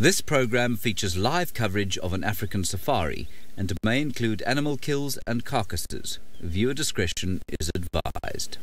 This program features live coverage of an African safari and may include animal kills and carcasses. Viewer discretion is advised.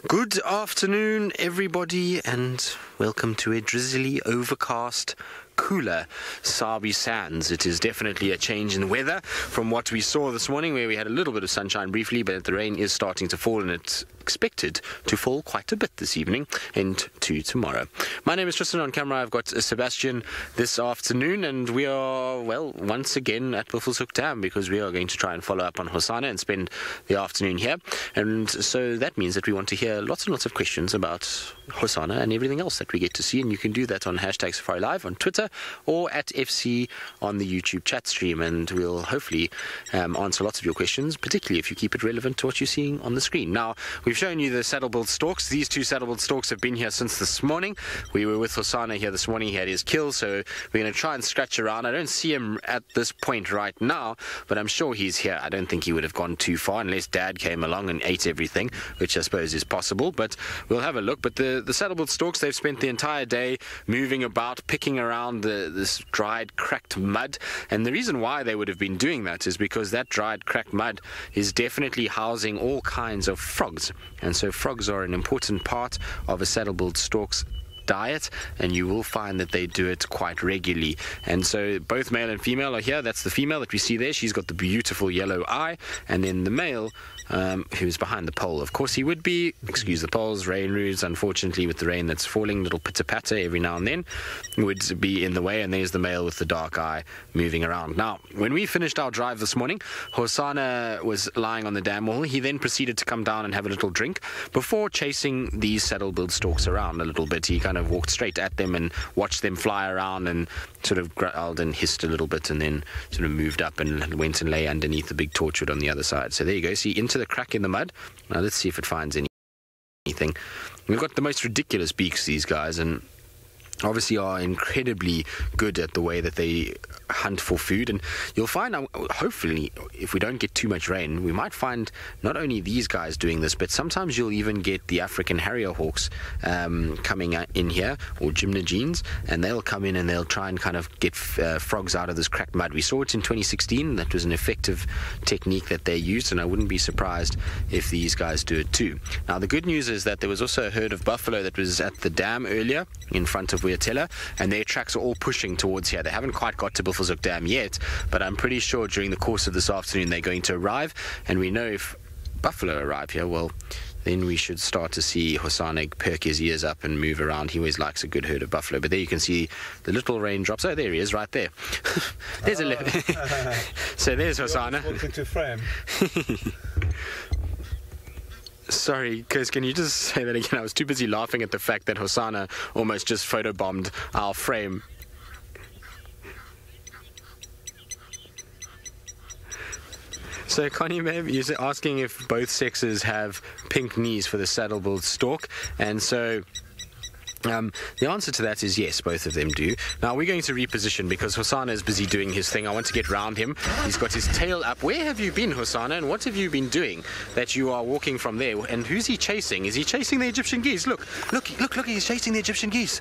Good afternoon, everybody, and welcome to a drizzly, overcast, cooler Sabi Sands. It is definitely a change in weather from what we saw this morning, where we had a little bit of sunshine briefly, but the rain is starting to fall, and it's expected to fall quite a bit this evening and to tomorrow. My name is Tristan. On camera I've got Sebastian this afternoon, and we are, well, once again at Buffelshoek Dam, because we are going to try and follow up on Hosanna and spend the afternoon here. And so that means that we want to hear lots and lots of questions about Hosanna and everything else that we get to see, and you can do that on #SafariLive on Twitter or at FC on the YouTube chat stream, and we'll hopefully answer lots of your questions, particularly if you keep it relevant to what you're seeing on the screen. Now, we've shown you the saddle-billed storks. These two saddle-billed storks have been here since this morning. We were with Hosanna here this morning. He had his kill, so we're going to try and scratch around. I don't see him at this point right now, but I'm sure he's here. I don't think he would have gone too far unless Dad came along and ate everything, which I suppose is possible, but we'll have a look. But the saddle-billed storks, they've spent the entire day moving about, picking around this dried, cracked mud, and the reason why they would have been doing that is because that dried, cracked mud is definitely housing all kinds of frogs, and so frogs are an important part of a saddle-billed stork's diet, and you will find that they do it quite regularly. And so both male and female are here. That's the female that we see there. She's got the beautiful yellow eye, and then the male, who's behind the pole. Of course, he would be, excuse the poles, rain roots, unfortunately, with the rain that's falling, little pitter-patter every now and then would be in the way, and there's the male with the dark eye moving around. Now, when we finished our drive this morning, Hosanna was lying on the dam wall. He then proceeded to come down and have a little drink before chasing these saddle-billed storks around a little bit. He kind of walked straight at them and watched them fly around and sort of growled and hissed a little bit, and then sort of moved up and went and lay underneath the big torchwood on the other side. So there you go. See, into the crack in the mud. Now let's see if it finds anything. We've got the most ridiculous beaks, these guys, and obviously are incredibly good at the way that they hunt for food. And you'll find, hopefully, if we don't get too much rain, we might find not only these guys doing this, but sometimes you'll even get the African harrier hawks coming in here, or gymnogenes, and they'll come in and they'll try and kind of get frogs out of this cracked mud. We saw it in 2016. That was an effective technique that they used, and I wouldn't be surprised if these guys do it too. Now, the good news is that there was also a herd of buffalo that was at the dam earlier in front of Weatella, and their tracks are all pushing towards here. They haven't quite got to Buffelshoek Dam yet, but I'm pretty sure during the course of this afternoon they're going to arrive, and we know if buffalo arrive here, well, then we should start to see Hosanna perk his ears up and move around. He always likes a good herd of buffalo. But there you can see the little raindrops. Oh, there he is, right there. There's so there's Hosanna. Into frame. Sorry, Kurs, can you just say that again? I was too busy laughing at the fact that Hosanna almost just photobombed our frame. So, Connie, maybe you're asking if both sexes have pink knees for the saddle-billed stork, and so the answer to that is yes, both of them do. Now, we're going to reposition because Hosanna is busy doing his thing. I want to get round him. He's got his tail up. Where have you been, Hosanna, and what have you been doing that you are walking from there? And who's he chasing? Is he chasing the Egyptian geese? Look, he's chasing the Egyptian geese.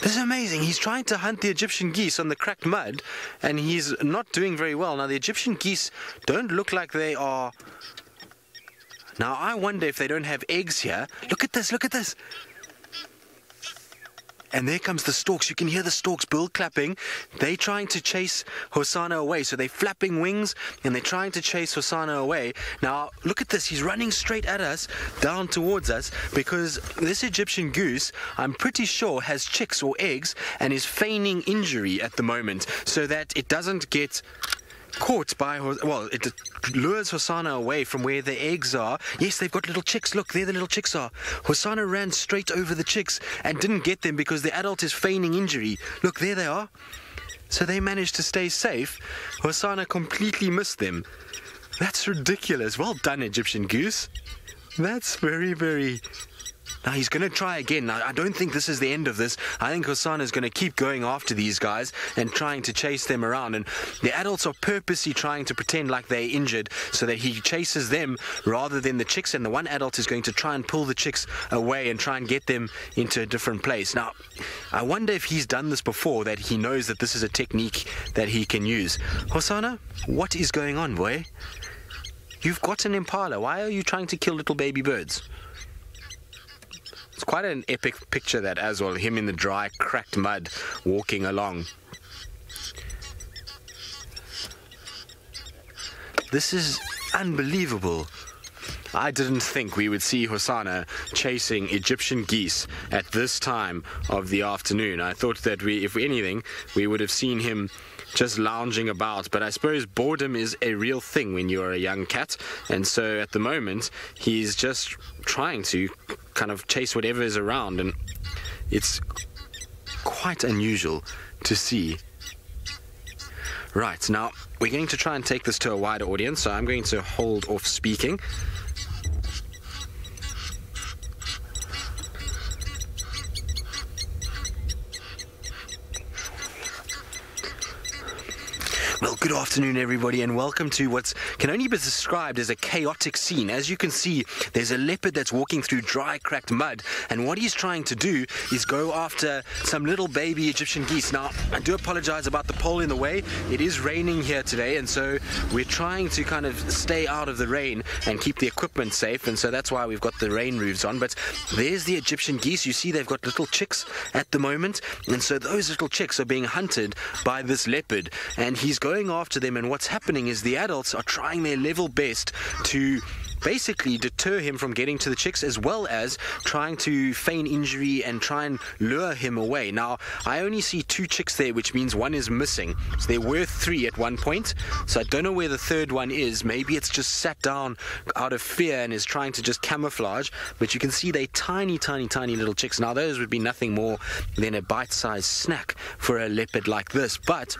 This is amazing. He's trying to hunt the Egyptian geese on the cracked mud, and he's not doing very well. Now, the Egyptian geese don't look like they are... Now, I wonder if they don't have eggs here. Look at this, look at this. And there comes the storks. You can hear the storks bill clapping. They're trying to chase Hosanna away. So they're flapping wings and they're trying to chase Hosanna away. Now, look at this. He's running straight at us, down towards us, because this Egyptian goose, I'm pretty sure, has chicks or eggs and is feigning injury at the moment so that it doesn't get caught by, well, it lures Hosanna away from where the eggs are. Yes, they've got little chicks. Look, there the little chicks are. Hosanna ran straight over the chicks and didn't get them because the adult is feigning injury. Look, there they are. So they managed to stay safe. Hosanna completely missed them. That's ridiculous. Well done, Egyptian goose. That's very, very Now he's going to try again. Now, I don't think this is the end of this. I think Hosana is going to keep going after these guys and trying to chase them around. And the adults are purposely trying to pretend like they're injured so that he chases them rather than the chicks. And the one adult is going to try and pull the chicks away and try and get them into a different place. Now, I wonder if he's done this before, that he knows that this is a technique that he can use. Hosana, what is going on, boy? You've got an impala. Why are you trying to kill little baby birds? It's quite an epic picture, that as well, him in the dry, cracked mud, walking along. This is unbelievable. I didn't think we would see Hosana chasing Egyptian geese at this time of the afternoon. I thought that if anything, we would have seen him just lounging about, but I suppose boredom is a real thing when you're a young cat, and so at the moment he's just trying to kind of chase whatever is around, and it's quite unusual to see. Right, now we're going to try and take this to a wider audience, so I'm going to hold off speaking. Well, good afternoon, everybody, and welcome to what can only be described as a chaotic scene. As you can see, there's a leopard that's walking through dry, cracked mud, and what he's trying to do is go after some little baby Egyptian geese. Now, I do apologize about the pole in the way. It is raining here today, and so we're trying to kind of stay out of the rain and keep the equipment safe, and so that's why we've got the rain roofs on. But there's the Egyptian geese. You see they've got little chicks at the moment, and so those little chicks are being hunted by this leopard, and he's going after them, and what's happening is the adults are trying their level best to basically deter him from getting to the chicks, as well as trying to feign injury and try and lure him away. Now, I only see 2 chicks there, which means one is missing. So there were 3 at one point, so I don't know where the third one is. Maybe it's just sat down out of fear and is trying to just camouflage, but you can see they're tiny, tiny, tiny little chicks. Now, those would be nothing more than a bite-sized snack for a leopard like this, but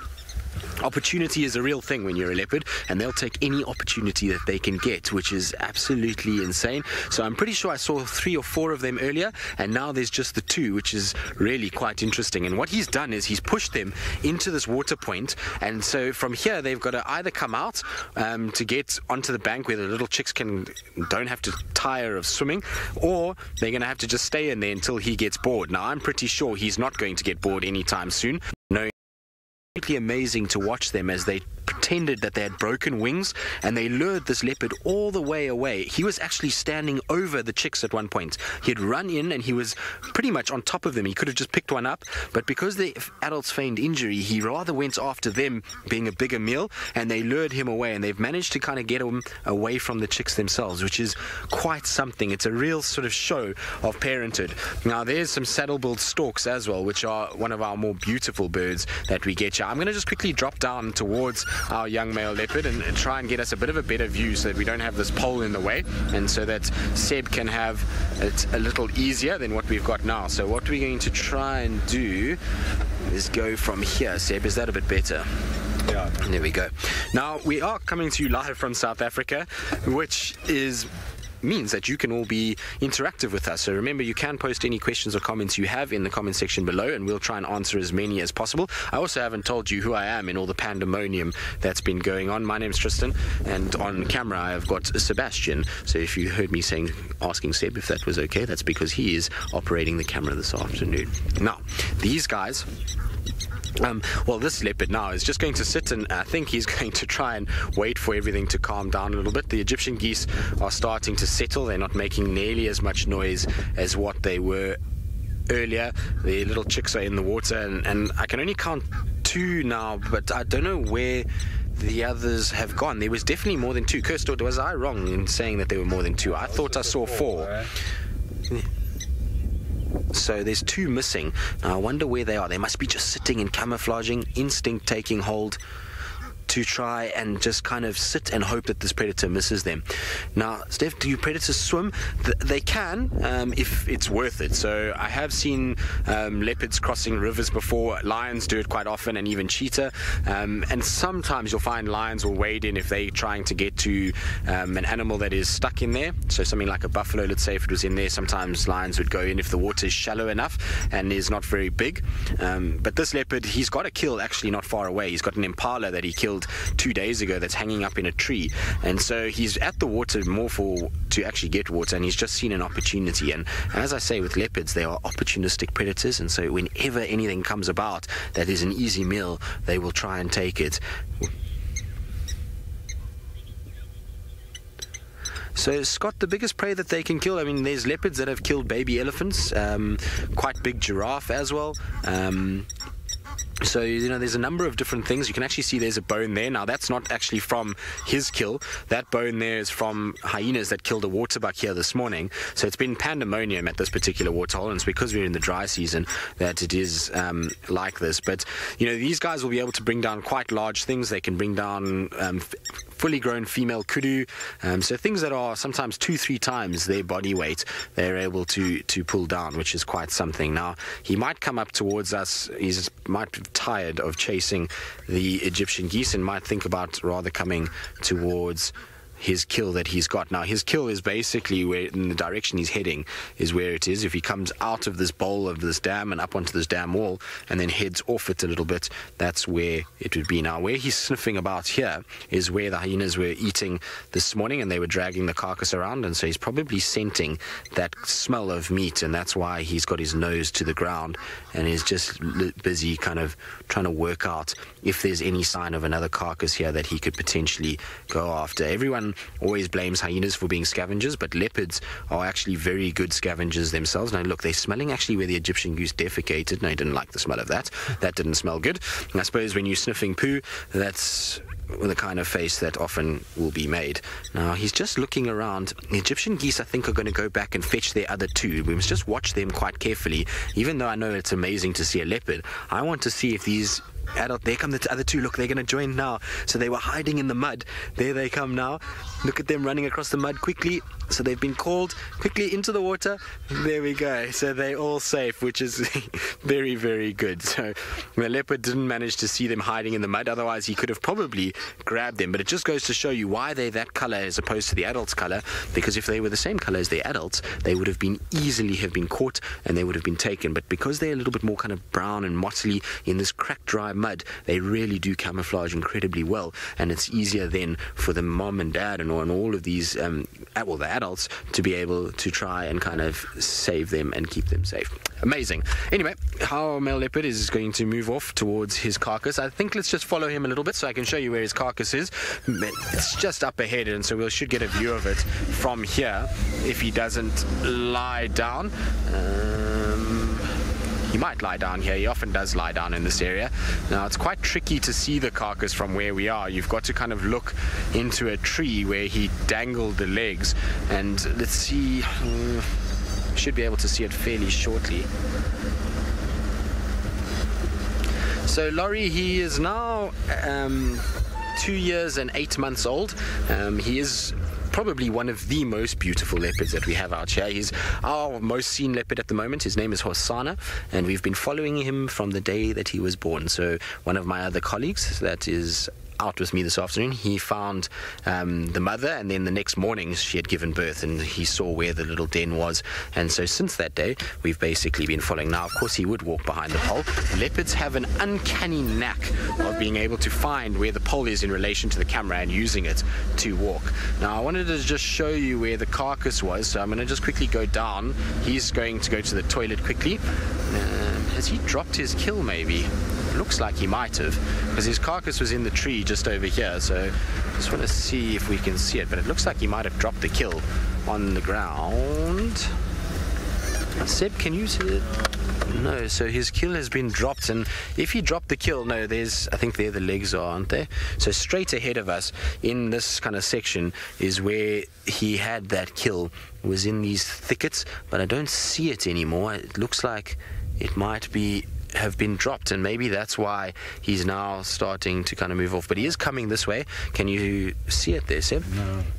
opportunity is a real thing when you're a leopard, and they'll take any opportunity that they can get, which is absolutely insane. So I'm pretty sure I saw 3 or 4 of them earlier, and now there's just the 2, which is really quite interesting. And what he's done is he's pushed them into this water point, and so from here they've got to either come out to get onto the bank where the little chicks don't have to tire of swimming, or they're going to have to just stay in there until he gets bored. Now, I'm pretty sure he's not going to get bored anytime soon. No. Amazing to watch them as they pretended that they had broken wings, and they lured this leopard all the way away. He was actually standing over the chicks at one point. He had run in and he was pretty much on top of them. He could have just picked one up, but because the adults feigned injury, he rather went after them, being a bigger meal, and they lured him away, and they've managed to kind of get him away from the chicks themselves, which is quite something. It's a real sort of show of parenthood. Now, there's some saddle-billed storks as well, which are one of our more beautiful birds that we get here. I'm going to just quickly drop down towards our young male leopard and try and get us a bit of a better view so that we don't have this pole in the way, and so that Seb can have it a little easier than what we've got now. So what we're going to try and do is go from here. Seb, is that a bit better? Yeah. There we go. Now, we are coming to you live from South Africa, which means that you can all be interactive with us. So remember, you can post any questions or comments you have in the comment section below, and we'll try and answer as many as possible. I also haven't told you who I am in all the pandemonium that's been going on. My name's Tristan, and on camera I've got Sebastian. So if you heard me asking Seb if that was okay, that's because he is operating the camera this afternoon. Now, these guys, well, this leopard now is just going to sit, and I think he's going to try and wait for everything to calm down a little bit. The Egyptian geese are starting to settle. They're not making nearly as much noise as what they were earlier. The little chicks are in the water, and I can only count 2 now, but I don't know where the others have gone. There was definitely more than 2. Kirsten, was I wrong in saying that there were more than 2? I thought I saw 4. So there's 2 missing. Now I wonder where they are. They must be just sitting and camouflaging, instinct taking hold to try and just kind of sit and hope that this predator misses them. Now, Steph, do predators swim? They can, if it's worth it. So I have seen leopards crossing rivers before. Lions do it quite often, and even cheetah. And sometimes you'll find lions will wade in if they're trying to get to an animal that is stuck in there. So something like a buffalo, let's say, if it was in there, sometimes lions would go in if the water is shallow enough and is not very big. But this leopard, he's got a kill actually not far away. He's got an impala that he killed 2 days ago that's hanging up in a tree. And so he's at the water more to actually get water, and he's just seen an opportunity. And as I say, with leopards, they are opportunistic predators, and so whenever anything comes about that is an easy meal, they will try and take it. So, Scott, the biggest prey that they can kill, I mean, there's leopards that have killed baby elephants, quite big giraffe as well. So, there's a number of different things. You can actually see there's a bone there. Now, that's not actually from his kill. That bone there is from hyenas that killed a waterbuck here this morning. So it's been pandemonium at this particular waterhole, and it's because we're in the dry season that it is like this. But, these guys will be able to bring down quite large things. They can bring down fully grown female kudu. So things that are sometimes 2-3 times their body weight, they're able to pull down, which is quite something. Now, he might come up towards us. He might be tired of chasing the Egyptian geese and might think about rather coming towards his kill that he's got. Now, his kill is basically where, in the direction he's heading, is where it is. If he comes out of this bowl of this dam and up onto this dam wall and then heads off it a little bit, that's where it would be. Now, where he's sniffing about here is where the hyenas were eating this morning, and they were dragging the carcass around, and so he's probably scenting that smell of meat, and that's why he's got his nose to the ground and is just busy kind of trying to work out if there's any sign of another carcass here that he could potentially go after. Everyone always blames hyenas for being scavengers, but leopards are actually very good scavengers themselves. Now, look, they're smelling actually where the Egyptian goose defecated. No, I didn't like the smell of that. That didn't smell good. And I suppose when you're sniffing poo, that's the kind of face that often will be made. Now, he's just looking around. The Egyptian geese, I think, are going to go back and fetch their other two. We must just watch them quite carefully. Even though I know it's amazing to see a leopard, I want to see if these there come the other two. Look, they're going to join now. So they were hiding in the mud. There they come now. Look at them running across the mud quickly. So they've been called quickly into the water. There we go. So they're all safe, which is very, very good. So the leopard didn't manage to see them hiding in the mud. Otherwise, he could have probably grabbed them. But it just goes to show you why they're that color as opposed to the adult's color. Because if they were the same color as the adults, they would have been easily have been caught and they would have been taken. But because they're a little bit more kind of brown and mottly in this cracked, dry mud, they really do camouflage incredibly well. And it's easier then for the mom and dad and all of these, the adults, to be able to try and kind of save them and keep them safe. Amazing. Anyway, our male leopard is going to move off towards his carcass. I think let's just follow him a little bit so I can show you where his carcass is. It's just up ahead, and so we should get a view of it from here if he doesn't lie down. He might lie down here. He often does lie down in this area. Now, it's quite tricky to see the carcass from where we are. You've got to kind of look into a tree where he dangled the legs. And let's see, should be able to see it fairly shortly. So Laurie, he is now 2 years and 8 months old. He is probably one of the most beautiful leopards that we have out here. He's our most seen leopard at the moment. His name is Hosanna, and we've been following him from the day that he was born. So one of my other colleagues that is out with me this afternoon, he found the mother, and then the next morning she had given birth, and he saw where the little den was. And so since that day, we've basically been following. Now, of course, he would walk behind the pole. Leopards have an uncanny knack of being able to find where the pole is in relation to the camera and using it to walk. Now, I wanted to just show you where the carcass was, so I'm going to just quickly go down. He's going to go to the toilet quickly. Has he dropped his kill, maybe? Looks like he might have, because his carcass was in the tree just over here. So I just want to see if we can see it, but it looks like he might have dropped the kill on the ground. Seb, can you see it? No, so his kill has been dropped, and if he dropped the kill, no, there's, I think there the legs are, aren't they? So straight ahead of us in this kind of section is where he had that kill, was in these thickets, but I don't see it anymore. It looks like it might be have been dropped, and maybe that's why he's now starting to kind of move off. But he is coming this way. Can you see it there, Seb?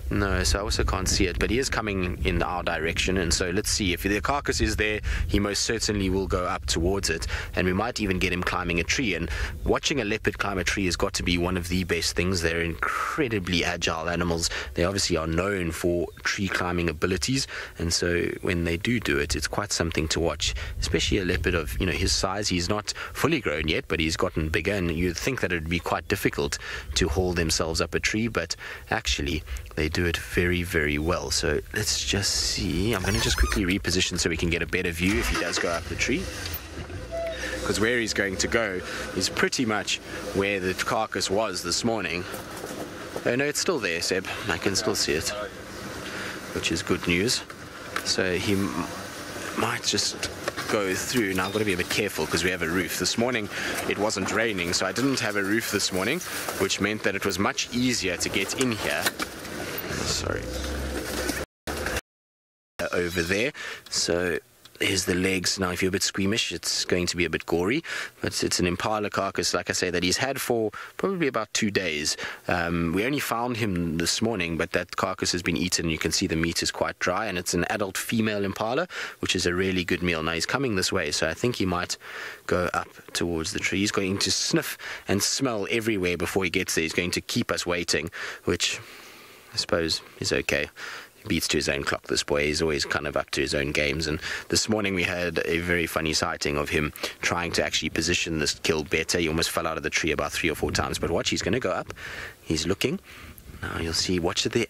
No, so I also can't see it, but he is coming in our direction, and so let's see. If the carcass is there, he most certainly will go up towards it, and we might even get him climbing a tree. And watching a leopard climb a tree has got to be one of the best things. They're incredibly agile animals. They obviously are known for tree climbing abilities, and so when they do it, it's quite something to watch, especially a leopard of his size. He's not fully grown yet, but he's gotten bigger, and you'd think that it would be quite difficult to haul themselves up a tree, but actually they do it very, very well. So let's just see. I'm going to just quickly reposition so we can get a better view if he does go up the tree, because where he's going to go is pretty much where the carcass was this morning. Oh no, it's still there, Seb. I can still see it, which is good news. So he might just go through. Now I've got to be a bit careful because we have a roof. This morning it wasn't raining, so I didn't have a roof this morning, which meant that it was much easier to get in here. Sorry. Over there. So here's the legs. Now if you're a bit squeamish, it's going to be a bit gory, but it's an impala carcass, like I say, that he's had for probably about 2 days. We only found him this morning, but that carcass has been eaten. You can see the meat is quite dry, and it's an adult female impala, which is a really good meal. Now he's coming this way, so I think he might go up towards the tree. He's going to sniff and smell everywhere before he gets there. He's going to keep us waiting, which I suppose is okay. Beats to his own clock, this boy. He's always kind of up to his own games, and this morning we had a very funny sighting of him trying to actually position this kill better. He almost fell out of the tree about 3 or 4 times, but watch, he's going to go up. He's looking. Now you'll see, watch the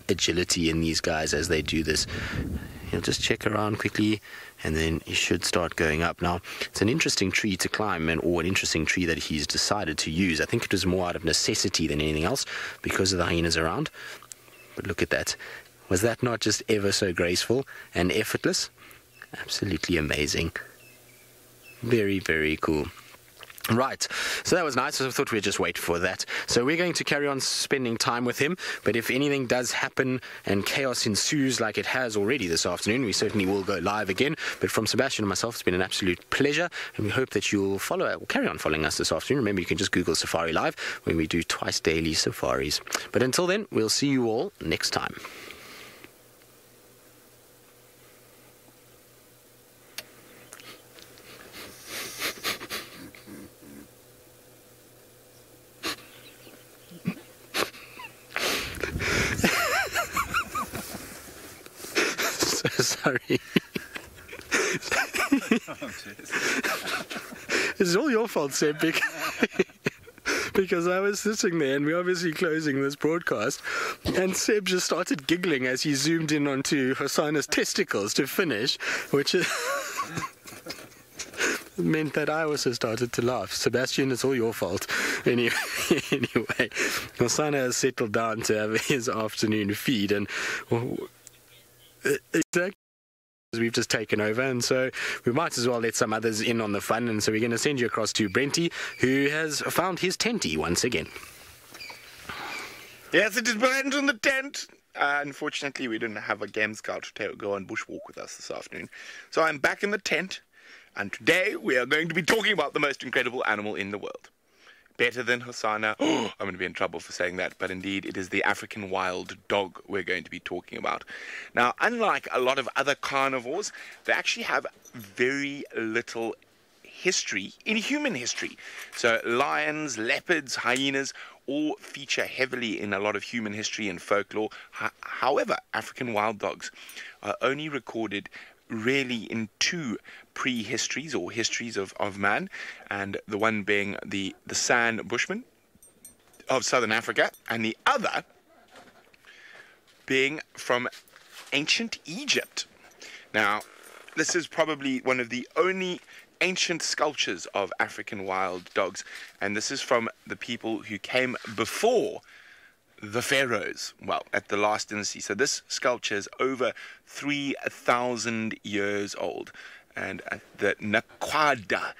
agility in these guys as they do this. He'll just check around quickly, and then he should start going up. Now, it's an interesting tree to climb, or an interesting tree that he's decided to use. I think it was more out of necessity than anything else because of the hyenas around. But look at that. Was that not just ever so graceful and effortless? Absolutely amazing. Very, very cool. Right, so that was nice. I thought we'd just wait for that. So we're going to carry on spending time with him, but if anything does happen and chaos ensues like it has already this afternoon, we certainly will go live again. But from Sebastian and myself, it's been an absolute pleasure, and we hope that you'll carry on following us this afternoon. Remember, you can just Google Safari Live when we do twice daily safaris. But until then, we'll see you all next time. Sorry. It's all your fault, Seb, because I was sitting there and we're obviously closing this broadcast, and Seb just started giggling as he zoomed in onto Hosanna's testicles to finish, which meant that I also started to laugh. Sebastian, it's all your fault. Anyway, Hosanna has settled down to have his afternoon feed, and exactly, we've just taken over, and so we might as well let some others in on the fun. And so we're going to send you across to Brenty, who has found his tenty once again. Yes, it is Brent in the tent. Unfortunately, we didn't have a game scout to go on bushwalk with us this afternoon, so I'm back in the tent, and today we are going to be talking about the most incredible animal in the world. Better than Hosanna. Oh, I'm going to be in trouble for saying that, but indeed it is the African wild dog we're going to be talking about. Now, unlike a lot of other carnivores, they actually have very little history in human history. So lions, leopards, hyenas all feature heavily in a lot of human history and folklore. However, African wild dogs are only recorded really in 2 prehistories or histories of man, and the one being the San Bushman of southern Africa, and the other being from ancient Egypt. Now, this is probably one of the only ancient sculptures of African wild dogs, and this is from the people who came before the pharaohs, well, at the last dynasty. So this sculpture is over 3,000 years old, and the Nakwada,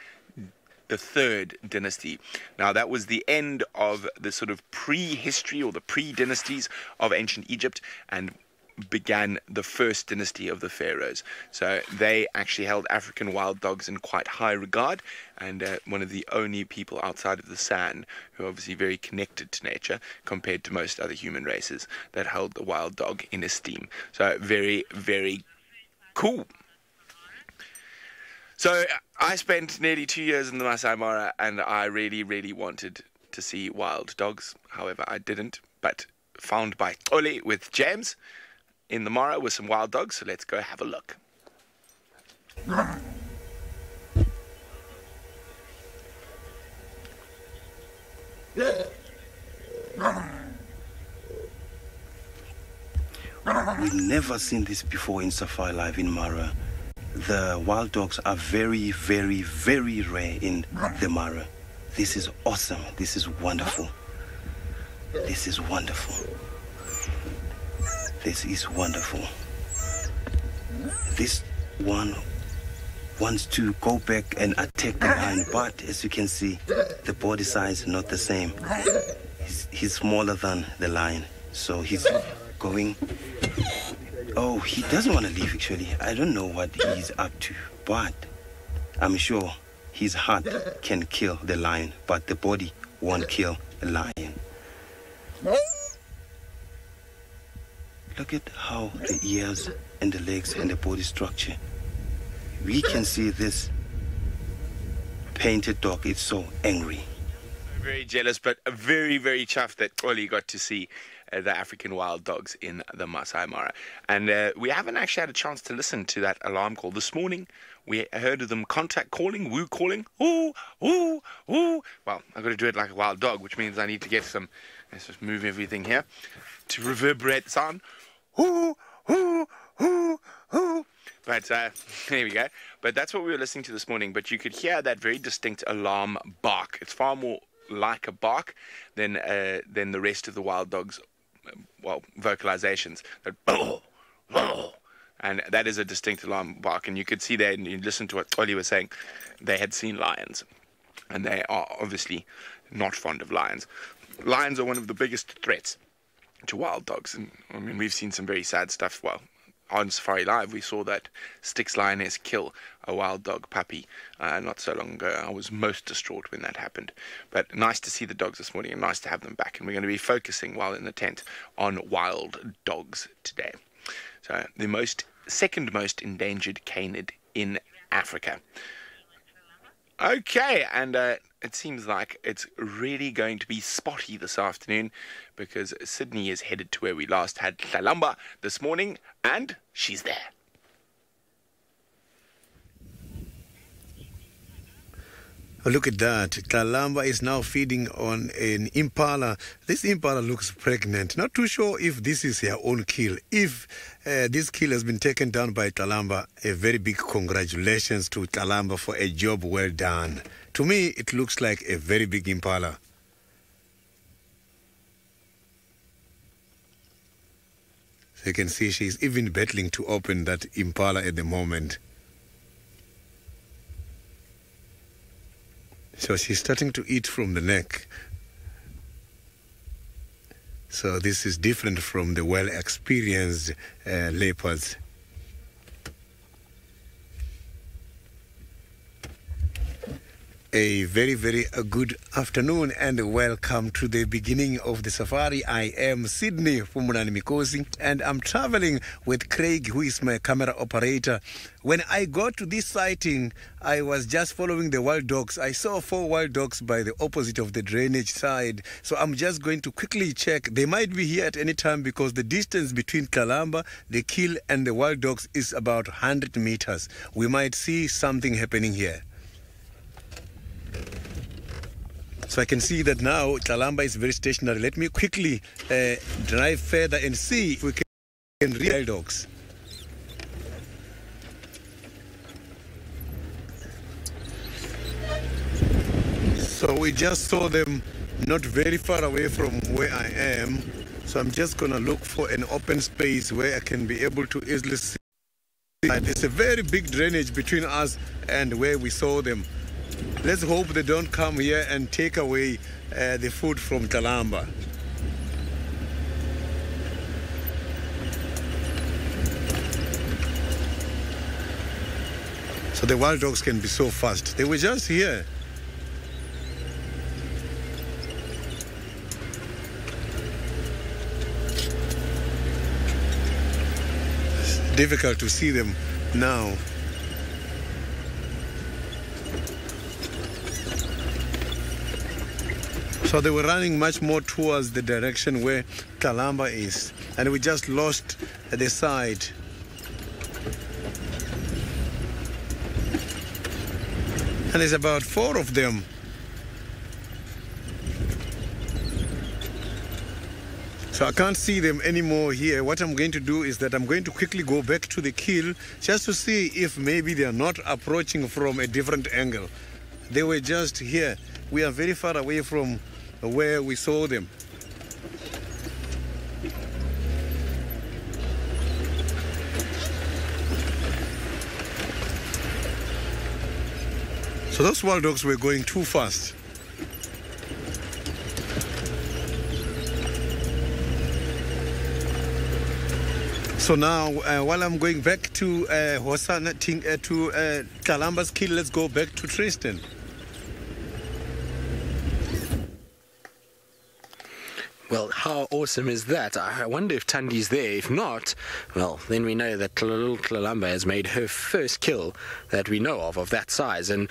the 3rd dynasty. Now, that was the end of the sort of prehistory or the pre-dynasties of ancient Egypt, and began the first dynasty of the pharaohs. So they actually held African wild dogs in quite high regard, and one of the only people outside of the San who are obviously very connected to nature compared to most other human races that held the wild dog in esteem. So very, very cool. So I spent nearly 2 years in the Masai Mara, and I really, really wanted to see wild dogs. However, I didn't, but found by Oli with James in the Mara with some wild dogs. So let's go have a look. We've never seen this before in SafariLive in Mara. The wild dogs are very, very, very rare in the Mara. This is awesome. This is wonderful. This is wonderful. This is wonderful. This one wants to go back and attack the lion, but as you can see, the body size is not the same. He's smaller than the lion, so he's going. Oh, he doesn't want to leave actually. I don't know what he's up to, but I'm sure his heart can kill the lion, but the body won't kill a lion. Look at how the ears and the legs and the body structure. We can see this painted dog is so angry. Very jealous, but very, very chuffed that Oli got to see the African wild dogs in the Masai Mara. And we haven't actually had a chance to listen to that alarm call. This morning, we heard of them contact calling, woo calling, woo, woo, woo. Well, I've got to do it like a wild dog, which means I need to get some, let's just move everything here, to reverberate the sound. Woo, woo, woo, woo. But there we go. But that's what we were listening to this morning. But you could hear that very distinct alarm bark. It's far more like a bark than the rest of the wild dogs, well, vocalizations. And that is a distinct alarm bark. And you could see there, and you listen to what Oli was saying, they had seen lions. And they are obviously not fond of lions. Lions are one of the biggest threats to wild dogs. And I mean, we've seen some very sad stuff. Well, on SafariLive, we saw that Styx lioness kill a wild dog puppy not so long ago. I was most distraught when that happened. But nice to see the dogs this morning, and nice to have them back. And we're going to be focusing while in the tent on wild dogs today. So the second most endangered canid in Africa. Okay, and it seems like it's really going to be spotty this afternoon, because Sydney is headed to where we last had Tlalamba this morning, and she's there. Oh, look at that. Tlalamba is now feeding on an impala. This impala looks pregnant. Not too sure if this is her own kill. If this kill has been taken down by Tlalamba, a very big congratulations to Tlalamba for a job well done. To me, it looks like a very big impala. So you can see she's even battling to open that impala at the moment. So she's starting to eat from the neck. So this is different from the well-experienced leopards. A very, very good afternoon and welcome to the beginning of the safari. I am Sydney Fumunani Mikosi, and I'm traveling with Craig, who is my camera operator. When I got to this sighting, I was just following the wild dogs. I saw 4 wild dogs by the opposite of the drainage side. So I'm just going to quickly check. They might be here at any time because the distance between Tlalamba, the kill, and the wild dogs is about 100 meters. We might see something happening here. So I can see that now Tlalamba is very stationary. Let me quickly drive further and see if we can reach wild dogs. So we just saw them not very far away from where I am. So I'm just going to look for an open space where I can be able to easily see. There's a very big drainage between us and where we saw them. Let's hope they don't come here and take away the food from Tlalamba. So the wild dogs can be so fast. They were just here. It's difficult to see them now. So they were running much more towards the direction where Kalamba is. And we just lost the side. And there's about 4 of them. So I can't see them anymore here. What I'm going to do is that I'm going to quickly go back to the kill just to see if maybe they are not approaching from a different angle. They were just here. We are very far away from where we saw them. So those wild dogs were going too fast. So now, while I'm going back to Hosana, to Kalamba's kill, let's go back to Tristan. Well, how awesome is that? I wonder if Tandi's there. If not, well, then we know that little Kalamba has made her first kill that we know of that size. And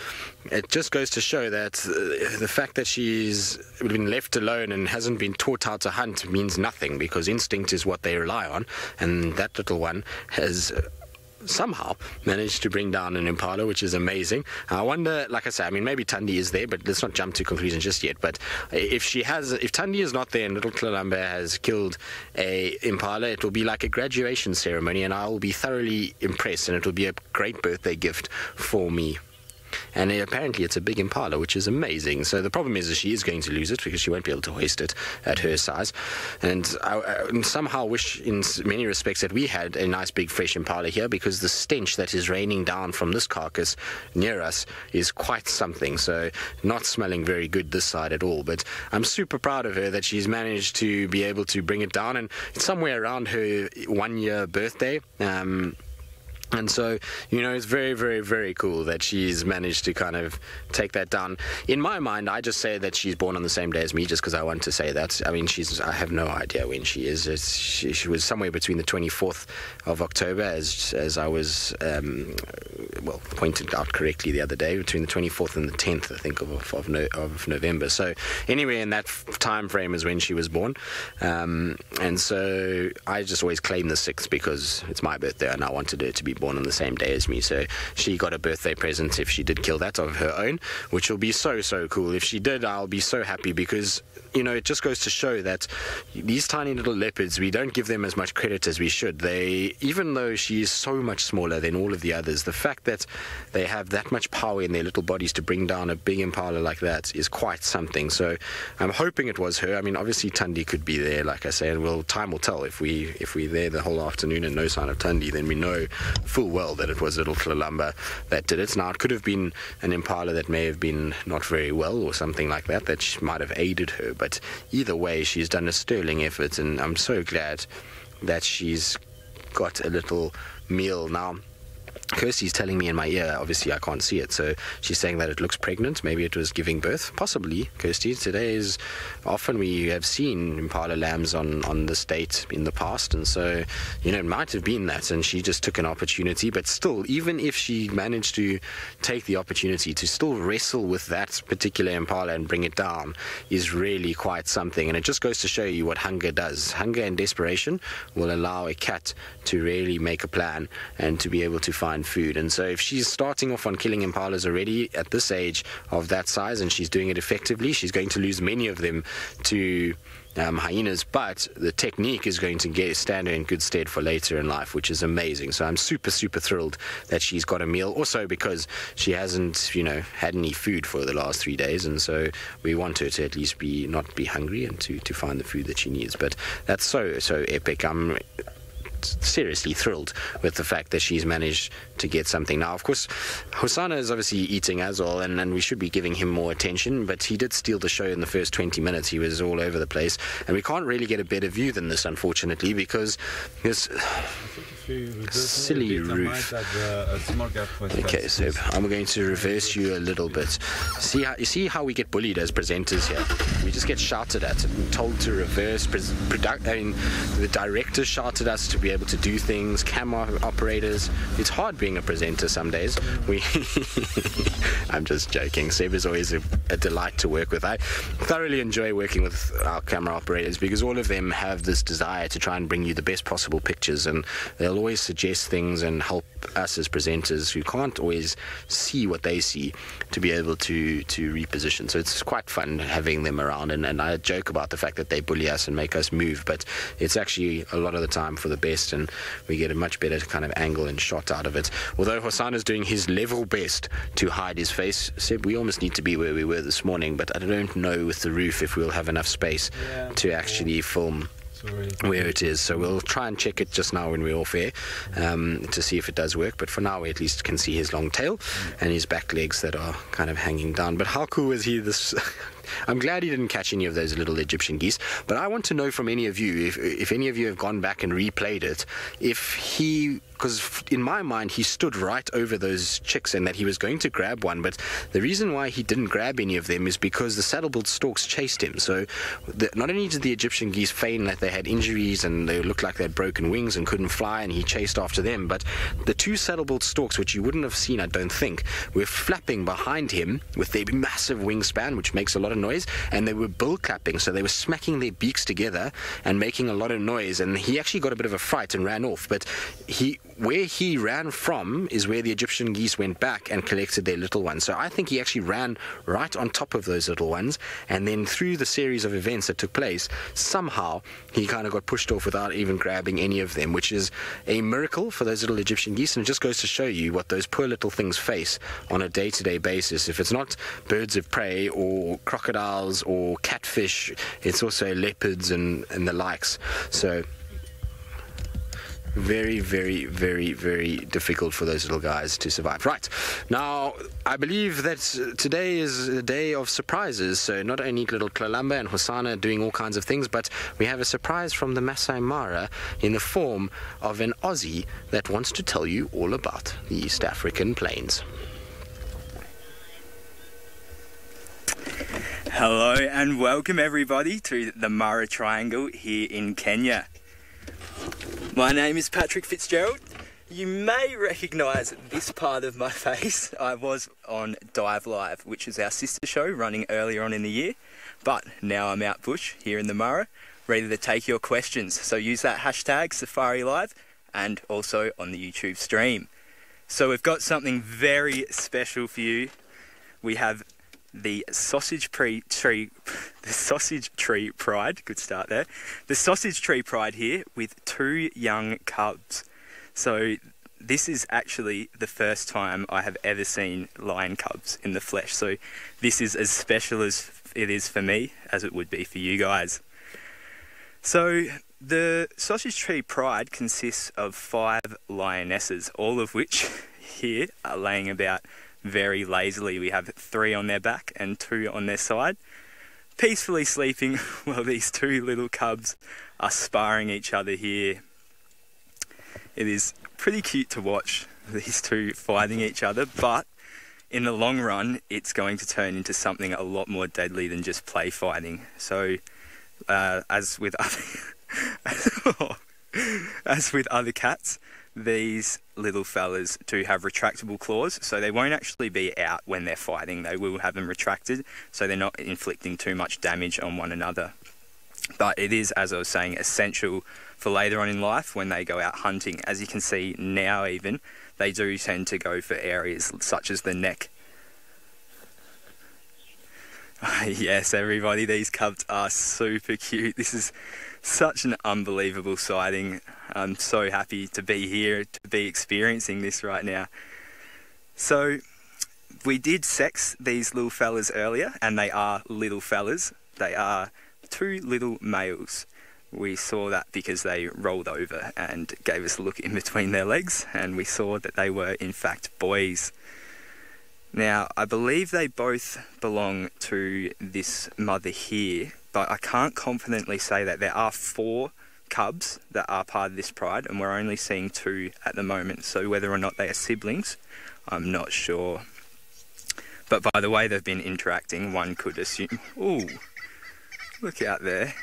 it just goes to show that the fact that she's been left alone and hasn't been taught how to hunt means nothing, because instinct is what they rely on. And that little one has somehow managed to bring down an impala, which is amazing. I wonder, like I say, I mean, maybe Tandi is there, but let's not jump to conclusions just yet. But if Tandi is not there and little Kalamba has killed a impala, it will be like a graduation ceremony, and I will be thoroughly impressed, and it will be a great birthday gift for me. And apparently it's a big impala, which is amazing. So the problem is that she is going to lose it because she won't be able to hoist it at her size. And I somehow wish in many respects that we had a nice big fresh impala here, because the stench that is raining down from this carcass near us is quite something. So not smelling very good this side at all. But I'm super proud of her that she's managed to be able to bring it down. And it's somewhere around her 1-year birthday. And so, you know, it's very, very, very cool that she's managed to kind of take that down. In my mind, I just say that she's born on the same day as me just because I want to say that. I mean, I have no idea when she is. She was somewhere between the 24th of October, as I was, pointed out correctly the other day, between the 24th and the 10th, I think, of November. So anyway, in that time frame is when she was born. And so I just always claim the 6th because it's my birthday and I wanted her to be born on the same day as me. So she got a birthday present if she did kill that of her own, which will be so cool. If she did, I'll be so happy, because you know, it just goes to show that these tiny little leopards, we don't give them as much credit as we should. Even though she is so much smaller than all of the others, the fact that they have that much power in their little bodies to bring down a big impala like that is quite something. So I'm hoping it was her. I mean, obviously Tandi could be there, like I say, and time will tell. If we're there the whole afternoon and no sign of Tandi, then we know full well that it was little Kalamba that did it. Now, it could have been an impala that may have been not very well or something like that, that might have aided her. But either way, she's done a sterling effort, and I'm so glad that she's got a little meal now. Kirsty's telling me in my ear, obviously I can't see it, so she's saying that it looks pregnant. Maybe it was giving birth. Possibly, Kirsty. Today is often we have seen impala lambs on this date in the past, and so, you know, it might have been that, and she just took an opportunity. But still, even if she managed to take the opportunity to still wrestle with that particular impala and bring it down is really quite something. And it just goes to show you what hunger does. Hunger and desperation will allow a cat to really make a plan and to be able to find food. And so if she's starting off on killing impalas already at this age of that size, and she's doing it effectively, she's going to lose many of them to hyenas, but the technique is going to stand her in good stead for later in life, which is amazing. So I'm super thrilled that she's got a meal, also because she hasn't, you know, had any food for the last 3 days, and so we want her to at least not be hungry and to find the food that she needs. But that's so epic. I'm seriously thrilled with the fact that she's managed to get something. Now, of course, Hosanna is obviously eating as well, and we should be giving him more attention, but he did steal the show in the first 20 minutes. He was all over the place, and we can't really get a better view than this, unfortunately, because this silly roof. Okay, so I'm going to reverse you a little bit. You see how we get bullied as presenters here? We just get shouted at and told to reverse. The directors shouted us to be able to do things, camera operators. It's hard being a presenter some days. I'm just joking. Seb is always a delight to work with. I thoroughly enjoy working with our camera operators because all of them have this desire to try and bring you the best possible pictures, and they'll always suggest things and help us as presenters who can't always see what they see to be able to reposition. So it's quite fun having them around, and I joke about the fact that they bully us and make us move, but it's actually a lot of the time for the best, and we get a much better kind of angle and shot out of it. Although Hosanna's doing his level best to hide his face, Seb, we almost need to be where we were this morning, but I don't know with the roof if we'll have enough space to actually film where it is. So we'll try and check it just now when we're off air to see if it does work, but for now we at least can see his long tail and his back legs that are kind of hanging down. But how cool is he? This I'm glad he didn't catch any of those little Egyptian geese, but I want to know from any of you, if any of you have gone back and replayed it, if he, because in my mind he stood right over those chicks and that he was going to grab one, but the reason why he didn't grab any of them is because the saddle-billed storks chased him. So not only did the Egyptian geese feign that they had injuries and they looked like they had broken wings and couldn't fly, and he chased after them, but the two saddle-billed storks, which you wouldn't have seen, I don't think, were flapping behind him with their massive wingspan, which makes a lot of noise, and they were bill clapping, so they were smacking their beaks together and making a lot of noise, and he actually got a bit of a fright and ran off. But where he ran from is where the Egyptian geese went back and collected their little ones. So I think he actually ran right on top of those little ones, and then through the series of events that took place, somehow he kind of got pushed off without even grabbing any of them, which is a miracle for those little Egyptian geese, and it just goes to show you what those poor little things face on a day-to-day basis. If it's not birds of prey or crocodiles or catfish, it's also leopards and the likes. So very, very, very, very difficult for those little guys to survive. Right, now I believe that today is a day of surprises. So not only little Kalamba and Hosanna doing all kinds of things, but we have a surprise from the Masai Mara in the form of an Aussie that wants to tell you all about the East African plains. Hello and welcome everybody to the Mara Triangle here in Kenya. My name is Patrick Fitzgerald. You may recognise this part of my face. I was on Dive Live, which is our sister show running earlier on in the year, but now I'm out bush here in the Mara, ready to take your questions. So use that hashtag SafariLive and also on the YouTube stream. So we've got something very special for you. We have the sausage tree pride, good start there. The sausage tree pride here with 2 young cubs. So this is actually the first time I have ever seen lion cubs in the flesh. So this is as special as it is for me as it would be for you guys. So the sausage tree pride consists of 5 lionesses, all of which here are laying about very lazily. We have 3 on their back and 2 on their side, peacefully sleeping while these 2 little cubs are sparring each other here. It is pretty cute to watch these 2 fighting each other, but in the long run it's going to turn into something a lot more deadly than just play fighting. So as with other cats, these little fellas do have retractable claws, so they won't actually be out when they're fighting. They will have them retracted, so they're not inflicting too much damage on one another. But it is, as I was saying, essential for later on in life when they go out hunting. As you can see now even, they do tend to go for areas such as the neck. Yes, everybody, these cubs are super cute. This is such an unbelievable sighting. I'm so happy to be here, to be experiencing this right now. So we did sex these little fellas earlier, and they are little fellas. They are 2 little males. We saw that because they rolled over and gave us a look in between their legs, and we saw that they were in fact boys. Now, I believe they both belong to this mother here, but I can't confidently say that. There are 4 cubs that are part of this pride, and we're only seeing 2 at the moment, so whether or not they are siblings, I'm not sure. But by the way they've been interacting, one could assume... Ooh, look out there.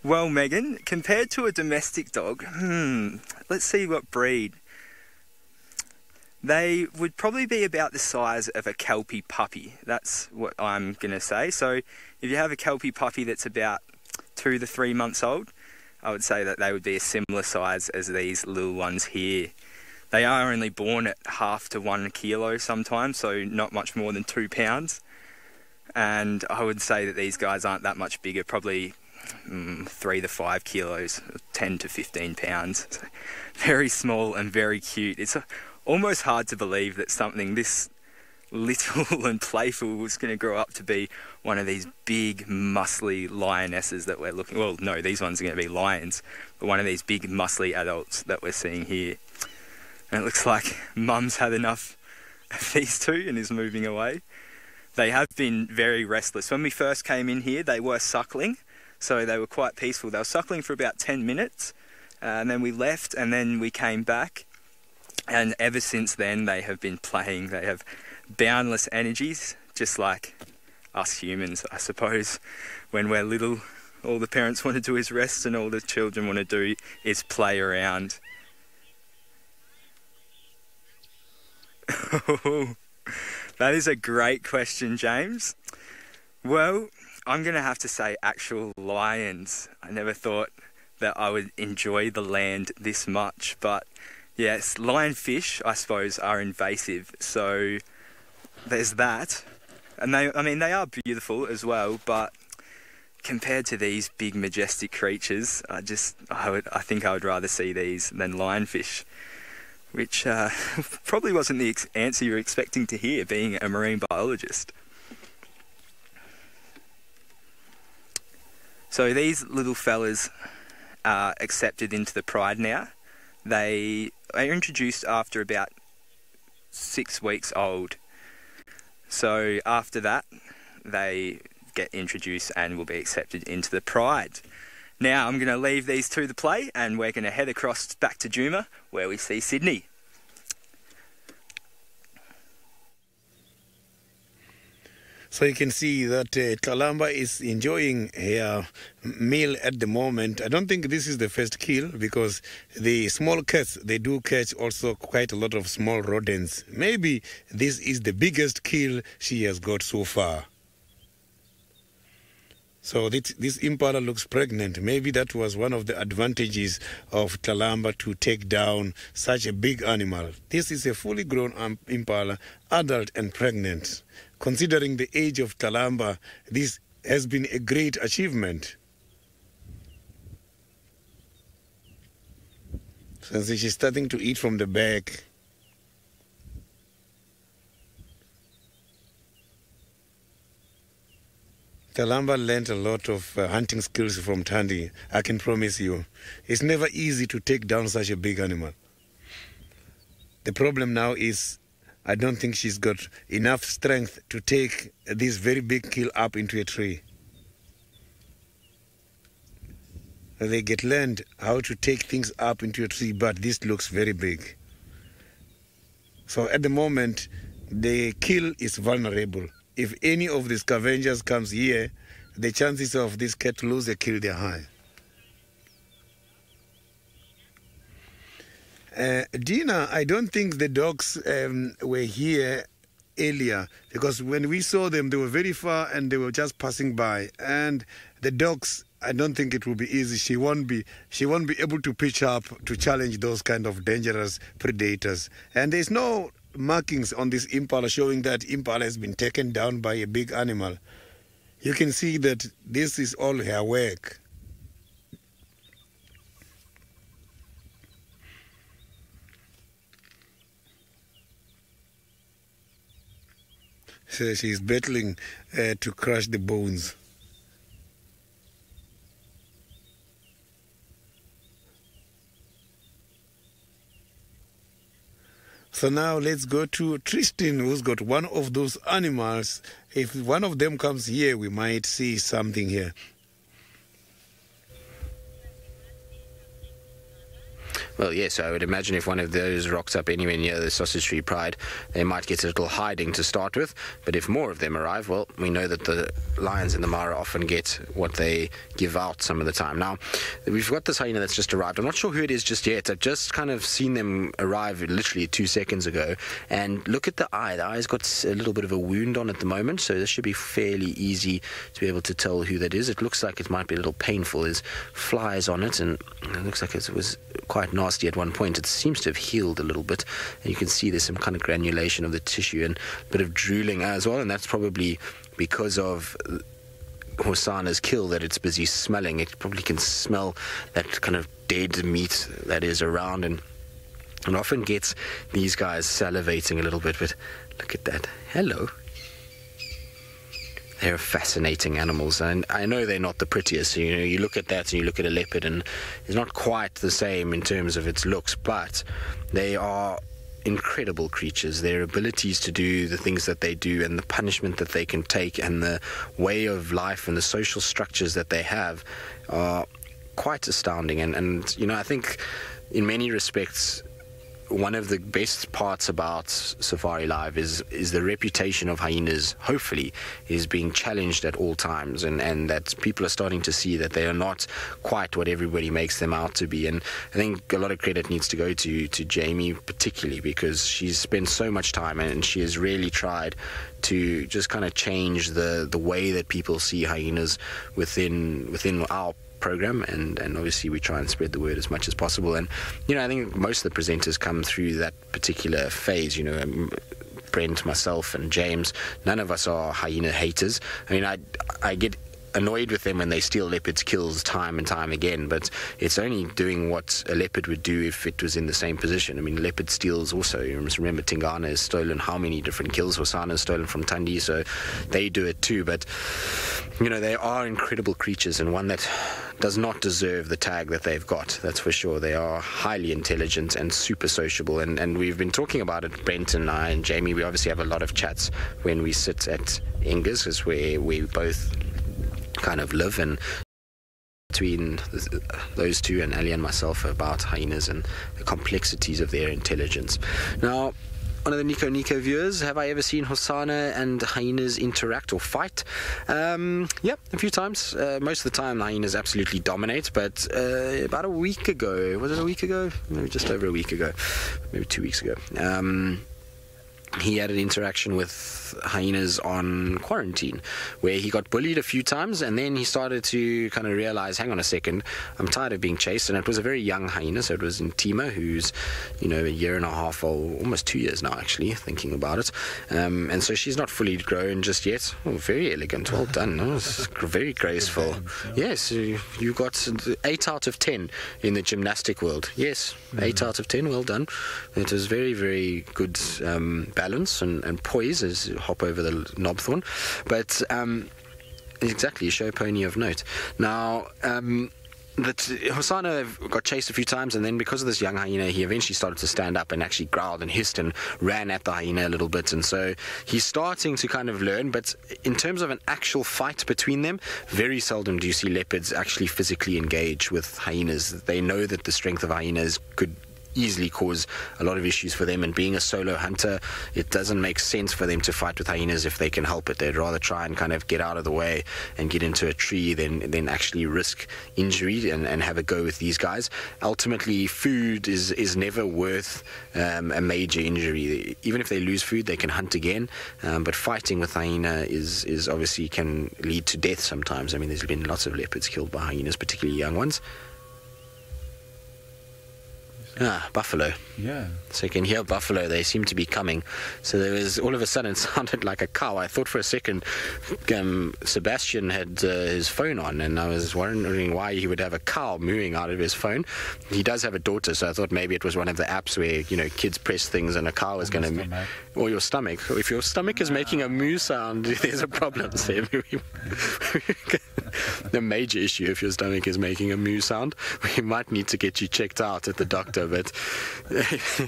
Well, Megan, compared to a domestic dog, let's see what breed. They would probably be about the size of a Kelpie puppy. That's what I'm going to say. So if you have a Kelpie puppy that's about 2 to 3 months old, I would say that they would be a similar size as these little ones here. They are only born at half to 1 kilo sometimes, so not much more than 2 pounds. And I would say that these guys aren't that much bigger, probably 3 to 5 kilos, 10 to 15 pounds. So very small and very cute. It's almost hard to believe that something this little and playful was going to grow up to be one of these big, muscly lionesses that we're looking... Well, no, these ones are going to be lions, but one of these big, muscly adults that we're seeing here. And it looks like Mum's had enough of these 2 and is moving away. They have been very restless. When we first came in here, they were suckling, so they were quite peaceful. They were suckling for about 10 minutes, and then we left, and then we came back. And ever since then, they have been playing. They have boundless energies, just like us humans, I suppose. When we're little, all the parents want to do is rest, and all the children want to do is play around. That is a great question, James. Well, I'm going to have to say actual lions. I never thought that I would enjoy the land this much, but yes, lionfish, I suppose, are invasive, so there's that. And they are beautiful as well, but compared to these big, majestic creatures, I think I would rather see these than lionfish, which probably wasn't the answer you were expecting to hear, being a marine biologist. So these little fellas are accepted into the pride now. They are introduced after about 6 weeks old. So after that, they get introduced and will be accepted into the pride. Now I'm going to leave these 2 to play, and we're going to head across back to Juma, where we see Sydney. So you can see that Kalamba is enjoying her meal at the moment. I don't think this is the first kill, because the small cats, they do catch also quite a lot of small rodents. Maybe this is the biggest kill she has got so far. So this impala looks pregnant. Maybe that was one of the advantages of Kalamba to take down such a big animal. This is a fully grown impala, adult and pregnant. Considering the age of Kalamba, this has been a great achievement. Since she's starting to eat from the back. Kalamba learned a lot of hunting skills from Tandy, I can promise you. It's never easy to take down such a big animal. The problem now is I don't think she's got enough strength to take this very big kill up into a tree. They get learned how to take things up into a tree, but this looks very big. So at the moment, the kill is vulnerable. If any of the scavengers comes here, the chances of this cat to lose a kill, they're high. Dina, I don't think the dogs were here earlier, because when we saw them, they were very far and they were just passing by. And the dogs, I don't think it will be easy. She won't be able to pitch up to challenge those kind of dangerous predators. And there's no markings on this impala showing that impala has been taken down by a big animal. You can see that this is all her work. So she's battling to crush the bones. So now let's go to Tristan, who's got one of those animals. If one of them comes here, we might see something here. Well, yes, I would imagine if one of those rocks up anywhere near the Sausage Tree Pride, they might get a little hiding to start with. But if more of them arrive, well, we know that the lions in the Mara often get what they give out some of the time. Now, we've got this hyena that's just arrived. I'm not sure who it is just yet. I've just kind of seen them arrive literally 2 seconds ago. And look at the eye. The eye's got a little bit of a wound on at the moment, so this should be fairly easy to be able to tell who that is. It looks like it might be a little painful. There's flies on it, and it looks like it was quite nasty at one point. It seems to have healed a little bit, and you can see there's some kind of granulation of the tissue and a bit of drooling as well, and that's probably because of Hosana's kill that it's busy smelling. It probably can smell that kind of dead meat that is around, and often gets these guys salivating a little bit. But look at that. Hello. They're fascinating animals, and I know they're not the prettiest. You know, you look at that and you look at a leopard, and it's not quite the same in terms of its looks, but they are incredible creatures. Their abilities to do the things that they do, and the punishment that they can take, and the way of life and the social structures that they have are quite astounding. And you know, I think in many respects, one of the best parts about SafariLive is the reputation of hyenas, hopefully, is being challenged at all times, and that people are starting to see that they are not quite what everybody makes them out to be. And I think a lot of credit needs to go to Jamie particularly, because she's spent so much time and she has really tried to just kind of change the way that people see hyenas within our program, and obviously we try and spread the word as much as possible. And you know, I think most of the presenters come through that particular phase. You know, Brent, myself, and James, none of us are hyena haters. I mean, I get annoyed with them when they steal leopards' kills time and time again, but it's only doing what a leopard would do if it was in the same position. I mean, leopard steals also. You must remember Tingana has stolen how many different kills. Hosana has stolen from Tandi, so they do it too. But you know, they are incredible creatures, and one that does not deserve the tag that they've got, that's for sure. They are highly intelligent and super sociable, and we've been talking about it, Brent and I and Jamie. We obviously have a lot of chats when we sit at Enga's, is where we both kind of live, and between those two and Ali and myself about hyenas and the complexities of their intelligence. Now, one of the Niconico viewers, have I ever seen Hosana and hyenas interact or fight? Yeah, a few times. Most of the time, the hyenas absolutely dominate, but about a week ago, was it a week ago? Maybe just over a week ago, maybe 2 weeks ago. He had an interaction with hyenas on quarantine where he got bullied a few times, and then he started to kind of realize, hang on a second, I'm tired of being chased. And it was a very young hyena, so it was Ntima, who's, you know, 1.5 years old, almost 2 years now actually, thinking about it. And so she's not fully grown just yet. Oh, very elegant, well done. Oh, very graceful. Yes, you got 8 out of 10 in the gymnastic world. Yes, 8 out of 10, well done. It was very, very good balance and poise as you hop over the knobthorn, but exactly, a show pony of note. Now, that Hosana got chased a few times, and then because of this young hyena, he eventually started to stand up and actually growled and hissed and ran at the hyena a little bit, and so he's starting to kind of learn. But in terms of an actual fight between them, very seldom do you see leopards actually physically engage with hyenas. They know that the strength of hyenas could easily cause a lot of issues for them, and being a solo hunter, it doesn't make sense for them to fight with hyenas if they can help it. They'd rather try and kind of get out of the way and get into a tree than actually risk injury and have a go with these guys. Ultimately, food is never worth a major injury. Even if they lose food, they can hunt again, but fighting with hyena is obviously can lead to death sometimes. I mean, there's been lots of leopards killed by hyenas, particularly young ones. Buffalo. Yeah. So you can hear buffalo. They seem to be coming. So there was, all of a sudden, it sounded like a cow. I thought for a second Sebastian had his phone on, and I was wondering why he would have a cow mooing out of his phone. He does have a daughter, so I thought maybe it was one of the apps where, you know, kids press things and a cow is going to... Or your stomach. If your stomach is making a moo sound, there's a problem. So the major issue if your stomach is making a moo sound. We might need to get you checked out at the doctor, but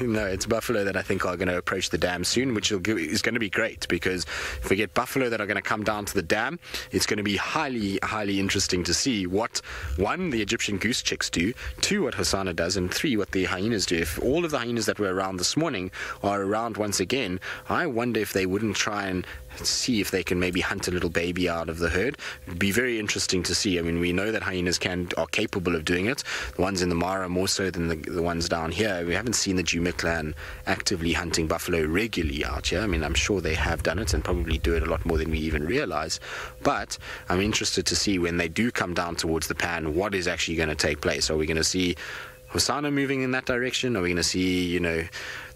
no, it's buffalo that I think are going to approach the dam soon, which is going to be great, because if we get buffalo that are going to come down to the dam, it's going to be highly, highly interesting to see what, one, the Egyptian goose chicks do, two, what Hosanna does, and three, what the hyenas do. If all of the hyenas that were around this morning are around once again, I wonder if they wouldn't try and see if they can maybe hunt a little baby out of the herd. It'd be very interesting to see. I mean, we know that hyenas are capable of doing it. The ones in the Mara more so than the ones down here. We haven't seen the Juma clan actively hunting buffalo regularly out here. I mean, I'm sure they have done it and probably do it a lot more than we even realize. But I'm interested to see when they do come down towards the pan, what is actually going to take place. Are we going to see Hosanna moving in that direction? Are we going to see, you know,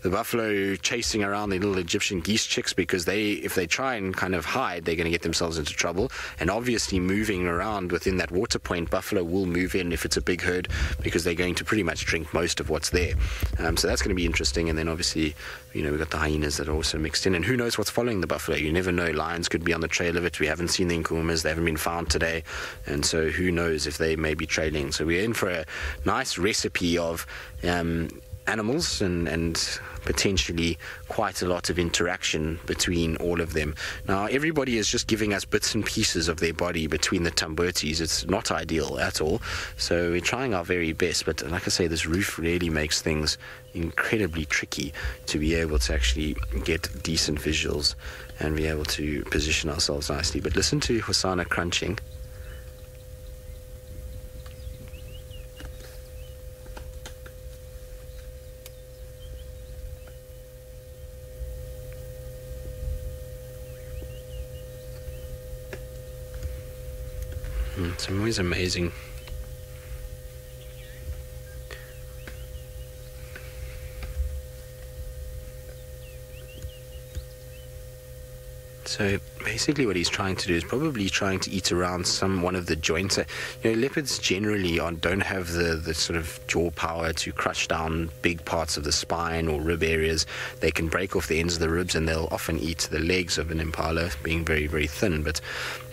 the buffalo chasing around the little Egyptian geese chicks? Because if they try and kind of hide, they're going to get themselves into trouble. And obviously moving around within that water point, buffalo will move in if it's a big herd, because they're going to pretty much drink most of what's there. So that's going to be interesting. And then obviously, you know, we've got the hyenas that are also mixed in, and who knows what's following the buffalo. You never know. Lions could be on the trail of it. We haven't seen the Nkumas. They haven't been found today, and so who knows if they may be trailing. So we're in for a nice recipe of animals and potentially quite a lot of interaction between all of them. Now, everybody is just giving us bits and pieces of their body between the Tamburtis. It's not ideal at all, so we're trying our very best. But like I say, this roof really makes things incredibly tricky to be able to actually get decent visuals and be able to position ourselves nicely. But listen to Hosanna crunching. It's always amazing. So basically what he's trying to do is probably trying to eat around one of the joints. You know, leopards generally don't have the sort of jaw power to crush down big parts of the spine or rib areas. They can break off the ends of the ribs, and they'll often eat the legs of an impala, being very, very thin, but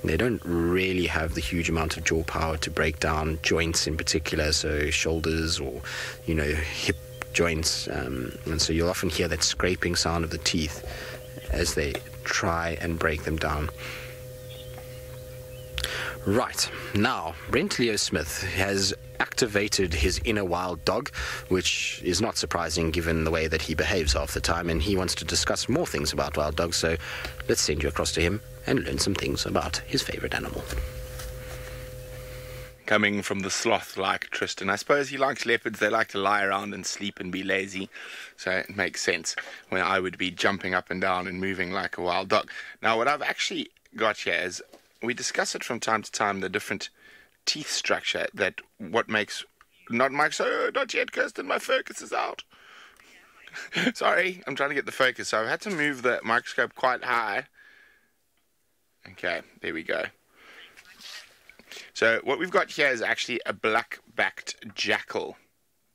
they don't really have the huge amount of jaw power to break down joints in particular, so shoulders or, you know, hip joints. And so you'll often hear that scraping sound of the teeth as they try and break them down. Right, now Brent Leo Smith has activated his inner wild dog, which is not surprising given the way that he behaves half the time, and he wants to discuss more things about wild dogs, so let's send you across to him and learn some things about his favorite animal. Coming from the sloth like Tristan, I suppose he likes leopards. They like to lie around and sleep and be lazy, so it makes sense when I would be jumping up and down and moving like a wild dog. Now, what I've actually got here is, we discuss it from time to time, the different teeth structure, that what makes, not yet, Kirsten, my focus is out. Sorry, I'm trying to get the focus, so I've had to move the microscope quite high. Okay, there we go. So what we've got here is actually a black-backed jackal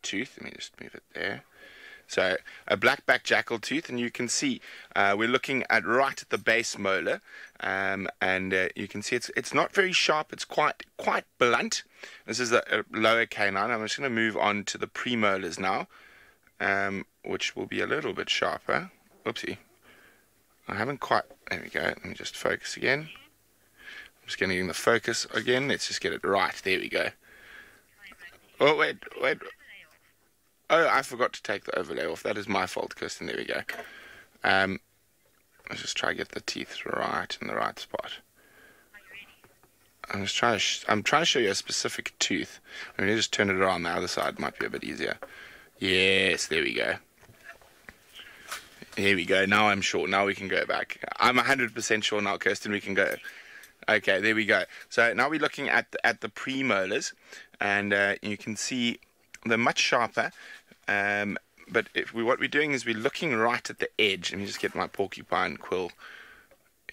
tooth. Let me just move it there. So a black-backed jackal tooth, and you can see we're looking at right at the base molar, and you can see it's not very sharp. It's quite blunt. This is a lower canine. I'm just going to move on to the premolars now, which will be a little bit sharper. Oopsie. I haven't quite... There we go. Let me just focus again. Just getting the focus again. Let's just get it right. There we go. Oh, wait. Oh, I forgot to take the overlay off. That is my fault, Kirsten. There we go. Let's just try to get the teeth right in the right spot. I'm just trying to show you a specific tooth. I'm going to just turn it around the other side. Might be a bit easier. Yes, there we go. Here we go. Now I'm sure. Now we can go back. I'm 100% sure now, Kirsten, we can go. Okay, there we go. So now we're looking at the premolars, and you can see they're much sharper. But what we're doing is we're looking right at the edge. Let me just get my porcupine quill.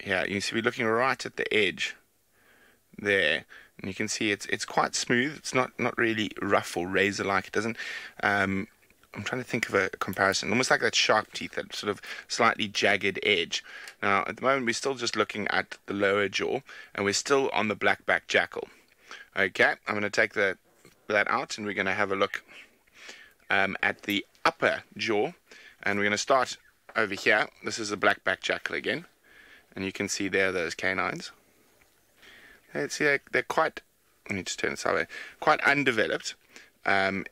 Yeah, you can see we're looking right at the edge there, and you can see it's quite smooth. It's not really rough or razor-like. It doesn't. I'm trying to think of a comparison, almost like that shark teeth, that sort of slightly jagged edge. Now, at the moment, we're still just looking at the lower jaw, and we're still on the black-backed jackal. Okay, I'm going to take that out, and we're going to have a look at the upper jaw, and we're going to start over here. This is the black-backed jackal again, and you can see there those canines. See, they're quite, let me just turn it sideways, quite undeveloped.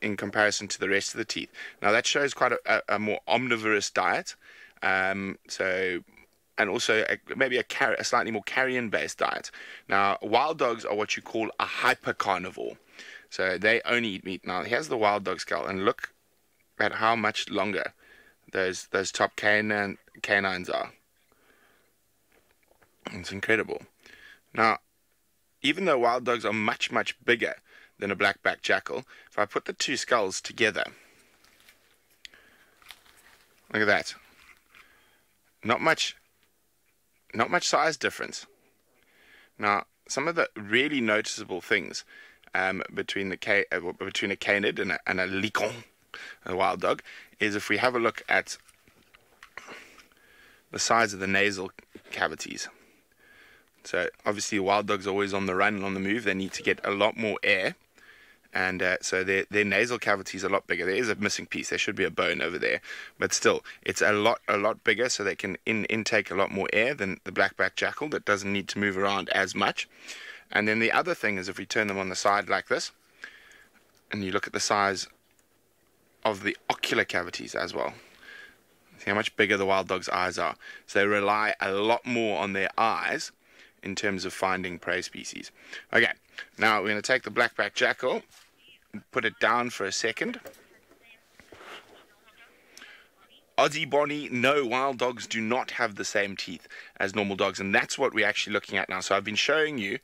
In comparison to the rest of the teeth. Now that shows quite a more omnivorous diet, and also maybe a slightly more carrion-based diet. Now wild dogs are what you call a hypercarnivore, so they only eat meat. Now here's the wild dog skull, and look at how much longer those top canines are. It's incredible. Now, even though wild dogs are much bigger than a black-backed jackal, if I put the two skulls together, look at that. Not much size difference. Now, some of the really noticeable things between a canid and a licon, a wild dog, is if we have a look at the size of the nasal cavities. So obviously wild dogs are always on the run and on the move. They need to get a lot more air. And so their nasal cavity is a lot bigger. There is a missing piece. There should be a bone over there. But still, it's a lot bigger, so they can intake a lot more air than the black-backed jackal that doesn't need to move around as much. And then the other thing is if we turn them on the side like this, and you look at the size of the ocular cavities as well. See how much bigger the wild dog's eyes are. So they rely a lot more on their eyes in terms of finding prey species. Okay, now we're going to take the black-backed jackal, put it down for a second. Aussie Bonnie, no, wild dogs do not have the same teeth as normal dogs, and that's what we're actually looking at now. So I've been showing you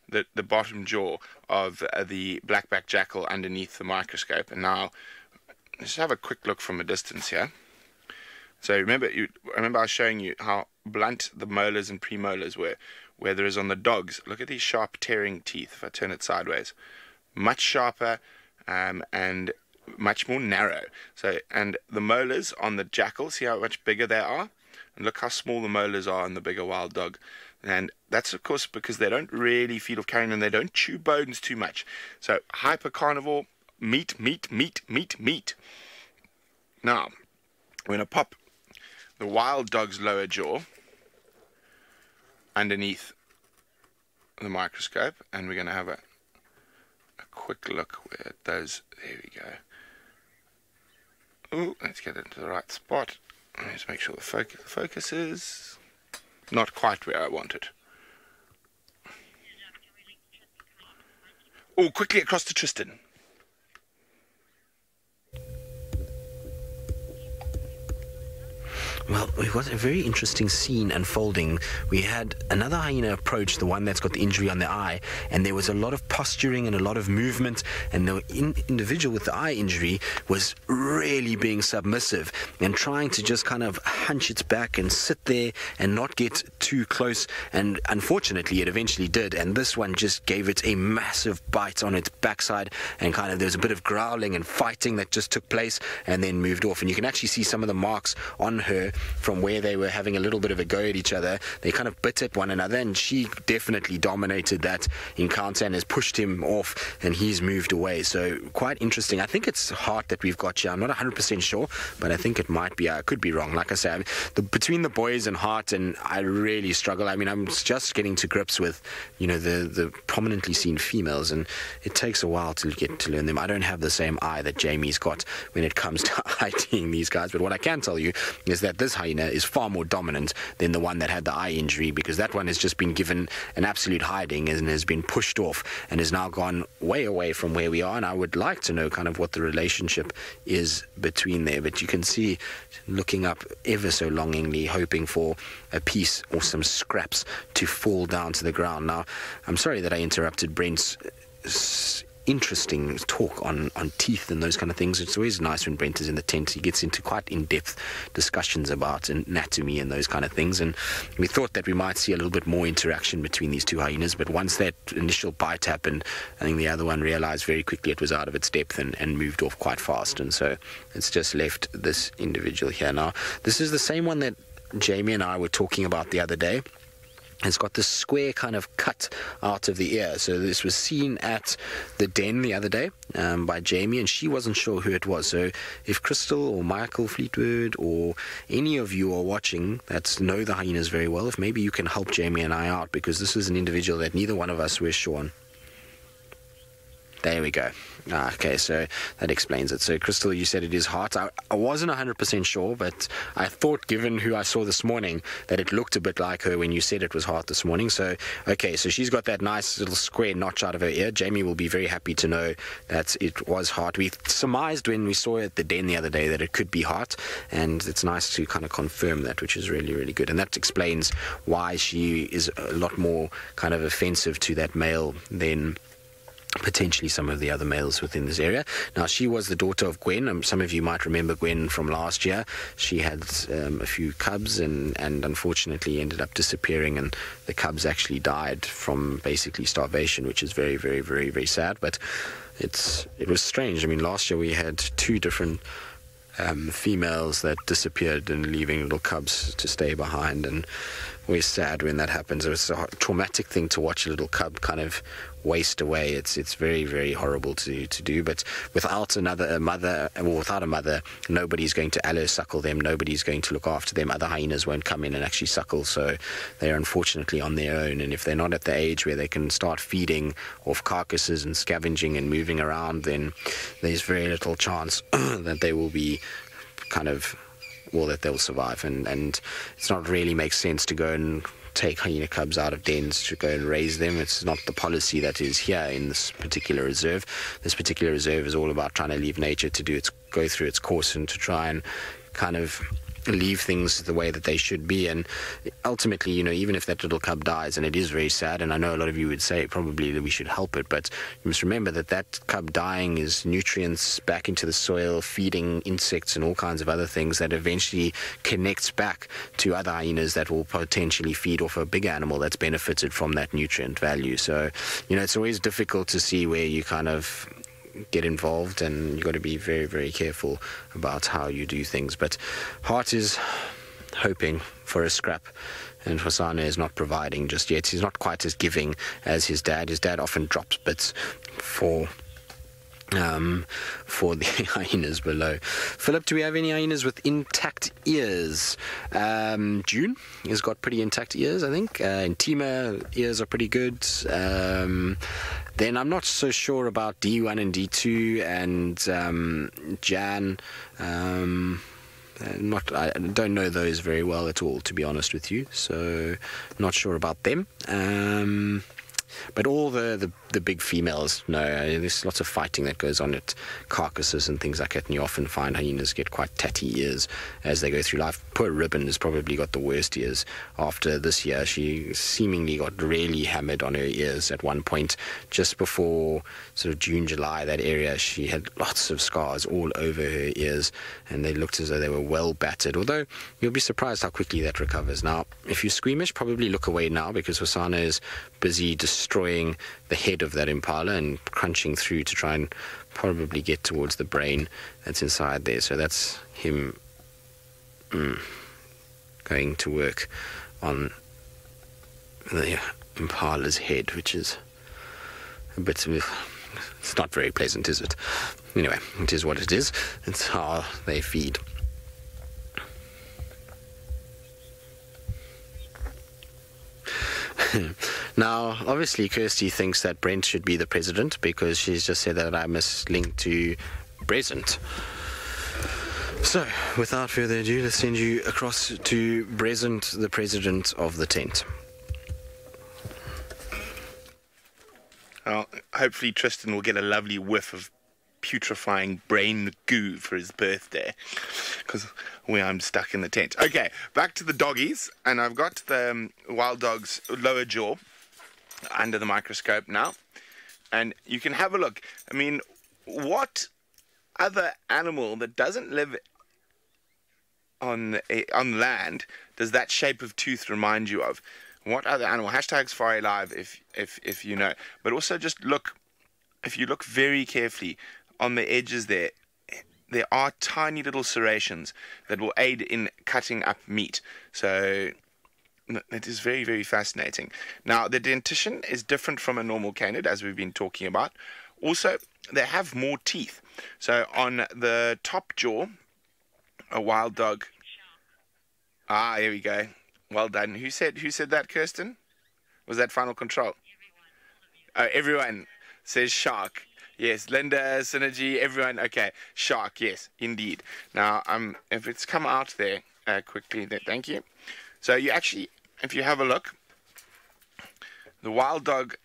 the bottom jaw of the black-backed jackal underneath the microscope, and now let's have a quick look from a distance here. So remember I was showing you how blunt the molars and premolars were, where there is on the dogs. Look at these sharp tearing teeth. If I turn it sideways, much sharper and much more narrow. So, and the molars on the jackal, see how much bigger they are, and look how small the molars are on the bigger wild dog. And that's of course because they don't really feed off carrion and they don't chew bones too much. So hypercarnivore, meat. Now we're going to pop the wild dog's lower jaw underneath the microscope, and we're going to have a quick look at those. There we go. Ooh, let's get into the right spot. Let's make sure the focus is not quite where I want it. Oh, quickly across to Tristan. Well, it was a very interesting scene unfolding. We had another hyena approach, the one that's got the injury on the eye, and there was a lot of posturing and a lot of movement, and the individual with the eye injury was really being submissive and trying to just kind of hunch its back and sit there and not get too close, and unfortunately it eventually did, and this one just gave it a massive bite on its backside, and kind of there was a bit of growling and fighting that just took place and then moved off, and you can actually see some of the marks on her from where they were having a little bit of a go at each other. They kind of bit at one another, and she definitely dominated that encounter and has pushed him off, and he's moved away. So quite interesting. I think it's heart that we've got here. I'm not 100% sure, but I think it might be. I could be wrong. Like I say, between the boys and heart, and I really struggle. I mean, I'm just getting to grips with, you know, the prominently seen females, and it takes a while to get to learn them. I don't have the same eye that Jamie's got when it comes to IDing these guys, but what I can tell you is that this hyena is far more dominant than the one that had the eye injury, because that one has just been given an absolute hiding and has been pushed off and has now gone way away from where we are, and I would like to know kind of what the relationship is between there. But you can see looking up ever so longingly, hoping for a piece or some scraps to fall down to the ground. Now, I'm sorry that I interrupted Brent's interesting talk on teeth and those kind of things. It's always nice when Brent is in the tent. He gets into quite in-depth discussions about anatomy and those kind of things, and we thought that we might see a little bit more interaction between these two hyenas, but once that initial bite happened, I think the other one realized very quickly it was out of its depth and moved off quite fast, and so it's just left this individual here. Now, this is the same one that Jamie and I were talking about the other day. It's got this square kind of cut out of the ear. So this was seen at the den the other day by Jamie, and she wasn't sure who it was. So if Crystal or Michael Fleetwood or any of you are watching that know the hyenas very well, if maybe you can help Jamie and I out, because this is an individual that neither one of us were sure on. There we go. Okay, so that explains it. So, Crystal, you said it is heart. I wasn't 100% sure, but I thought, given who I saw this morning, that it looked a bit like her when you said it was heart this morning. So, okay, so she's got that nice little square notch out of her ear. Jamie will be very happy to know that it was heart. We surmised when we saw it at the den the other day that it could be heart, and it's nice to kind of confirm that, which is really, really good. And that explains why she is a lot more kind of offensive to that male than potentially some of the other males within this area. Now, she was the daughter of Gwen. Some of you might remember Gwen from last year. She had a few cubs and unfortunately ended up disappearing, and the cubs actually died from basically starvation, which is very, very, very, very sad. But it was strange. I mean, last year we had two different females that disappeared and leaving little cubs to stay behind, and we're sad when that happens. It was a traumatic thing to watch a little cub kind of waste away. It's very, very horrible to do, but without a mother, nobody's going to allo suckle them, nobody's going to look after them. Other hyenas won't come in and actually suckle, so they're unfortunately on their own, and if they're not at the age where they can start feeding off carcasses and scavenging and moving around, then there's very little chance that they will be that they'll survive, and it's not really makes sense to go and take hyena cubs out of dens to go and raise them. It's not the policy that is here in this particular reserve. This particular reserve is all about trying to leave nature to go through its course and to try and kind of leave things the way that they should be. And ultimately, even if that little cub dies, and it is very sad, and I know a lot of you would say probably that we should help it, but you must remember that cub dying is nutrients back into the soil, feeding insects and all kinds of other things that eventually connects back to other hyenas that will potentially feed off a big animal that's benefited from that nutrient value. So, it's always difficult to see where you kind of get involved, and you've got to be very, very careful about how you do things. But Hart is hoping for a scrap, and Hosana is not providing just yet. He's not quite as giving as his dad. His dad often drops bits for the hyenas below. Philip, do we have any hyenas with intact ears? June has got pretty intact ears, I think. Intima ears are pretty good. Then I'm not so sure about D1 and D2 and Jan. I don't know those very well at all, to be honest with you. So not sure about them. But all the big females, no, there's lots of fighting that goes on at carcasses and things like that, and you often find hyenas get quite tatty ears as they go through life. Poor Ribbon has probably got the worst ears after this year. She seemingly got really hammered on her ears at one point, just before sort of June, July, that area. She had lots of scars all over her ears, and they looked as though they were well battered, although you'll be surprised how quickly that recovers. Now, if you're squeamish, probably look away now, because Hosana is busy destroying the head of that impala and crunching through to try and probably get towards the brain that's inside there. So that's him going to work on the impala's head, which is a bit of... It's not very pleasant, is it? Anyway, it is what it is. It's how they feed. Now, obviously, Kirsty thinks that Brent should be the president, because she's just said that I must link to Brezant. So, without further ado, let's send you across to Brezant, the president of the tent. Hopefully Tristan will get a lovely whiff of putrefying brain goo for his birthday, because I'm stuck in the tent. Okay, back to the doggies, and I've got the wild dog's lower jaw under the microscope now, And you can have a look. I mean, what other animal that doesn't live on land does that shape of tooth remind you of? What other animal? Hashtag SafariLive if you know. But also just look, if you look very carefully on the edges there are tiny little serrations that will aid in cutting up meat. So it is very, very fascinating. Now, the dentition is different from a normal canid, as we've been talking about. Also, they have more teeth. So on the top jaw, a wild dog. Ah, here we go. Well done. Who said that, Kirsten? Was that Final Control? Oh, everyone says shark. Yes, Linda, Synergy, everyone. Okay, shark. Yes, indeed. Now, if it's come out there quickly, thank you. So you actually, if you have a look, the wild dog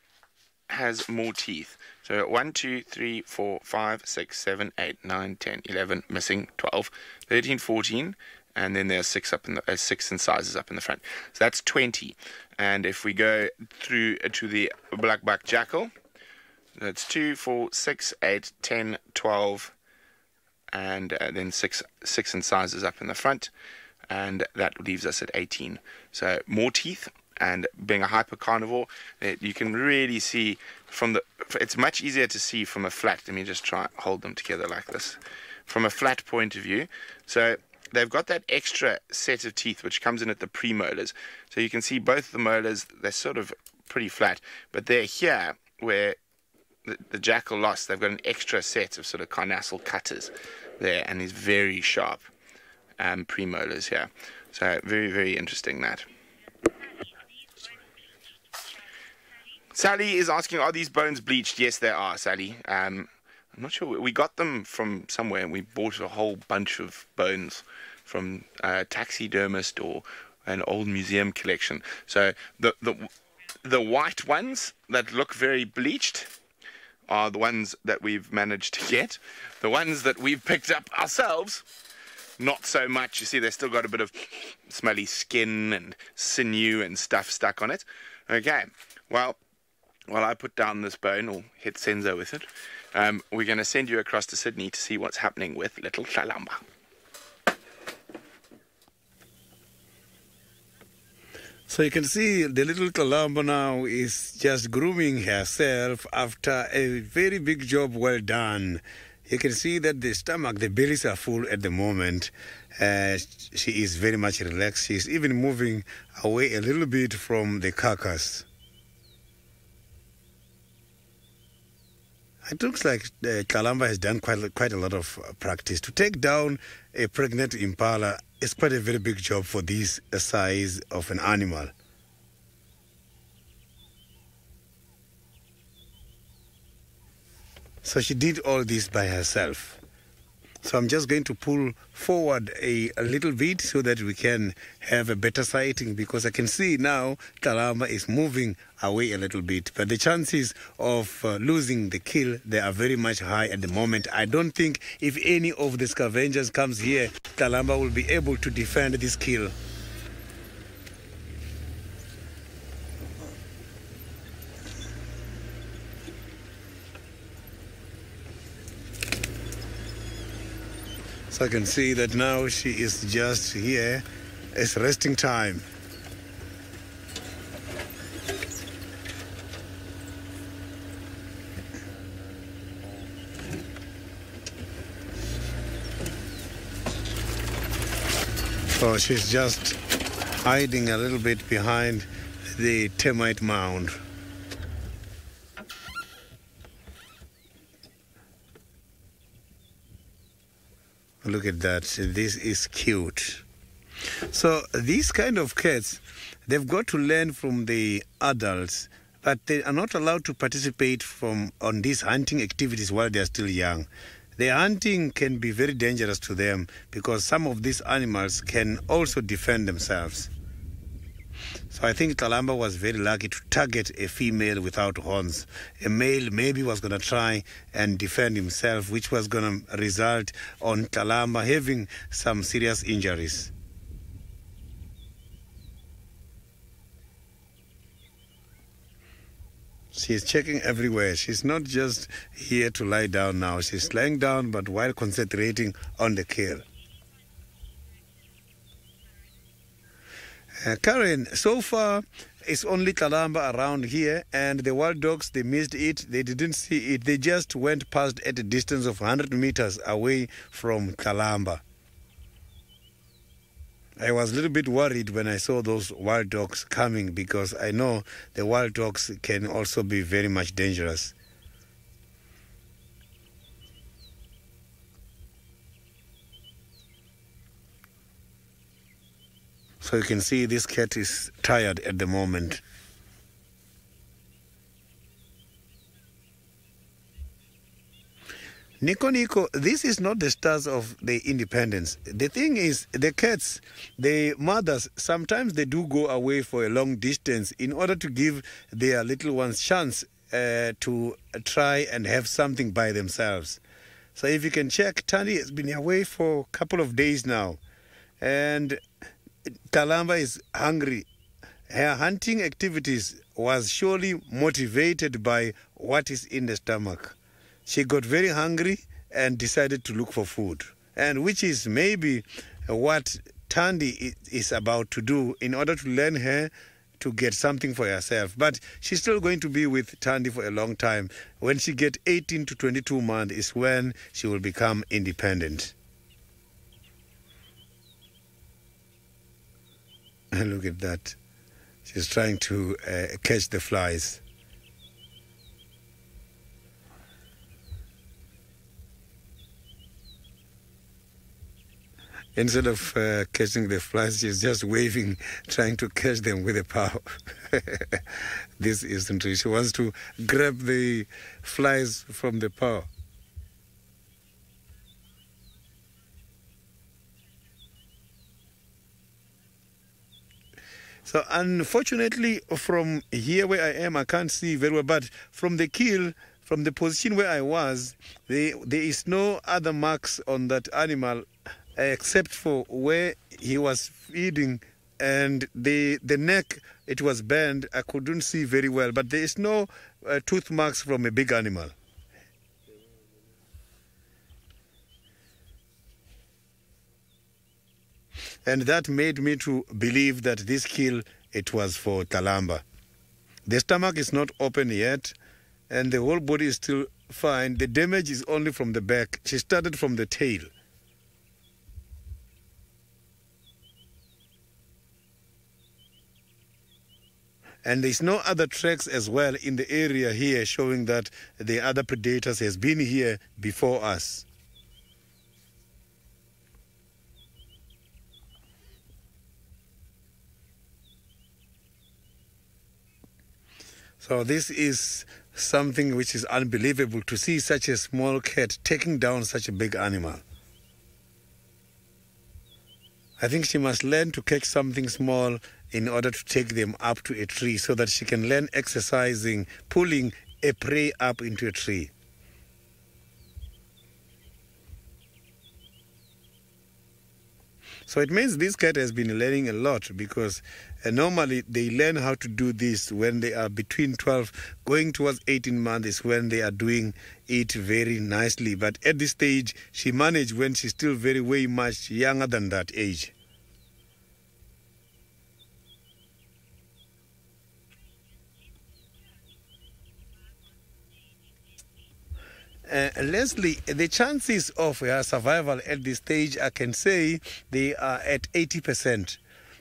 has more teeth. So 1, 2, 3, 4, 5, 6, 7, 8, 9, 10, 11, missing 12, 13, 14, and then there's 6 up in the 6 incisors up in the front. So that's 20. And if we go through to the black-back jackal, that's 2, 4, 6, 8, 10, 12, and then 6 incisors up in the front, and that leaves us at 18. So more teeth. And being a hypercarnivore, you can really see from the. It's much easier to see from a flat. Let me just try hold them together like this, from a flat point of view. So they've got that extra set of teeth which comes in at the premolars. So you can see both the molars. They're sort of pretty flat, but they're here where the jackal lost. They've got an extra set of sort of carnassial cutters there, and these very sharp premolars here. So very, very interesting that. Sally is asking, are these bones bleached? Yes, they are, Sally. I'm not sure. We got them from somewhere, and we bought a whole bunch of bones from a taxidermist or an old museum collection. So the white ones that look very bleached are the ones that we've managed to get. The ones that we've picked up ourselves, not so much. You see, they've still got a bit of smelly skin and sinew and stuff stuck on it. Okay, well, while I put down this bone, or hit Senzo with it, we're going to send you across to Sydney to see what's happening with little Kalamba. So you can see the little Kalamba now is just grooming herself after a very big job well done. You can see that the stomach, the bellies are full at the moment. She is very much relaxed. She's even moving away a little bit from the carcass. It looks like Kalamba has done quite a lot of practice. To take down a pregnant impala is quite a very big job for this size of an animal. So she did all this by herself. So I'm just going to pull forward a little bit so that we can have a better sighting, because I can see now Kalamba is moving away a little bit. But the chances of losing the kill, they are very much high at the moment. I don't think if any of the scavengers comes here, Kalamba will be able to defend this kill. So I can see that now she is just here. It's resting time. So she's just hiding a little bit behind the termite mound. Look at that. This is cute. So these kind of cats, they've got to learn from the adults, but they are not allowed to participate on these hunting activities while they are still young. The hunting can be very dangerous to them because some of these animals can also defend themselves. So I think Kalamba was very lucky to target a female without horns. A male maybe was going to try and defend himself, which was going to result on Kalamba having some serious injuries. She's checking everywhere. She's not just here to lie down now. She's lying down, but while concentrating on the kill. Karen, so far it's only Kalamba around here, and the wild dogs, they missed it. They didn't see it. They just went past at a distance of 100 meters away from Kalamba. I was a little bit worried when I saw those wild dogs coming, because I know the wild dogs can also be very much dangerous. So you can see this cat is tired at the moment. Niconico, this is not the stars of the independence. The thing is, the cats, the mothers, sometimes they do go away for a long distance in order to give their little ones chance to try and have something by themselves. So if you can check, Tandy has been away for a couple of days now. And Kalamba is hungry. Her hunting activities was surely motivated by what is in the stomach. She got very hungry and decided to look for food, and which is maybe what Tandy is about to do in order to learn her to get something for herself. But she's still going to be with Tandy for a long time. When she gets 18 to 22 months is when she will become independent. And look at that. She's trying to catch the flies. Instead of catching the flies, she's just waving, trying to catch them with a paw. This isn't it. She wants to grab the flies from the paw. So unfortunately, from here where I am, I can't see very well. But from the kill, from the position where I was, there is no other marks on that animal except for where he was feeding, and the neck, it was bent. I couldn't see very well, but there is no tooth marks from a big animal. And that made me to believe that this kill, it was for Kalamba. The stomach is not open yet, and the whole body is still fine. The damage is only from the back. She started from the tail. And there's no other tracks as well in the area here showing that the other predators has been here before us. So this is something which is unbelievable, to see such a small cat taking down such a big animal. I think she must learn to catch something small in order to take them up to a tree so that she can learn exercising, pulling a prey up into a tree. So it means this cat has been learning a lot, because normally they learn how to do this when they are between 12, going towards 18 months is when they are doing it very nicely. But at this stage, she managed when she's still very, way much younger than that age. Leslie, the chances of her survival at this stage, I can say they are at 80%.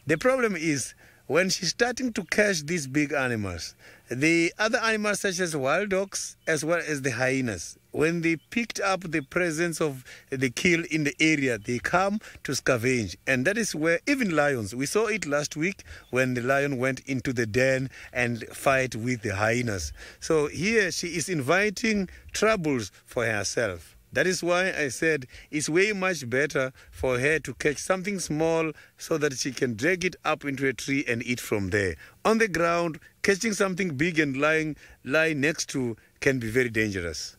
The problem is when she's starting to catch these big animals, the other animals such as wild dogs as well as the hyenas, when they picked up the presence of the kill in the area, they come to scavenge. And that is where even lions, we saw it last week when the lion went into the den and fight with the hyenas. So here she is inviting troubles for herself. That is why I said it's way much better for her to catch something small so that she can drag it up into a tree and eat from there. On the ground, catching something big and lie next to can be very dangerous.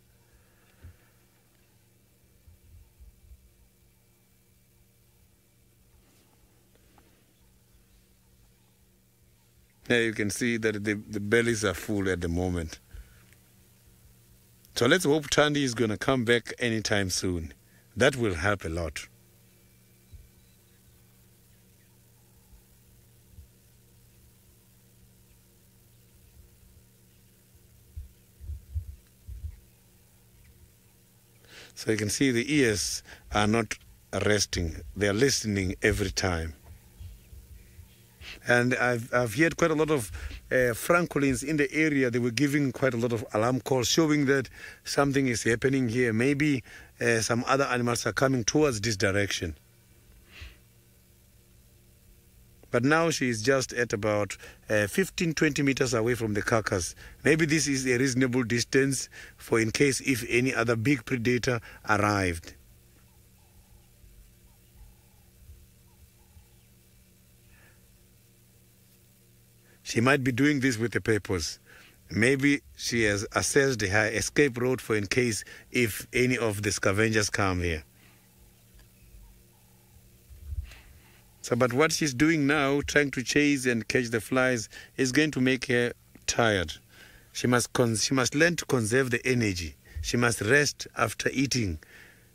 There you can see that the bellies are full at the moment. So let's hope Tandy is going to come back anytime soon. That will help a lot. So you can see the ears are not resting. They are listening every time. And I've heard quite a lot of francolins in the area. They were giving quite a lot of alarm calls showing that something is happening here. Maybe some other animals are coming towards this direction. But now she is just at about 15-20 meters away from the carcass. Maybe this is a reasonable distance for in case if any other big predator arrived. She might be doing this with a purpose. Maybe she has assessed her escape route for in case if any of the scavengers come here. So, but what she's doing now, trying to chase and catch the flies, is going to make her tired. She must learn to conserve the energy. She must rest after eating.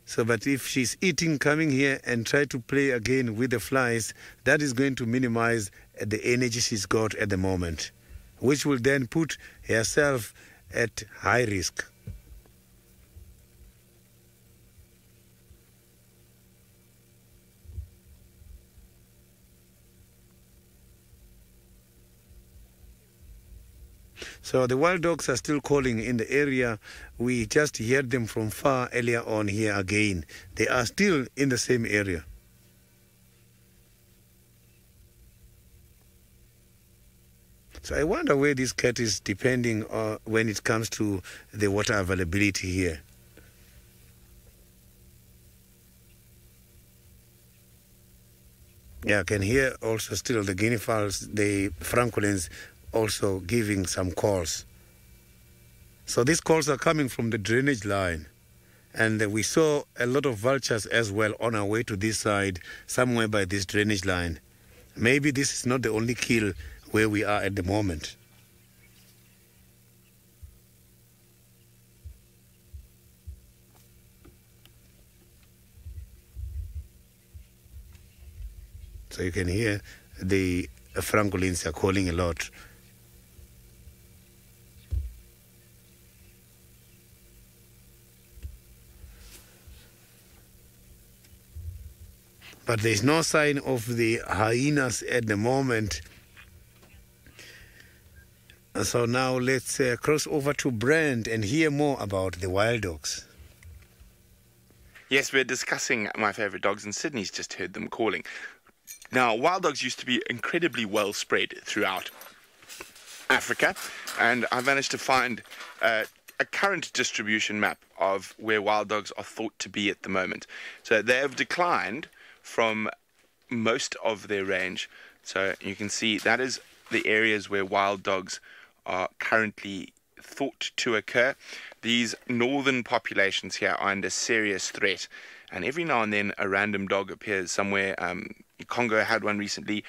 So, but if she's eating, coming here and try to play again with the flies, that is going to minimize the energy she's got at the moment, which will then put herself at high risk. So the wild dogs are still calling in the area. We just heard them from far earlier on here again. They are still in the same area. So I wonder where this cat is depending on when it comes to the water availability here. Yeah, I can hear also still the guinea fowls, the francolins, also giving some calls. So these calls are coming from the drainage line. And we saw a lot of vultures as well on our way to this side, somewhere by this drainage line. Maybe this is not the only kill where we are at the moment. So you can hear the francolins are calling a lot. But there's no sign of the hyenas at the moment. So now let's cross over to Brand and hear more about the wild dogs. Yes, we're discussing my favourite dogs, and Sydney's just heard them calling. Now, wild dogs used to be incredibly well spread throughout Africa, and I managed to find a current distribution map of where wild dogs are thought to be at the moment. So they have declined from most of their range. So you can see that is the areas where wild dogs are currently thought to occur. These northern populations here are under serious threat, and every now and then a random dog appears somewhere. Congo had one recently.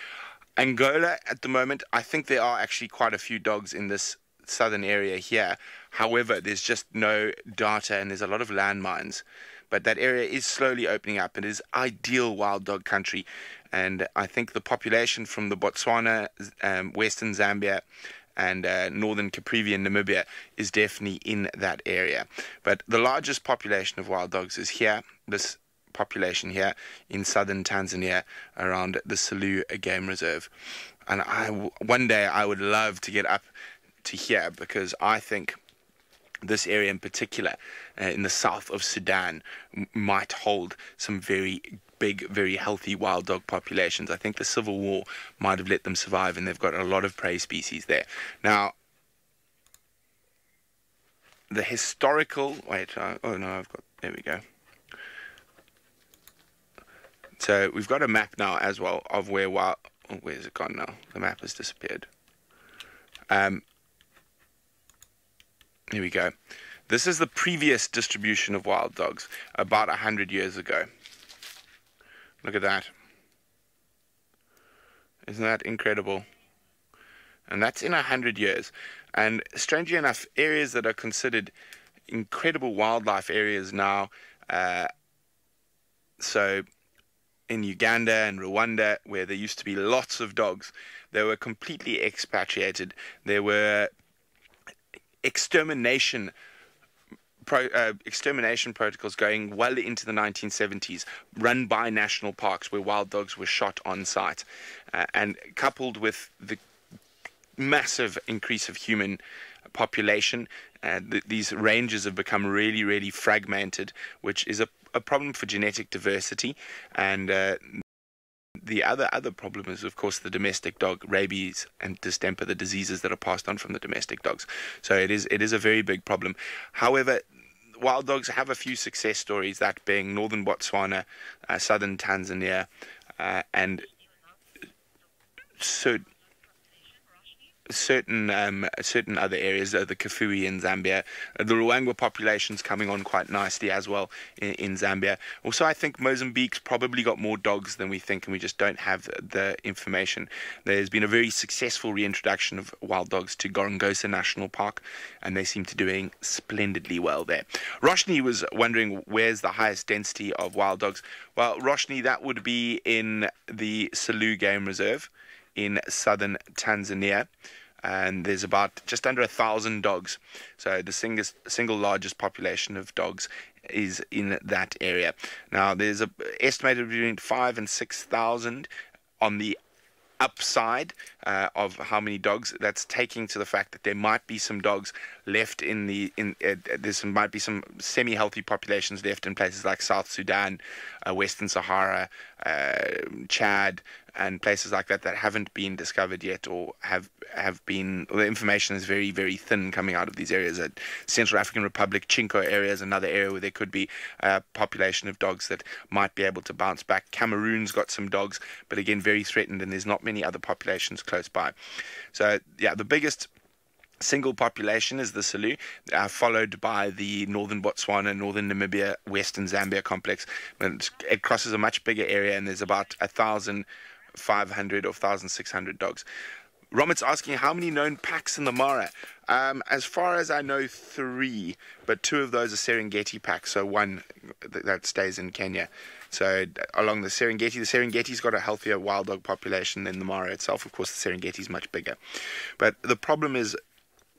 Angola at the moment, I think there are actually quite a few dogs in this southern area here. However, there's just no data and there's a lot of landmines. But that area is slowly opening up. It is ideal wild dog country. And I think the population from the Botswana, western Zambia, and northern Caprivi and Namibia is definitely in that area. But the largest population of wild dogs is here, this population here in southern Tanzania around the Selous Game Reserve. And one day I would love to get up to here, because I think this area in particular in the south of Sudan might hold some very big, very healthy wild dog populations. I think the civil war might have let them survive, and they've got a lot of prey species there. Now, the historical... oh no, there we go. So we've got a map now as well of where wild... Oh, where's it gone now? The map has disappeared. Here we go. This is the previous distribution of wild dogs, about 100 years ago. Look at that. Isn't that incredible? And that's in 100 years. And strangely enough, areas that are considered, incredible wildlife areas now. So in Uganda and Rwanda, where there used to be lots of dogs, they were completely expatriated. There were extermination protocols going well into the 1970s, run by national parks, where wild dogs were shot on site, and coupled with the massive increase of human population, these ranges have become really, really fragmented, which is a problem for genetic diversity. And the other problem is, of course, the domestic dog rabies and distemper, the diseases that are passed on from the domestic dogs. So it is a very big problem. However, wild dogs have a few success stories, that being northern Botswana, southern Tanzania, and certain other areas, the Kafue in Zambia. The Ruangwa population's coming on quite nicely as well in Zambia. Also, I think Mozambique's probably got more dogs than we think, and we just don't have the information. There's been a very successful reintroduction of wild dogs to Gorongosa National Park, and they seem to be doing splendidly well there. Roshni was wondering where's the highest density of wild dogs. Well, Roshni, that would be in the Selous Game Reserve in southern Tanzania, and there's about just under 1,000 dogs. So the single largest population of dogs is in that area. Now, there's estimated between 5,000 and 6,000 on the upside of how many dogs. That's taking to the fact that there might be some dogs left might be some semi-healthy populations left in places like South Sudan, Western Sahara, Chad, and places like that haven't been discovered yet, or have been. The information is very, very thin coming out of these areas. Central African Republic, Chinko area is another area where there could be a population of dogs that might be able to bounce back. Cameroon's got some dogs, but again very threatened, and there's not many other populations close by. So yeah, the biggest single population is the Selous, followed by the northern Botswana, northern Namibia, western Zambia complex. It crosses a much bigger area, and there's about 1,500 or 1,600 dogs. Romit's asking how many known packs in the Mara. As far as I know, 3, but 2 of those are Serengeti packs, so 1 that stays in Kenya. So along the Serengeti's got a healthier wild dog population than the Mara itself. Of course, the Serengeti's much bigger. But the problem is,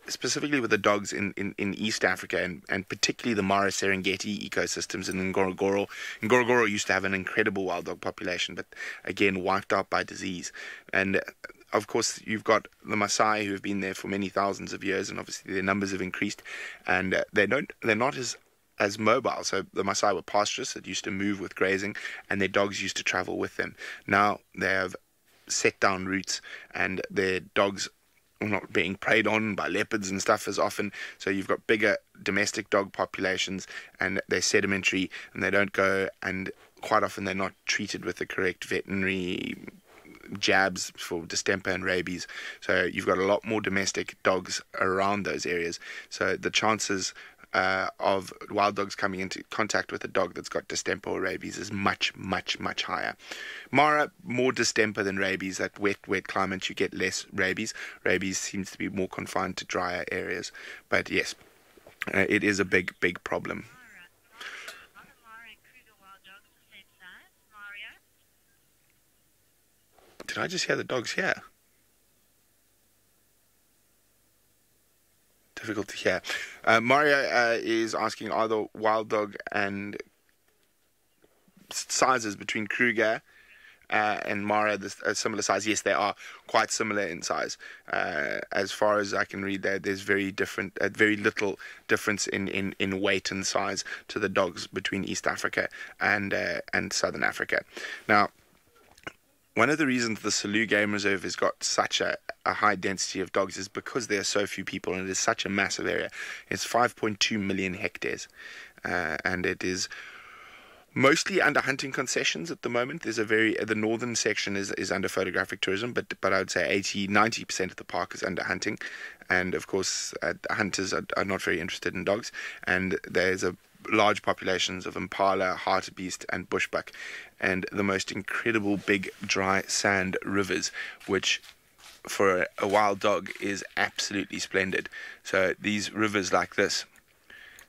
specifically with the dogs in East Africa, and particularly the Mara Serengeti ecosystems in Ngorongoro. Ngorongoro used to have an incredible wild dog population, but again wiped out by disease. And of course, you've got the Maasai, who have been there for many thousands of years, and obviously their numbers have increased, and they're not as mobile. So the Maasai were pastoralists that used to move with grazing, and their dogs used to travel with them. Now they have set down roots, and their dogs are not being preyed on by leopards and stuff as often. So you've got bigger domestic dog populations, and they're sedimentary, and they don't go, and quite often they're not treated with the correct veterinary jabs for distemper and rabies. So you've got a lot more domestic dogs around those areas. So the chances of wild dogs coming into contact with a dog that's got distemper or rabies is much, much, much higher. Mara, more distemper than rabies. That wet climate, you get less rabies. Rabies seems to be more confined to drier areas. But yes, it is a big, big problem. Did I just hear the dogs here? Difficult to hear. Mario is asking, are the wild dog and sizes between Kruger and Mara a similar size? Yes, they are quite similar in size. As far as I can read, there's very little difference in weight and size to the dogs between East Africa and Southern Africa. Now, one of the reasons the Selous Game Reserve has got such a high density of dogs is because there are so few people, and it is such a massive area. It's 5.2 million hectares, and it is mostly under hunting concessions at the moment. The northern section is under photographic tourism, but I would say 90% of the park is under hunting, and of course hunters are not very interested in dogs, and there's large populations of impala, hartebeest, and bushbuck, and the most incredible big dry sand rivers, which for a wild dog is absolutely splendid. So these rivers like this,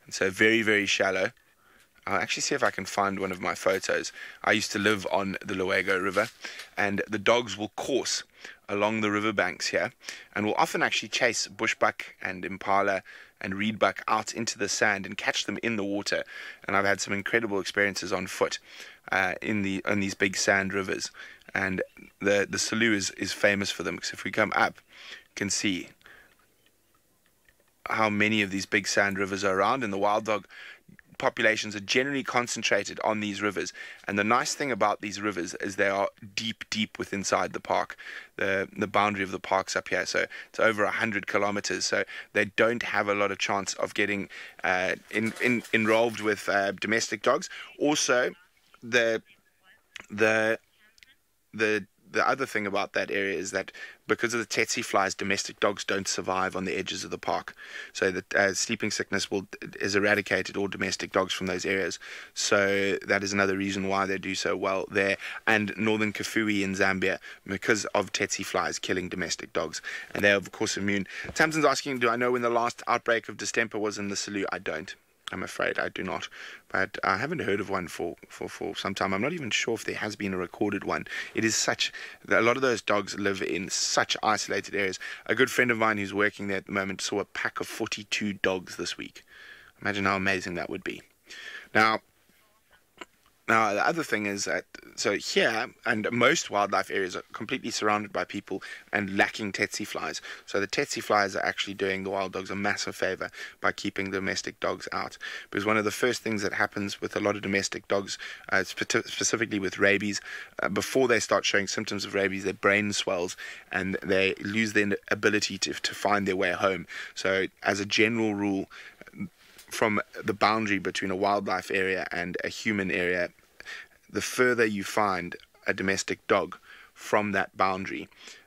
And so very, very shallow. I'll actually see if I can find one of my photos. I used to live on the Luego River, and the dogs will course along the riverbanks here and will often actually chase bushbuck and impala and reedbuck out into the sand and catch them in the water. And I've had some incredible experiences on foot in these big sand rivers. And the Selous is famous for them, because if we come up, you can see how many of these big sand rivers are around, and the wild dog populations are generally concentrated on these rivers. And the nice thing about these rivers is they are deep within inside the park. The boundary of the park's up here, so it's over 100 kilometers, so they don't have a lot of chance of getting involved with domestic dogs. Also, the other thing about that area is that because of the tsetse flies, domestic dogs don't survive on the edges of the park. So that sleeping sickness is eradicated all domestic dogs from those areas. So that is another reason why they do so well there. And northern Kafue in Zambia, because of tsetse flies killing domestic dogs. And they're, of course, immune. Tamsin's asking, do I know when the last outbreak of distemper was in the Selous? I don't. I'm afraid I do not, but I haven't heard of one for some time. I'm not even sure if there has been a recorded one. It is a lot of those dogs live in such isolated areas. A good friend of mine who's working there at the moment saw a pack of 42 dogs this week. Imagine how amazing that would be. Now, the other thing is that, so here, and most wildlife areas are completely surrounded by people and lacking tsetse flies. So the tsetse flies are actually doing the wild dogs a massive favor by keeping domestic dogs out. Because one of the first things that happens with a lot of domestic dogs, specifically with rabies, before they start showing symptoms of rabies, their brain swells and they lose their ability to find their way home. So as a general rule, from the boundary between a wildlife area and a human area, the further you find a domestic dog from that boundary,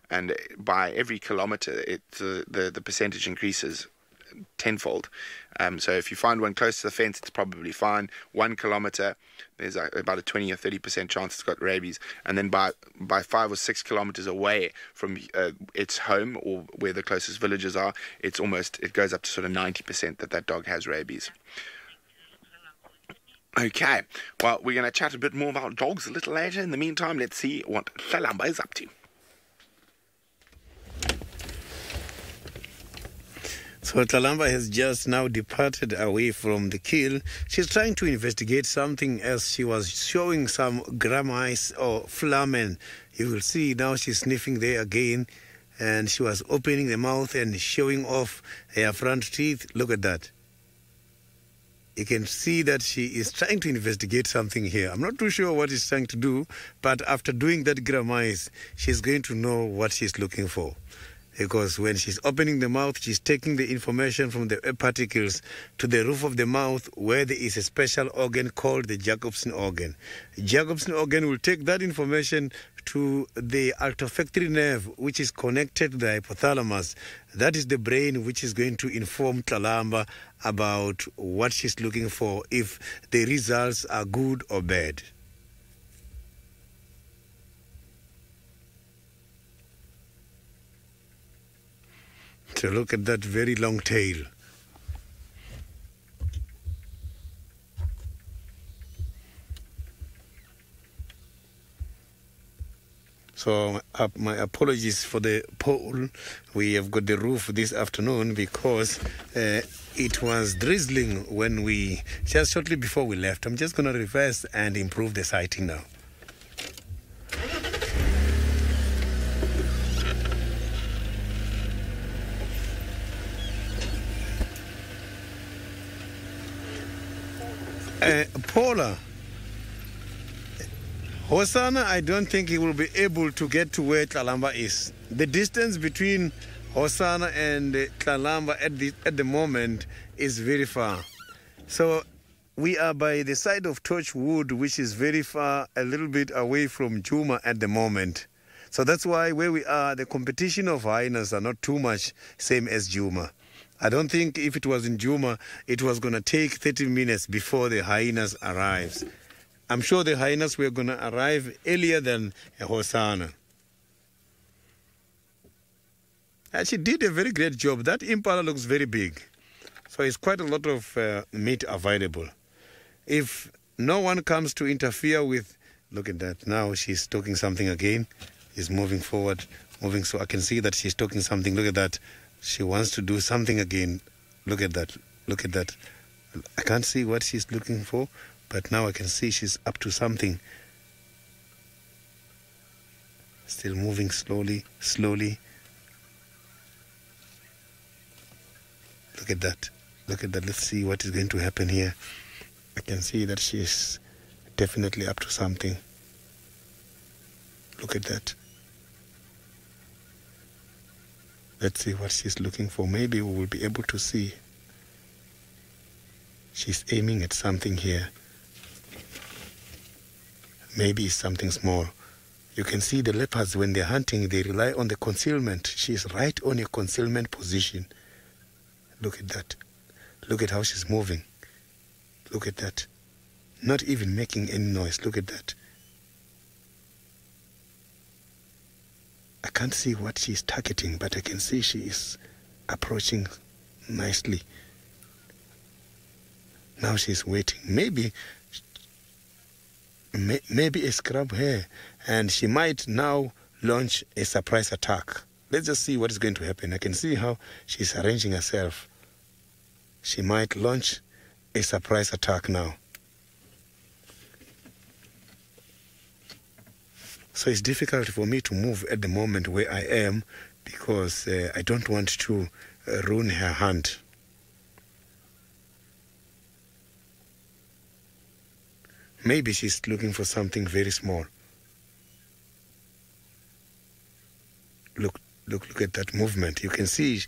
and by every kilometer, the percentage increases tenfold. So if you find one close to the fence, it's probably fine. 1 kilometer, there's about a 20 or 30% chance it's got rabies. And then by 5 or 6 kilometers away from its home, or where the closest villages are, it goes up to sort of 90% that dog has rabies. Okay, well, we're going to chat a bit more about dogs a little later. In the meantime, let's see what Tlalamba is up to. So Tlalamba has just now departed away from the kill. She's trying to investigate something else. She was showing some grammais or flamen. You will see now she's sniffing there again. And she was opening the mouth and showing off her front teeth. Look at that. You can see that she is trying to investigate something here. I'm not too sure what she's trying to do, but after doing that grammais, she's going to know what she's looking for. Because when she's opening the mouth, she's taking the information from the air particles to the roof of the mouth, where there is a special organ called the Jacobson organ. Jacobson organ will take that information to the olfactory nerve, which is connected to the hypothalamus. That is the brain which is going to inform Tlalamba about what she's looking for, if the results are good or bad. So look at that very long tail. So my apologies for the pole. We have got the roof this afternoon because it was drizzling just shortly before we left. I'm just going to reverse and improve the sighting now. Paula, Hosanna, I don't think he will be able to get to where Tlalamba is. The distance between Hosanna and Tlalamba at the moment is very far. So we are by the side of Torchwood, which is very far, a little bit away from Juma at the moment. So that's why where we are, the competition of hyenas are not too much same as Juma. I don't think if it was in Juma, it was going to take 30 minutes before the hyenas arrives. I'm sure the hyenas were going to arrive earlier than Hosanna. And she did a very great job. That impala looks very big. So it's quite a lot of meat available. If no one comes to interfere with, look at that, now she's talking something again. She's moving forward, moving, so I can see that she's talking something. Look at that. She wants to do something again. Look at that. Look at that. I can't see what she's looking for, but now I can see she's up to something. Still moving slowly, slowly. Look at that. Look at that. Let's see what is going to happen here. I can see that she's definitely up to something. Look at that. Let's see what she's looking for. Maybe we will be able to see. She's aiming at something here. Maybe it's something small. You can see the leopards, when they're hunting, they rely on the concealment. She's right on a concealment position. Look at that. Look at how she's moving. Look at that. Not even making any noise. Look at that. I can't see what she's targeting, but I can see she is approaching nicely. Now she's waiting. Maybe a scrub hare, and she might now launch a surprise attack. Let's just see what is going to happen. I can see how she's arranging herself. She might launch a surprise attack now. So it's difficult for me to move at the moment where I am because I don't want to ruin her hunt. Maybe she's looking for something very small. Look at that movement. You can see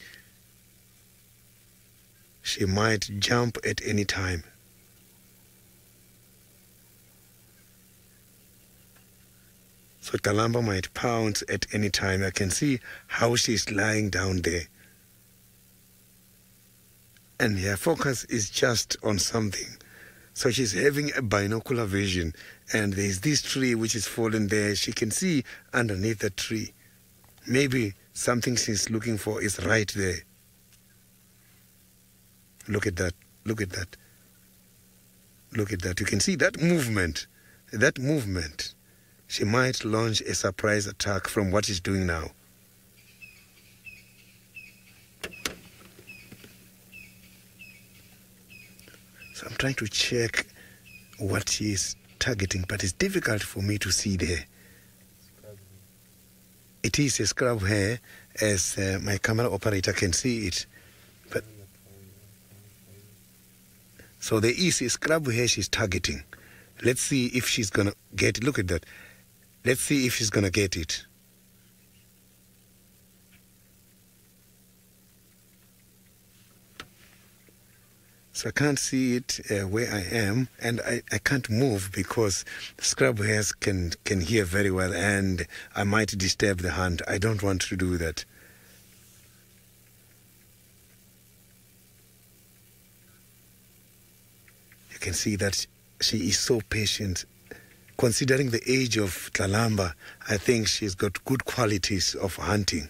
she might jump at any time. So Kalamba might pounce at any time. I can see how she's lying down there. And her focus is just on something. So she's having a binocular vision. And there's this tree which is fallen there. She can see underneath the tree. Maybe something she's looking for is right there. Look at that. Look at that. Look at that. You can see that movement. That movement. She might launch a surprise attack from what she's doing now. So I'm trying to check what she is targeting, but it's difficult for me to see there. It is a scrub hare, as my camera operator can see it. But so there is a scrub hare she's targeting. Let's see if she's going to get it. Look at that. Let's see if she's going to get it. So I can't see it where I am, and I can't move because scrub hares can hear very well, and I might disturb the hunt. I don't want to do that. You can see that she is so patient. Considering the age of Kalamba, I think she's got good qualities of hunting.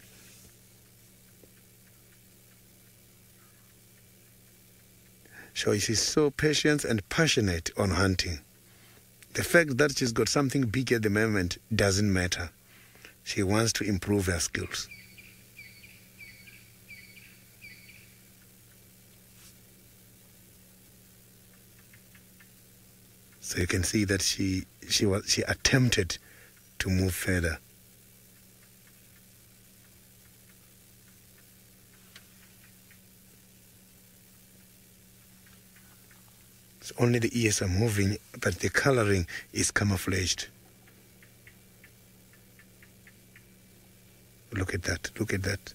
So she's so patient and passionate on hunting. The fact that she's got something big at the moment doesn't matter. She wants to improve her skills. So you can see that she attempted to move further. So only the ears are moving, but the coloring is camouflaged. Look at that, look at that.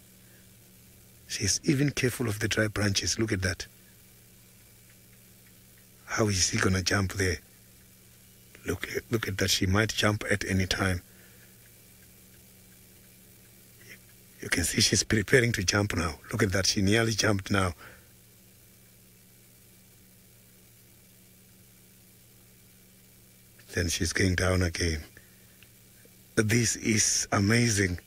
She's even careful of the dry branches. Look at that. How is he going to jump there? Look at that. She might jump at any time. You can see she's preparing to jump now. Look at that. She nearly jumped now. Then she's going down again. This is amazing.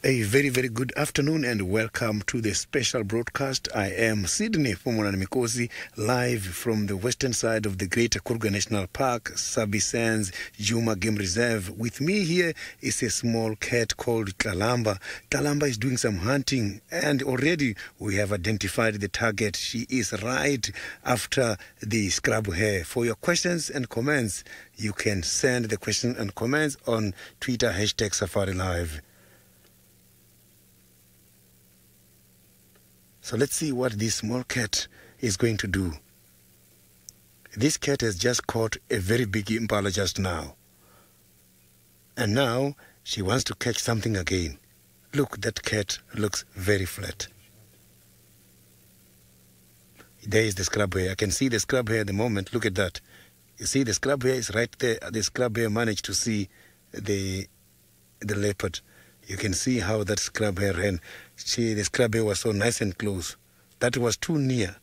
A very, very good afternoon and welcome to the special broadcast. I am Sydney from Niconico, live from the western side of the Greater Kruger National Park, Sabi Sands, Juma Game Reserve. With me here is a small cat called Talamba. Talamba is doing some hunting and already we have identified the target. She is right after the scrub hare. For your questions and comments, you can send the questions and comments on Twitter, #SafariLive. So let's see what this small cat is going to do. This cat has just caught a very big impala just now. And now she wants to catch something again. Look, that cat looks very flat. There is the scrub hare. I can see the scrub hare at the moment. Look at that. You see the scrub hare is right there. The scrub hare managed to see the leopard. You can see how that scrub hare ran. The scrub hare was so nice and close. That was too near.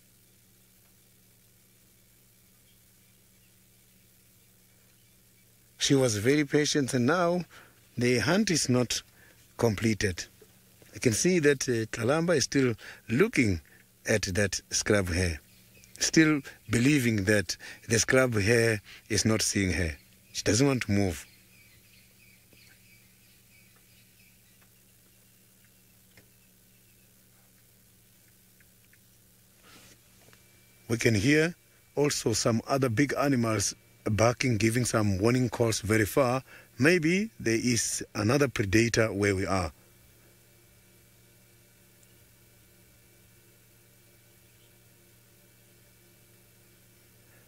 She was very patient and now the hunt is not completed. I can see that Talamba is still looking at that scrub hare, still believing that the scrub hare is not seeing her. She doesn't want to move. We can hear also some other big animals barking, giving some warning calls very far. Maybe there is another predator where we are.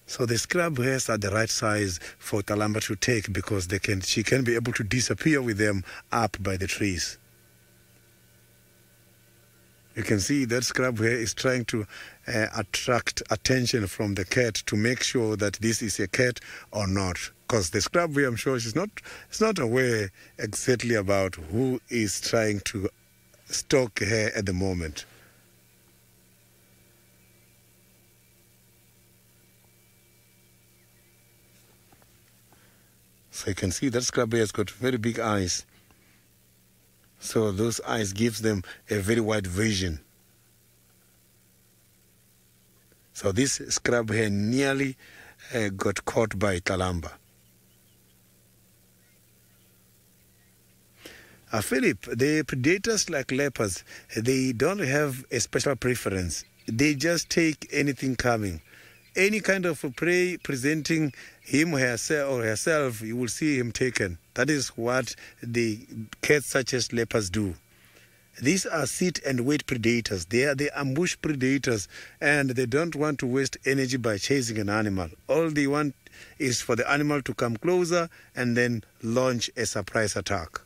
So the scrub hares are the right size for Talamba to take because she can be able to disappear with them up by the trees. You can see that scrub hare is trying to attract attention from the cat to make sure that this is a cat or not. Because the scrub hare, I'm sure she's not aware exactly about who is trying to stalk her at the moment. So you can see that scrub hare has got very big eyes. So those eyes gives them a very wide vision. So this scrub hare nearly got caught by Talamba. Philip, the predators like leopards, they don't have a special preference. They just take anything coming. Any kind of prey presenting him or herself, you will see him taken. That is what the cats such as leopards do. These are sit and wait predators. They are the ambush predators and they don't want to waste energy by chasing an animal. All they want is for the animal to come closer and then launch a surprise attack.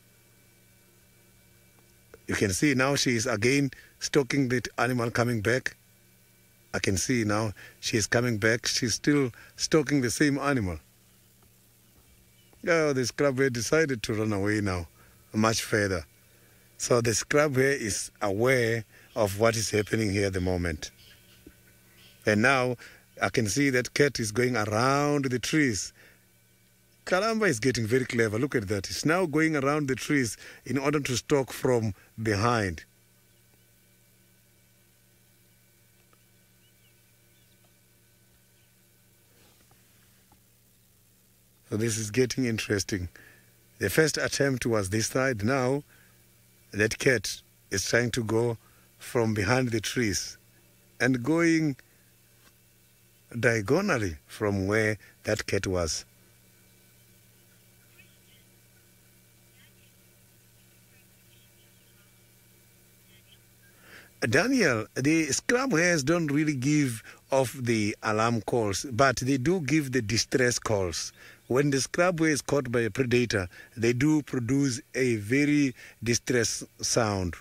You can see now she is again stalking the animal coming back. I can see now she is coming back. She's still stalking the same animal. Oh, the scrub hare decided to run away now, much further. So the scrub hare is aware of what is happening here at the moment. And now I can see that cat is going around the trees. Talamba is getting very clever. Look at that. It's now going around the trees in order to stalk from behind. So this is getting interesting. The first attempt was this side. Now that cat is trying to go from behind the trees and going diagonally from where that cat was. Daniel, the scrub hares don't really give off the alarm calls, but they do give the distress calls. When the scrub hare is caught by a predator, they do produce a very distress sound.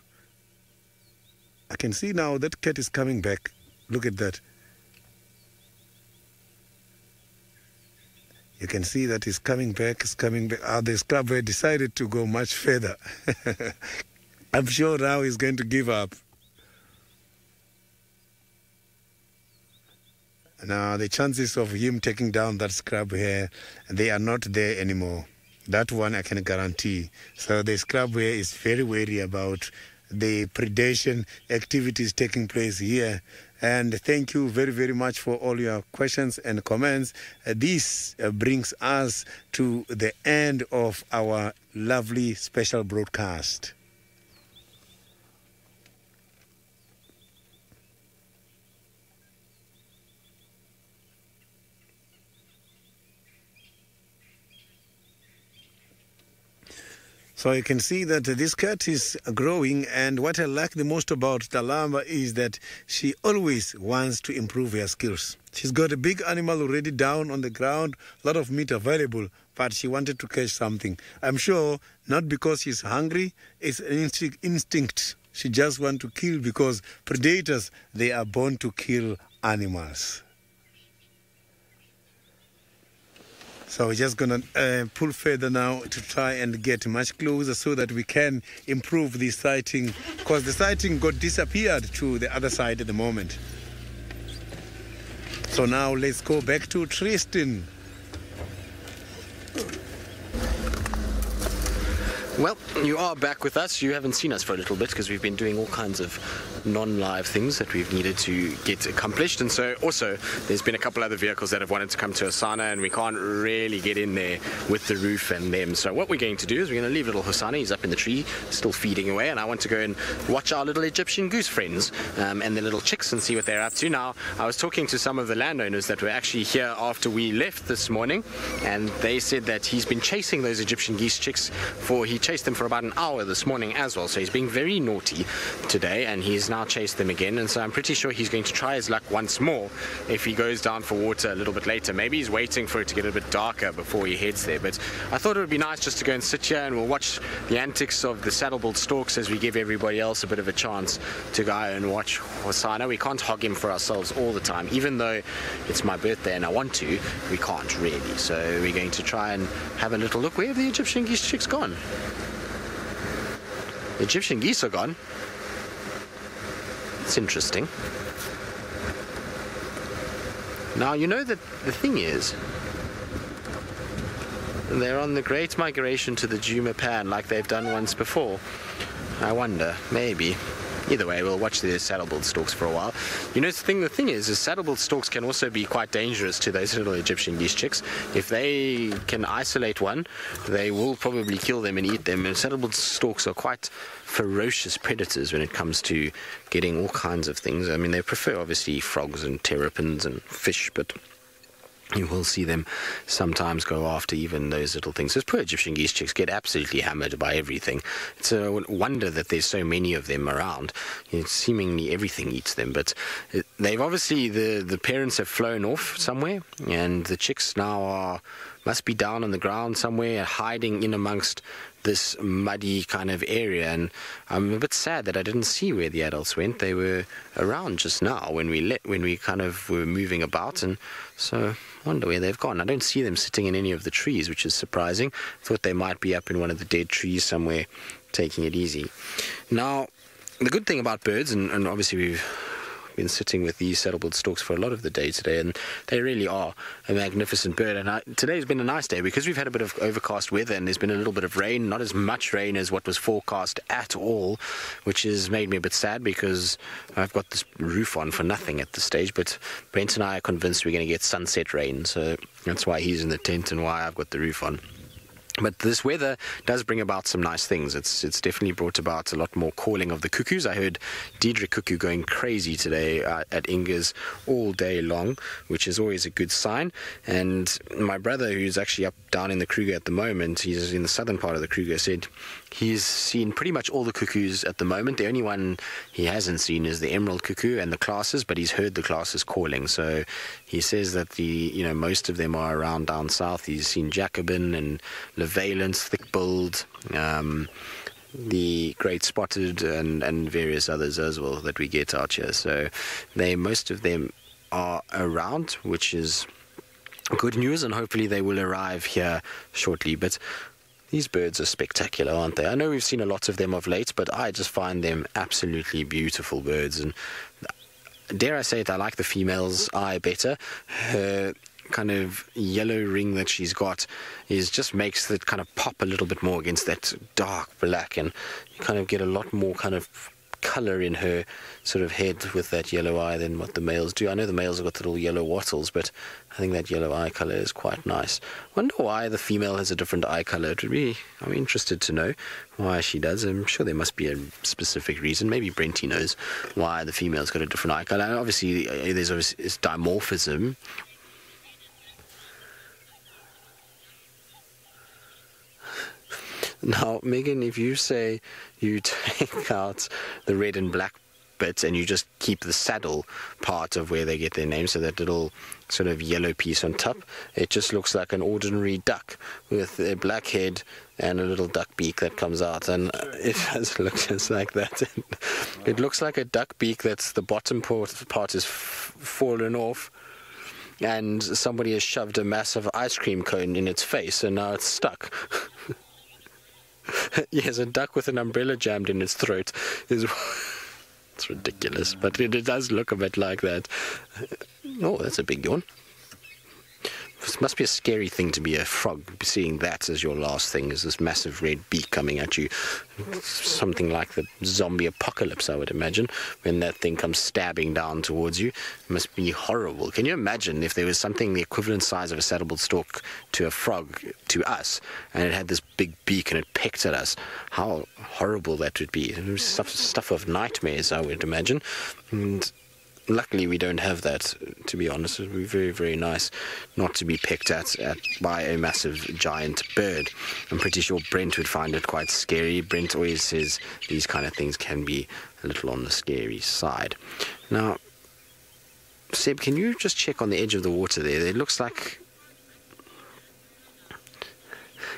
I can see now that cat is coming back. Look at that. You can see that he's coming back, the scrub hare decided to go much further. I'm sure now he's going to give up. Now, the chances of him taking down that scrub hare, they are not there anymore. That one I can guarantee. So the scrub here is very wary about the predation activities taking place here. And thank you very, very much for all your questions and comments. This brings us to the end of our lovely special broadcast. So you can see that this cat is growing, and what I like the most about Talamba is that she always wants to improve her skills. She's got a big animal already down on the ground, a lot of meat available, but she wanted to catch something. I'm sure not because she's hungry, it's an instinct. She just wants to kill because predators, they are born to kill animals. So we're just going to pull further now to try and get much closer so that we can improve the sighting, because the sighting got disappeared to the other side at the moment. So now let's go back to Tristan. Well, you are back with us. You haven't seen us for a little bit because we've been doing all kinds of non-live things that we've needed to get accomplished. And so also there's been a couple other vehicles that have wanted to come to Hosanna, and we can't really get in there with the roof and them. So what we're going to do is we're going to leave little Hosanna. He's up in the tree still feeding away, and I want to go and watch our little Egyptian goose friends and the little chicks and see what they're up to. Now, I was talking to some of the landowners that were actually here after we left this morning, and they said that he's been chasing those Egyptian geese chicks he chased them for about an hour this morning as well. So he's being very naughty today, and he's now chased them again. And so I'm pretty sure he's going to try his luck once more if he goes down for water a little bit later. Maybe he's waiting for it to get a bit darker before he heads there. But I thought it would be nice just to go and sit here, and we'll watch the antics of the saddle-billed storks as we give everybody else a bit of a chance to go and watch Hosanna. We can't hog him for ourselves all the time. Even though it's my birthday and I want to, we can't really. So we're going to try and have a little look. Where have the Egyptian geese chicks gone? The Egyptian geese are gone. It's interesting. Now, you know that the thing is, they're on the great migration to the Juma Pan like they've done once before. I wonder, maybe. Either way, we'll watch the saddle-billed storks for a while. You know, the thing is saddle-billed storks can also be quite dangerous to those little Egyptian geese chicks. If they can isolate one, they will probably kill them and eat them. And saddle-billed storks are quite ferocious predators when it comes to getting all kinds of things. I mean, they prefer, obviously, frogs and terrapins and fish, but you will see them sometimes go after even those little things. Those poor Egyptian geese chicks get absolutely hammered by everything. It's a wonder that there's so many of them around. Seemingly everything eats them, but they've obviously, the parents have flown off somewhere, and the chicks now must be down on the ground somewhere, hiding in amongst this muddy kind of area. And I'm a bit sad that I didn't see where the adults went. They were around just now when we kind of were moving about, and so I wonder where they've gone. I don't see them sitting in any of the trees, which is surprising. Thought they might be up in one of the dead trees somewhere, taking it easy. Now, the good thing about birds, and obviously we've been sitting with these saddle-billed storks for a lot of the day today, and they really are a magnificent bird. And today's been a nice day because we've had a bit of overcast weather, and there's been a little bit of rain, not as much rain as what was forecast at all, which has made me a bit sad because I've got this roof on for nothing at this stage. But Brent and I are convinced we're going to get sunset rain, so that's why he's in the tent and why I've got the roof on. But this weather does bring about some nice things. It's definitely brought about a lot more calling of the cuckoos. I heard Diedrich cuckoo going crazy today at Inga's all day long, which is always a good sign. And my brother, who's actually down in the Kruger at the moment, he's in the southern part of the Kruger, said he's seen pretty much all the cuckoos at the moment. The only one he hasn't seen is the emerald cuckoo and the classes, but he's heard the classes calling. So he says that most of them are around down south. He's seen Jacobin and Valence, thick-billed, the great spotted, and various others as well that we get out here. So most of them are around, which is good news, and hopefully they will arrive here shortly. But these birds are spectacular, aren't they? I know we've seen a lot of them of late, but I just find them absolutely beautiful birds. And dare I say it, I like the female's eye better. Her kind of yellow ring that she's got just makes it kind of pop a little bit more against that dark black, and you kind of get a lot more kind of colour in her sort of head with that yellow eye than what the males do. I know the males have got little yellow wattles, but I think that yellow eye colour is quite nice. Wonder why the female has a different eye colour. I'm interested to know why she does. I'm sure there must be a specific reason. Maybe Brenty knows why the female's got a different eye colour. And obviously, there's dimorphism. Now, Megan, if you say you take out the red and black bits and you just keep the saddle part of where they get their name, so that little sort of yellow piece on top, it just looks like an ordinary duck with a black head and a little duck beak that comes out, and it does look just like that. It looks like a duck beak that's the bottom part is fallen off, and somebody has shoved a massive ice cream cone in its face, and now it's stuck. Yes, a duck with an umbrella jammed in its throat is... It's ridiculous, but it does look a bit like that. Oh, that's a big yawn. It must be a scary thing to be a frog, seeing that as your last thing, is this massive red beak coming at you. Something like the zombie apocalypse, I would imagine, when that thing comes stabbing down towards you. It must be horrible. Can you imagine if there was something the equivalent size of a saddleboard stalk to a frog, to us, and it had this big beak and it pecked at us? How horrible that would be. It was stuff of nightmares, I would imagine. And luckily we don't have that, to be honest. It would be very, very nice not to be picked at by a massive giant bird. I'm pretty sure Brent would find it quite scary. Brent always says these kind of things can be a little on the scary side. Now, Seb, can you just check on the edge of the water there? It looks like...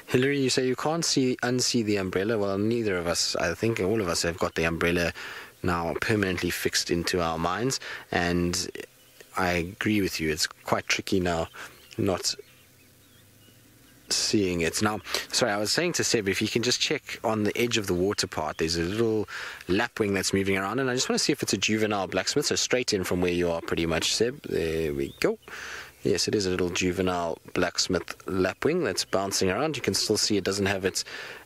Hillary, you say you can't unsee the umbrella. Well, neither of us, I think all of us have got the umbrella now permanently fixed into our minds, and I agree with you, it's quite tricky now not seeing it. Now, sorry, I was saying to Seb, if you can just check on the edge of the water part, there's a little lapwing that's moving around, and I just want to see if it's a juvenile blacksmith. So straight in from where you are pretty much, Seb. There we go. Yes, it is a little juvenile blacksmith lapwing that's bouncing around. You can still see it doesn't have its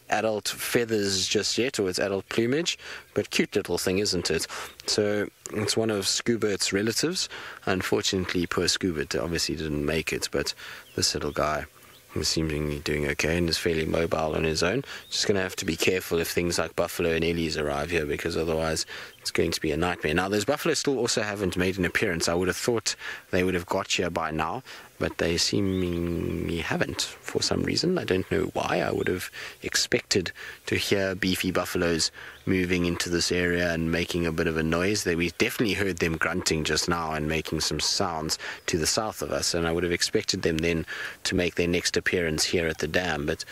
adult feathers just yet, or its adult plumage, but cute little thing, isn't it? So it's one of Scoobert's relatives. Unfortunately, poor Scoobert obviously didn't make it, but this little guy is seemingly doing okay and is fairly mobile on his own. Just going to have to be careful if things like buffalo and ellies arrive here, because otherwise it's going to be a nightmare. Now, those buffalo still also haven't made an appearance. I would have thought they would have got here by now, but they seemingly haven't for some reason. I don't know why. I would have expected to hear beefy buffaloes moving into this area and making a bit of a noise. We definitely heard them grunting just now and making some sounds to the south of us, and I would have expected them then to make their next appearance here at the dam, but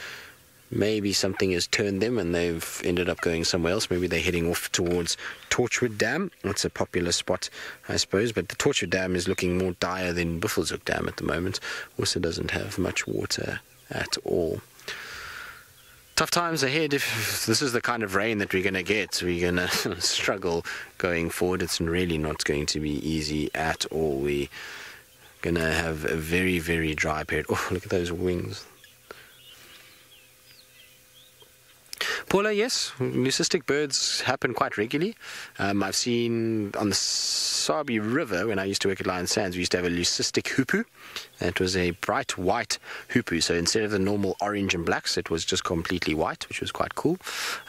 maybe something has turned them and they've ended up going somewhere else. Maybe they're heading off towards Torchwood Dam. That's a popular spot, I suppose, but the Torchwood Dam is looking more dire than Buffelshoek Dam at the moment. Also doesn't have much water at all. Tough times ahead. If this is the kind of rain that we're going to get, we're going to struggle going forward. It's really not going to be easy at all. We're going to have a very, very dry period. Oh, look at those wings. Paula, yes, leucistic birds happen quite regularly. I've seen on the Sabi River, when I used to work at Lion Sands, we used to have a leucistic hoopoe. It was a bright white hoopoe, so instead of the normal orange and blacks, it was just completely white, which was quite cool.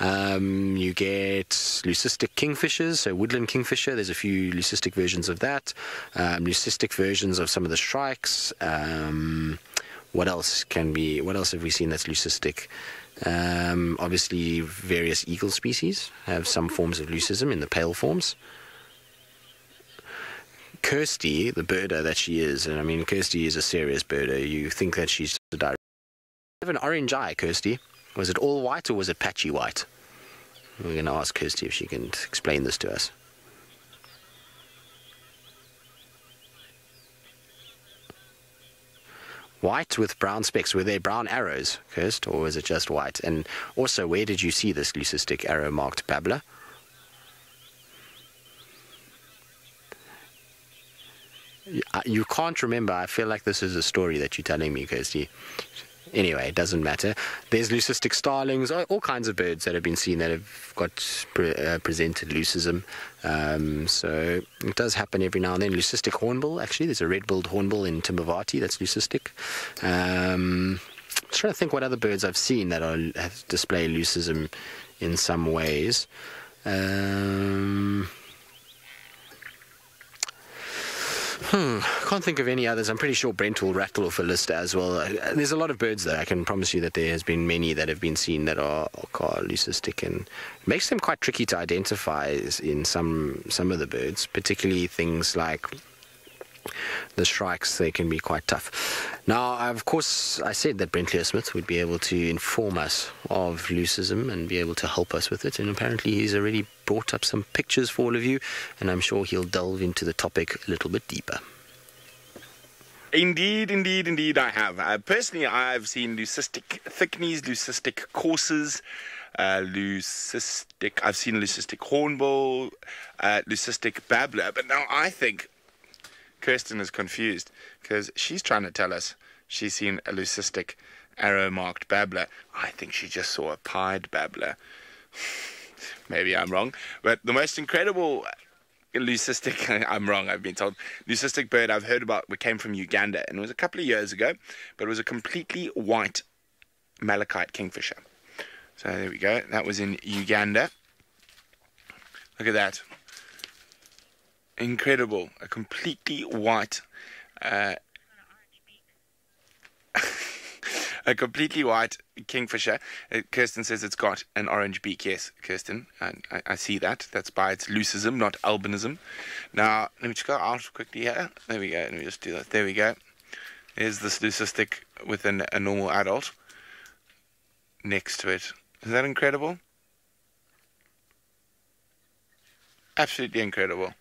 You get leucistic kingfishers, so woodland kingfisher. There's a few leucistic versions of that. Leucistic versions of some of the shrikes. What else have we seen that's leucistic? Obviously, various eagle species have some forms of leucism in the pale forms. Kirsty, the birder that she is, and I mean, Kirsty is a serious birder. You think that she's a direct. You have an orange eye, Kirsty. Was it all white or was it patchy white? We're going to ask Kirsty if she can explain this to us. White with brown specks. Were they brown arrows, Kirst, or was it just white? And also, where did you see this leucistic arrow-marked babbler? You can't remember. I feel like this is a story that you're telling me, Kirsty. Anyway, it doesn't matter. There's leucistic starlings, all kinds of birds that have been seen that have got presented leucism. So it does happen every now and then. Leucistic hornbill, actually. There's a red-billed hornbill in Timbavati that's leucistic. I'm trying to think what other birds I've seen that display leucism in some ways. Can't think of any others. I'm pretty sure Brent will rattle off a list as well. There's a lot of birds though. I can promise you that there has been many that have been seen that are leucistic, and it makes them quite tricky to identify in some of the birds, particularly things like the shrikes. They can be quite tough. Now, of course, I said that Brent Smith would be able to inform us of leucism and be able to help us with it, and apparently he's already brought up some pictures for all of you, and I'm sure he'll delve into the topic a little bit deeper. Indeed, I have. Personally, I've seen leucistic thickneys, leucistic courses, I've seen leucistic hornbill, leucistic babbler, but now I think Kirsten is confused because she's trying to tell us she's seen a leucistic arrow-marked babbler. I think she just saw a pied babbler. Maybe I'm wrong, but the most incredible leucistic, I'm wrong, I've been told, leucistic bird I've heard about came from Uganda, and it was a couple of years ago, but it was a completely white malachite kingfisher. So there we go, that was in Uganda. Look at that. Incredible, a completely white a completely white kingfisher. Kirsten says it's got an orange beak. Yes, Kirsten, I see that. That's by its leucism, not albinism. Now, let me just go out quickly here. There we go. Let me just do that. There we go. There's this leucistic with a normal adult next to it. Is that incredible? Absolutely incredible.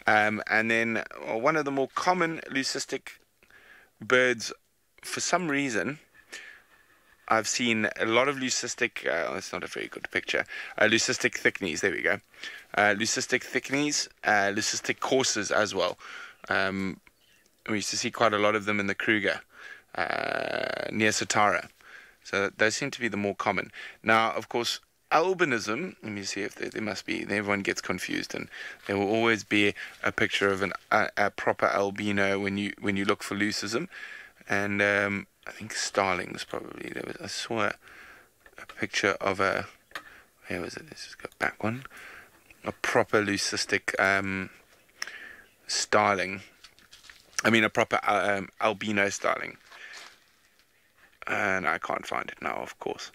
And then one of the more common leucistic birds, for some reason, I've seen a lot of leucistic, that's not a very good picture, leucistic thickneys, there we go. Leucistic thickneys, leucistic courses as well. We used to see quite a lot of them in the Kruger, near Satara. So those seem to be the more common. Now, of course, albinism, let me see if there must be, everyone gets confused, and there will always be a picture of a proper albino when you look for leucism. And I think starlings probably. I saw a picture of a, where was it? Let's just go back one. A proper leucistic starling. I mean a proper albino starling. And I can't find it now, of course.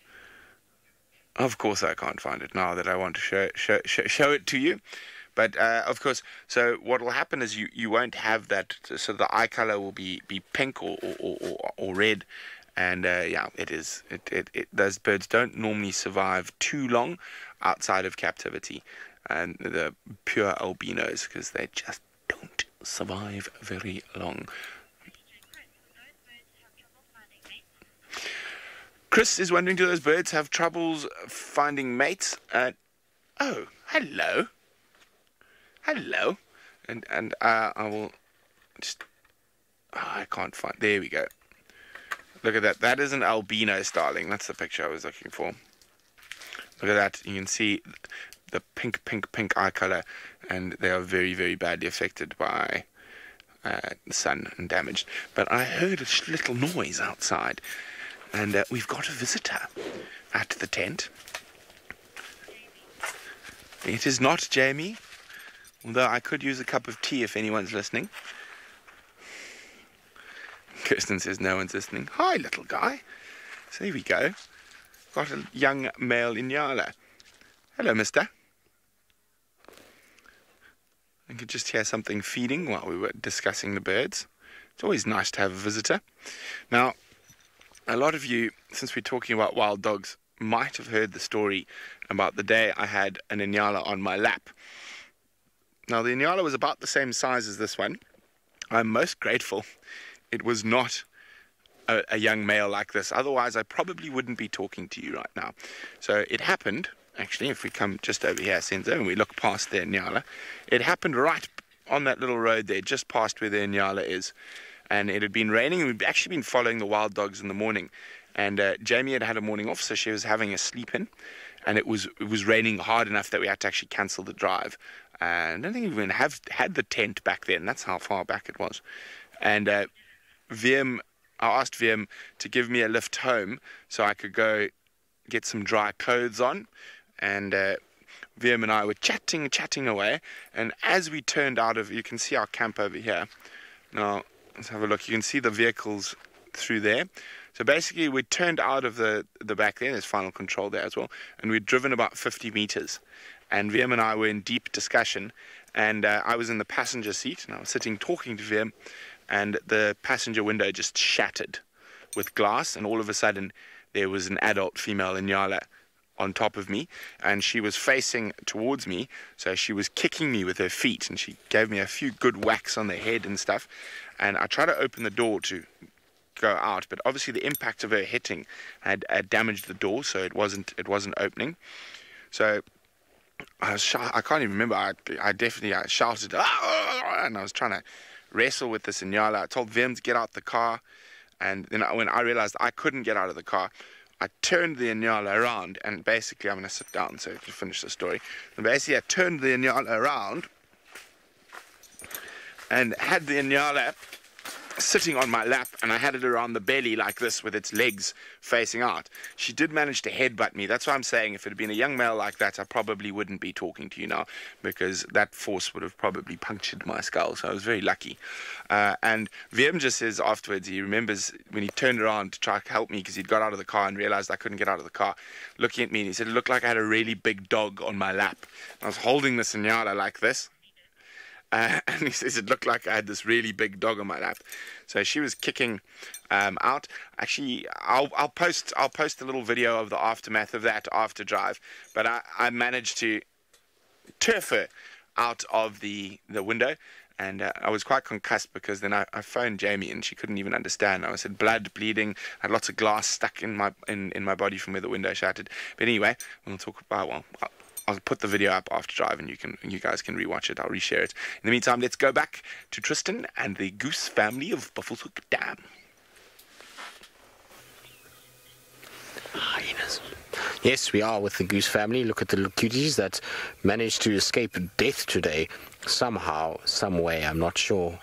Of course I can't find it now that I want to show it to you. But of course, so what will happen is you won't have that. So the eye color will be pink or red, and yeah, it is. Those birds don't normally survive too long outside of captivity, and the pure albinos, because they just don't survive very long. Chris is wondering, do those birds have troubles finding mates? Oh, hello. Hello. And I will just... Oh, I can't find... There we go. Look at that. That is an albino starling. That's the picture I was looking for. Look at that. You can see the pink eye color. And they are very, very badly affected by the sun and damaged. But I heard a little noise outside. And we've got a visitor at the tent. It is not Jamie, although I could use a cup of tea if anyone's listening. Kirsten says no one's listening. Hi, little guy. So here we go. Got a young male Inyala. Hello, mister. I could just hear something feeding while we were discussing the birds. It's always nice to have a visitor. Now, a lot of you, since we're talking about wild dogs, might have heard the story about the day I had an Inyala on my lap. Now, the Inyala was about the same size as this one. I'm most grateful it was not a young male like this. Otherwise, I probably wouldn't be talking to you right now. So it happened, actually, if we come just over here, Senzo, and we look past the Inyala, it happened right on that little road there, just past where the Inyala is. And it had been raining, and we'd actually been following the wild dogs in the morning. And Jamie had a morning off, so she was having a sleep in. And it was raining hard enough that we had to actually cancel the drive. I don't think we even had the tent back then. That's how far back it was. And I asked Wiem to give me a lift home so I could go get some dry clothes on. And Wiem and I were chatting away. And as we turned out of, you can see our camp over here. Now, let's have a look. You can see the vehicles through there. So basically, we turned out of the back there. There's final control there as well. And we'd driven about 50 meters. And Wiem and I were in deep discussion. And I was in the passenger seat. And I was sitting talking to Wiem. And the passenger window just shattered with glass. And all of a sudden, there was an adult female Inyala on top of me. And she was facing towards me. So she was kicking me with her feet. And she gave me a few good whacks on the head and stuff. And I tried to open the door to go out, but obviously the impact of her hitting had damaged the door, so it wasn't opening. So I can't even remember. I definitely shouted, "Ah!" and I was trying to wrestle with this Inyala. I told Wiem to get out the car, and then when I realized I couldn't get out of the car, I turned the Inyala around, and basically I'm going to sit down so to finish the story. And basically I turned the Inyala around and had the Inyala sitting on my lap, and I had it around the belly like this with its legs facing out. She did manage to headbutt me. That's why I'm saying if it had been a young male like that, I probably wouldn't be talking to you now, because that force would have probably punctured my skull. So I was very lucky. And Wiem just says afterwards he remembers when he turned around to try to help me because he'd got out of the car and realized I couldn't get out of the car, looking at me, and he said it looked like I had a really big dog on my lap. I was holding the Inyala like this. And he says it looked like I had this really big dog on my lap. So she was kicking out. Actually, I'll post a little video of the aftermath of that after drive. But I managed to turf her out of the window. And I was quite concussed because then I phoned Jamie and she couldn't even understand. I said blood, bleeding, I had lots of glass stuck in my body from where the window shattered. But anyway, we'll talk about, I'll put the video up after drive and you guys can rewatch it. I'll reshare it. In the meantime, let's go back to Tristan and the goose family of Buffelshoek Dam. Hyenas. Yes, we are with the goose family. Look at the little cuties that managed to escape death today. Somehow, some way. I'm not sure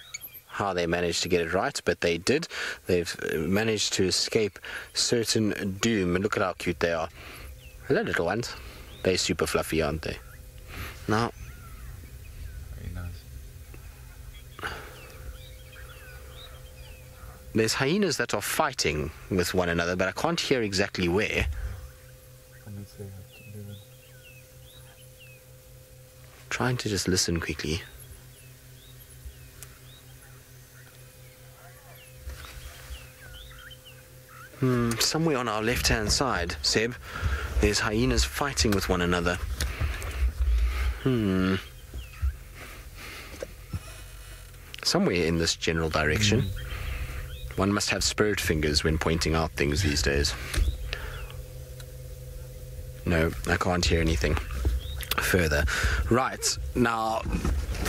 how they managed to get it right, but they did. They've managed to escape certain doom. And look at how cute they are. Hello, little ones. They're super fluffy, aren't they? Now, very nice. There's hyenas that are fighting with one another, but I can't hear exactly where. Trying to just listen quickly. Somewhere on our left-hand side, Seb, there's hyenas fighting with one another. Somewhere in this general direction. One must have spirit fingers when pointing out things these days. No, I can't hear anything further. Right, now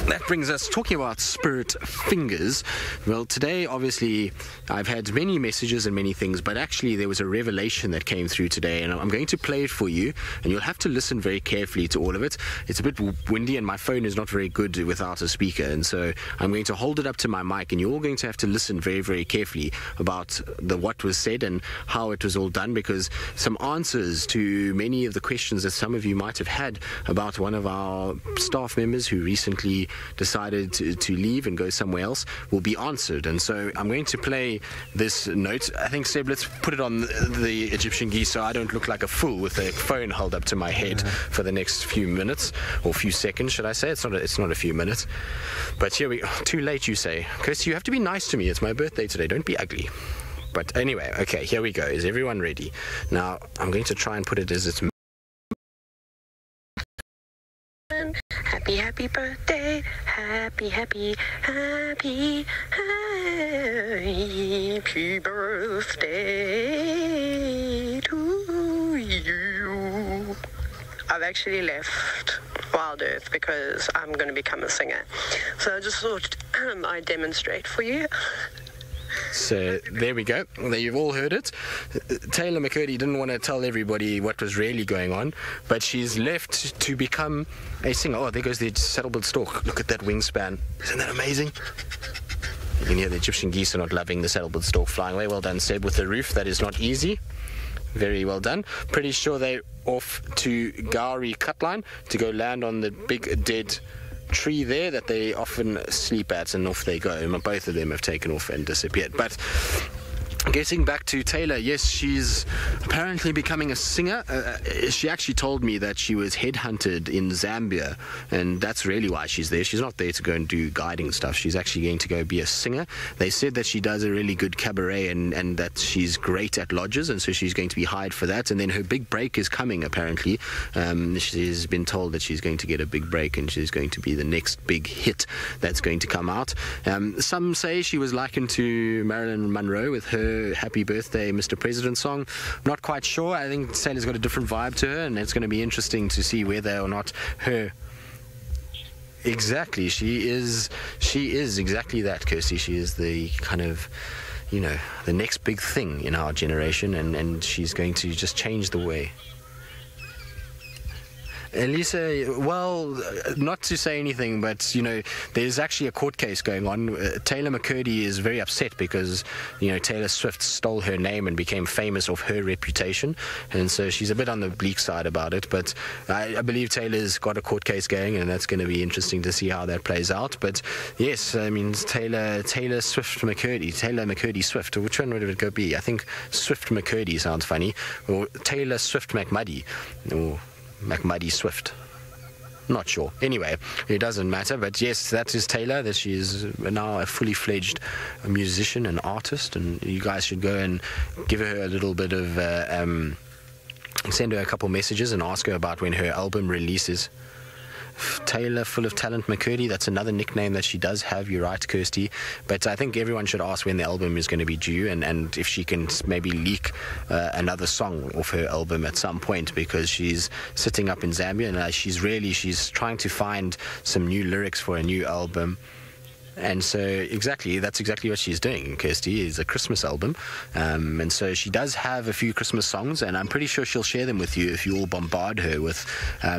that brings us talking about spirit fingers. Well, today obviously I've had many messages and many things, but actually there was a revelation that came through today, and I'm going to play it for you, and you'll have to listen very carefully to all of it. It's a bit windy and my phone is not very good without a speaker, and so I'm going to hold it up to my mic, and you're all going to have to listen very, very carefully about what was said and how it was all done, because some answers to many of the questions that some of you might have had about one of our staff members who recently decided to leave and go somewhere else will be answered. And so I'm going to play this note. I think, Seb, let's put it on the Egyptian geese so I don't look like a fool with a phone held up to my head for the next few minutes, or few seconds, should I say. It's not a few minutes. But here we go. Too late, you say. Chris, you have to be nice to me. It's my birthday today. Don't be ugly. But anyway, okay, here we go. Is everyone ready? Now, I'm going to try and put it as it's... Happy, happy birthday, happy, happy, happy, happy birthday to you. I've actually left Wild Earth because I'm going to become a singer. So I just thought I'd demonstrate for you. So there we go. You've all heard it. Taylor McCurdy didn't want to tell everybody what was really going on, but she's left to become a singer. Oh, there goes the saddlebird stork. Look at that wingspan. Isn't that amazing? You can hear the Egyptian geese are not loving the saddlebird stork flying away. Well done, Seb, with the roof. That is not easy. Very well done. Pretty sure they're off to Gowrie Cutline to go land on the big dead tree there that they often sleep at, and off they go. Both of them have taken off and disappeared. But getting back to Taylor, yes, she's apparently becoming a singer. She actually told me that she was headhunted in Zambia, and that's really why she's there. She's not there to go and do guiding stuff. She's actually going to go be a singer. They said that she does a really good cabaret and that she's great at lodges, and so she's going to be hired for that. And then her big break is coming, apparently. She's been told that she's going to get a big break, and she's going to be the next big hit that's going to come out. Some say she was likened to Marilyn Monroe with her Happy Birthday, Mr. President song. Not quite sure. I think Taylor's got a different vibe to her, and it's going to be interesting to see whether or not her... Exactly. She is exactly that, Kirsty. She is the kind of, you know, the next big thing in our generation, and she's going to just change the way. Elisa, well, not to say anything, but, you know, there's actually a court case going on. Taylor McCurdy is very upset because, you know, Taylor Swift stole her name and became famous off her reputation, and so she's a bit on the bleak side about it. But I believe Taylor's got a court case going, and that's going to be interesting to see how that plays out. But yes, I mean, Taylor Swift McCurdy, Taylor McCurdy Swift, which one would it go be? I think Swift McCurdy sounds funny, or Taylor Swift McMuddy, or McMuddy Swift. Not sure. Anyway, it doesn't matter. But yes, that is Taylor. That she is now a fully fledged musician and artist, and you guys should go and give her a little bit of send her a couple messages and ask her about when her album releases. Taylor, full of talent, McCurdy, that's another nickname that she does have. You're right, Kirsty. But I think everyone should ask when the album is going to be due, and if she can maybe leak another song off her album at some point, because she's sitting up in Zambia, and she's trying to find some new lyrics for a new album. And so that's exactly what she's doing, Kirsty, is a Christmas album. And so she does have a few Christmas songs, and I'm pretty sure she'll share them with you if you all bombard her with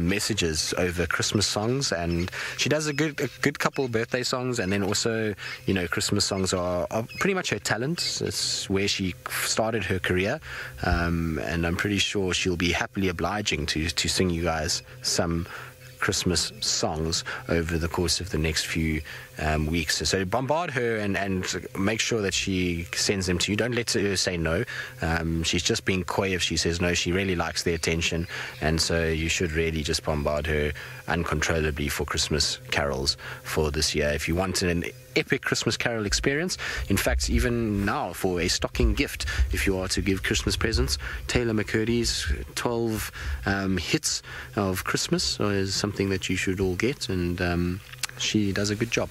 messages over Christmas songs. And she does a good couple of birthday songs, and then also, you know, Christmas songs are pretty much her talent. It's where she started her career. And I'm pretty sure she'll be happily obliging to sing you guys some Christmas songs over the course of the next few weeks. So bombard her and make sure that she sends them to you. Don't let her say no. She's just being coy if she says no. She really likes the attention, and so you should really just bombard her uncontrollably for Christmas carols for this year. If you want an epic Christmas carol experience, in fact, even now for a stocking gift, if you are to give Christmas presents, Taylor McCurdy's 12 hits of Christmas is something that you should all get, and she does a good job.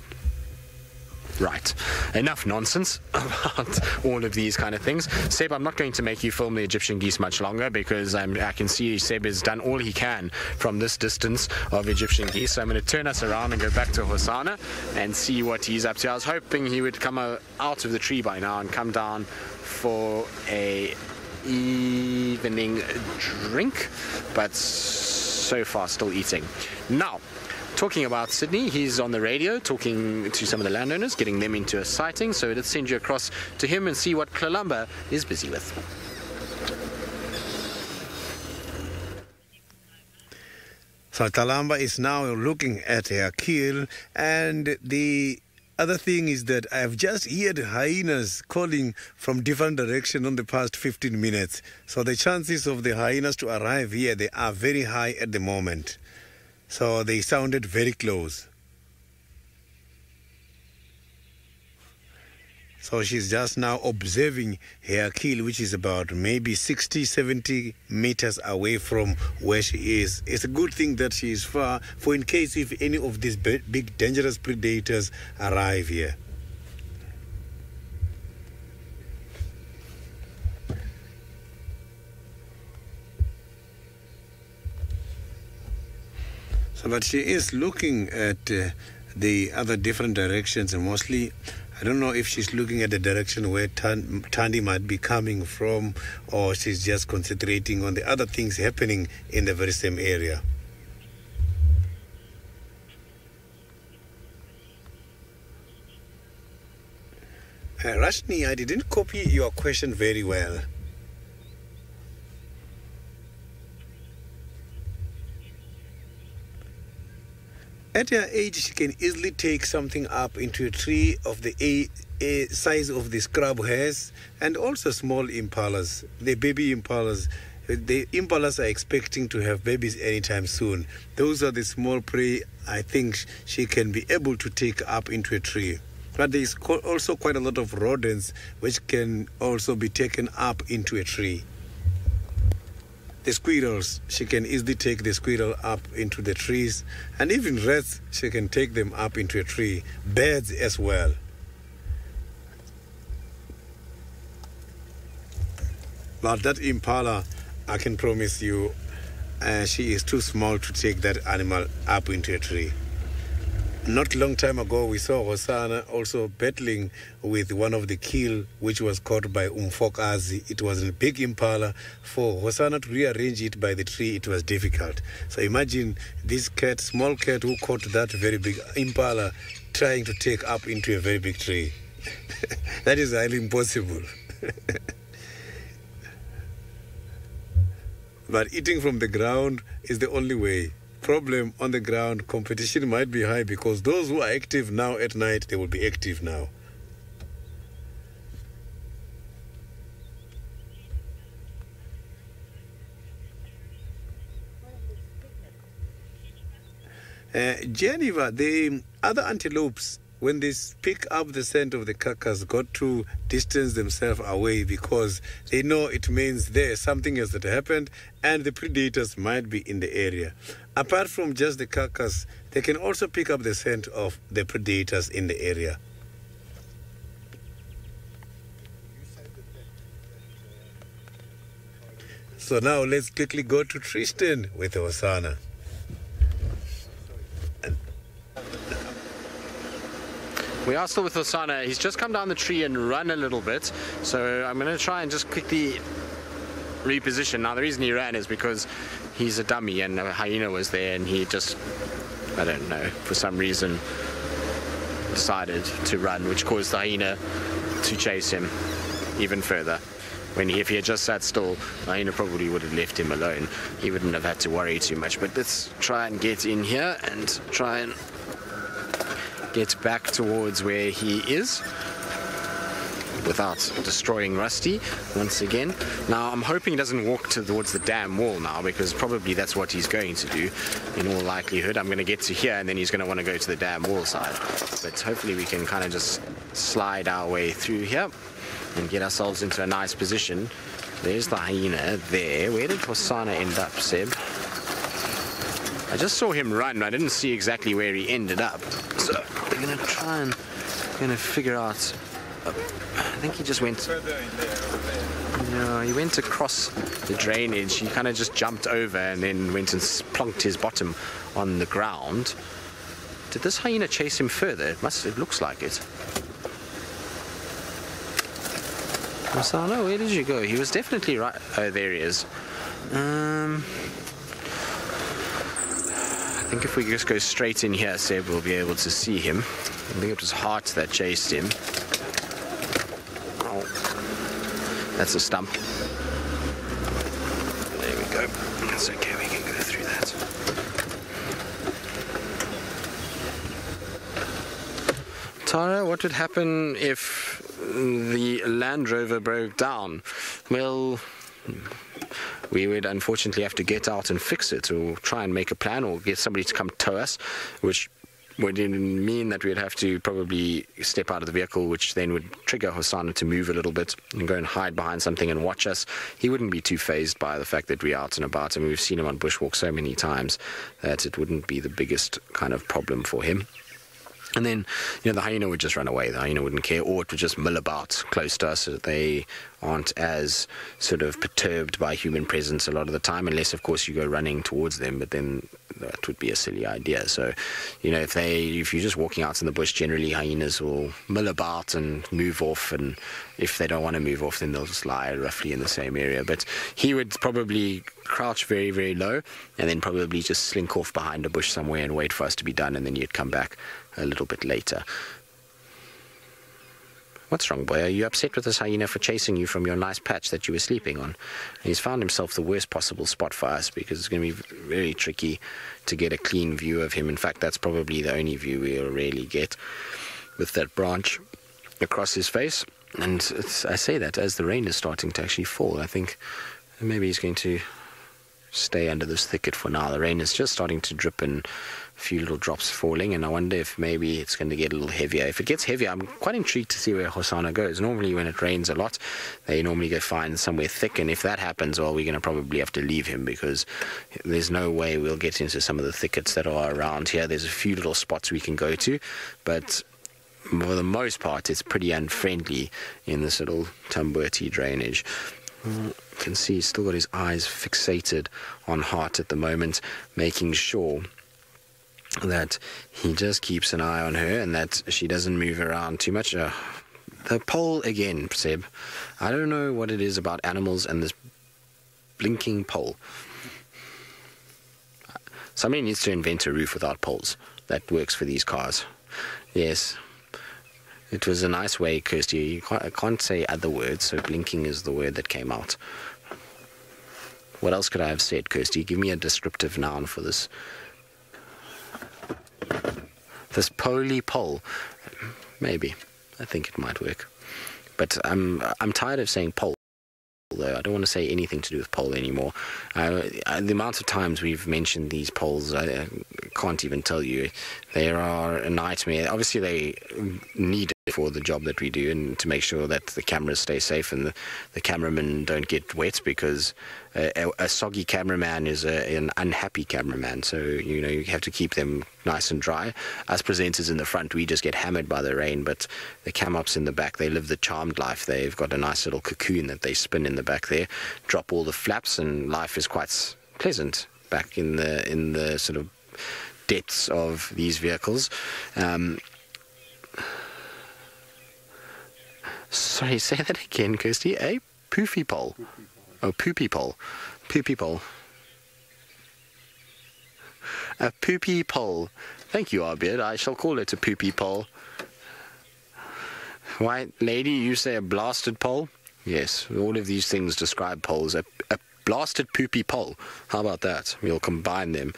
Right, enough nonsense about all of these kind of things. Seb, I'm not going to make you film the Egyptian geese much longer, because I can see Seb has done all he can from this distance of Egyptian geese. So I'm going to turn us around and go back to Hosanna and see what he's up to. I was hoping he would come out of the tree by now and come down for a evening drink, but so far still eating. Now, talking about Sydney, he's on the radio talking to some of the landowners, getting them into a sighting. So let's send you across to him and see what Kalamba is busy with. So Kalamba is now looking at her kill, and the other thing is that I have just heard hyenas calling from different directions on the past 15 minutes. So the chances of the hyenas to arrive here, they are very high at the moment. So they sounded very close. So she's just now observing her kill, which is about maybe 60, 70 meters away from where she is. It's a good thing that she is far, for in case if any of these big dangerous predators arrive here. So, but she is looking at the other different directions, and mostly, I don't know if she's looking at the direction where Thandi might be coming from, or she's just concentrating on the other things happening in the very same area. Rashni, I didn't copy your question very well. At her age, she can easily take something up into a tree of the size of the scrub hares, and also small impalas, the baby impalas. The impalas are expecting to have babies anytime soon. Those are the small prey I think she can be able to take up into a tree. But there is also quite a lot of rodents which can also be taken up into a tree. The squirrels, she can easily take the squirrel up into the trees, and even rats, she can take them up into a tree. Birds as well. But that impala, I can promise you, she is too small to take that animal up into a tree. Not long time ago, we saw Hosana also battling with one of the kill, which was caught by Umfokazi. It was a big impala. For Hosana to rearrange it by the tree, it was difficult. So imagine this cat, small cat, who caught that very big impala, trying to take up into a very big tree. That is highly impossible. But eating from the ground is the only way. Problem on the ground, competition might be high, because those who are active now at night, they will be active now. Geneva, the other antelopes, when they pick up the scent of the carcass, got to distance themselves away, because they know it means there's something else that happened and the predators might be in the area. Apart from just the carcass, they can also pick up the scent of the predators in the area. So now let's quickly go to Tristan with Hosana. We are still with Hosana. He's just come down the tree and run a little bit. So I'm going to try and just quickly reposition. Now, the reason he ran is because he's a dummy and a hyena was there, and he just, I don't know, for some reason decided to run, which caused the hyena to chase him even further. If he had just sat still, the hyena probably would have left him alone. He wouldn't have had to worry too much. But let's try and get in here and try and get back towards where he is without destroying Rusty once again. Now, I'm hoping he doesn't walk towards the dam wall now, because probably that's what he's going to do in all likelihood. I'm going to get to here and then he's going to want to go to the dam wall side. But hopefully we can kind of just slide our way through here and get ourselves into a nice position. There's the hyena there. Where did Hosana end up, Seb? I just saw him run. I didn't see exactly where he ended up. So we're going to try and figure out. I think he just went. No, he went across the drainage. He kind of just jumped over and then went and plonked his bottom on the ground. Did this hyena chase him further? It looks like it. Hosana, where did you go? He was definitely right. Oh, there he is. I think if we just go straight in here, Seb, we'll be able to see him. I think it was Hart that chased him. Oh, that's a stump. There we go. That's okay, we can go through that. Tara, what would happen if the Land Rover broke down? Well, we would unfortunately have to get out and fix it, or try and make a plan, or get somebody to come tow us, which would mean that we'd have to probably step out of the vehicle, which then would trigger Hosana to move a little bit and go and hide behind something and watch us. He wouldn't be too fazed by the fact that we're out and about. I mean, we've seen him on bushwalk so many times that it wouldn't be the biggest kind of problem for him. And then, the hyena would just run away. The hyena wouldn't care, or it would just mill about close to us so that they aren't as sort of perturbed by human presence a lot of the time, unless, of course, you go running towards them. But then that would be a silly idea. So, you know, if you're just walking out in the bush, generally hyenas will mill about and move off, and if they don't want to move off, then they'll just lie roughly in the same area. But he would probably crouch very, very low and then probably just slink off behind a bush somewhere and wait for us to be done, and then he'd come back a little bit later. What's wrong, boy? Are you upset with this hyena for chasing you from your nice patch that you were sleeping on? And he's found himself the worst possible spot for us, because it's going to be very tricky to get a clean view of him. In fact, that's probably the only view we'll really get, with that branch across his face. And I say that as the rain is starting to actually fall. I think maybe he's going to stay under this thicket for now. The rain is just starting to drip and a few little drops falling, and I wonder if maybe it's going to get a little heavier. If it gets heavier, I'm quite intrigued to see where Hosana goes. Normally when it rains a lot, they normally go find somewhere thick, and if that happens, well, we're going to probably have to leave him, because there's no way we'll get into some of the thickets that are around here. There's a few little spots we can go to, but for the most part it's pretty unfriendly in this little Tambuti drainage. You can see he's still got his eyes fixated on Heart at the moment, making sure that he just keeps an eye on her and that she doesn't move around too much. The pole again, Seb. I don't know what it is about animals and this blinking pole. Somebody needs to invent a roof without poles that works for these cars. Yes. It was a nice way, Kirsty. I can't say other words, so blinking is the word that came out. What else could I have said, Kirsty? Give me a descriptive noun for this. This poly pole. Maybe. I think it might work. But I'm tired of saying pole, though. I don't want to say anything to do with pole anymore. The amount of times we've mentioned these poles, I can't even tell you. They are a nightmare. Obviously, they need it for the job that we do, and to make sure that the cameras stay safe and the cameramen don't get wet, because a soggy cameraman is an unhappy cameraman. So, you know, you have to keep them nice and dry. Us presenters in the front, we just get hammered by the rain, but the cam-ops in the back, they live the charmed life. They've got a nice little cocoon that they spin in the back there, drop all the flaps, and life is quite pleasant back in the sort of depths of these vehicles. Sorry, say that again, Kirsty. A poofy pole. Oh, poopy pole. Poopy pole. A poopy pole. Thank you, Arbeard. I shall call it a poopy pole. White lady, you say a blasted pole? Yes, all of these things describe poles. A blasted poopy pole. How about that? We'll combine them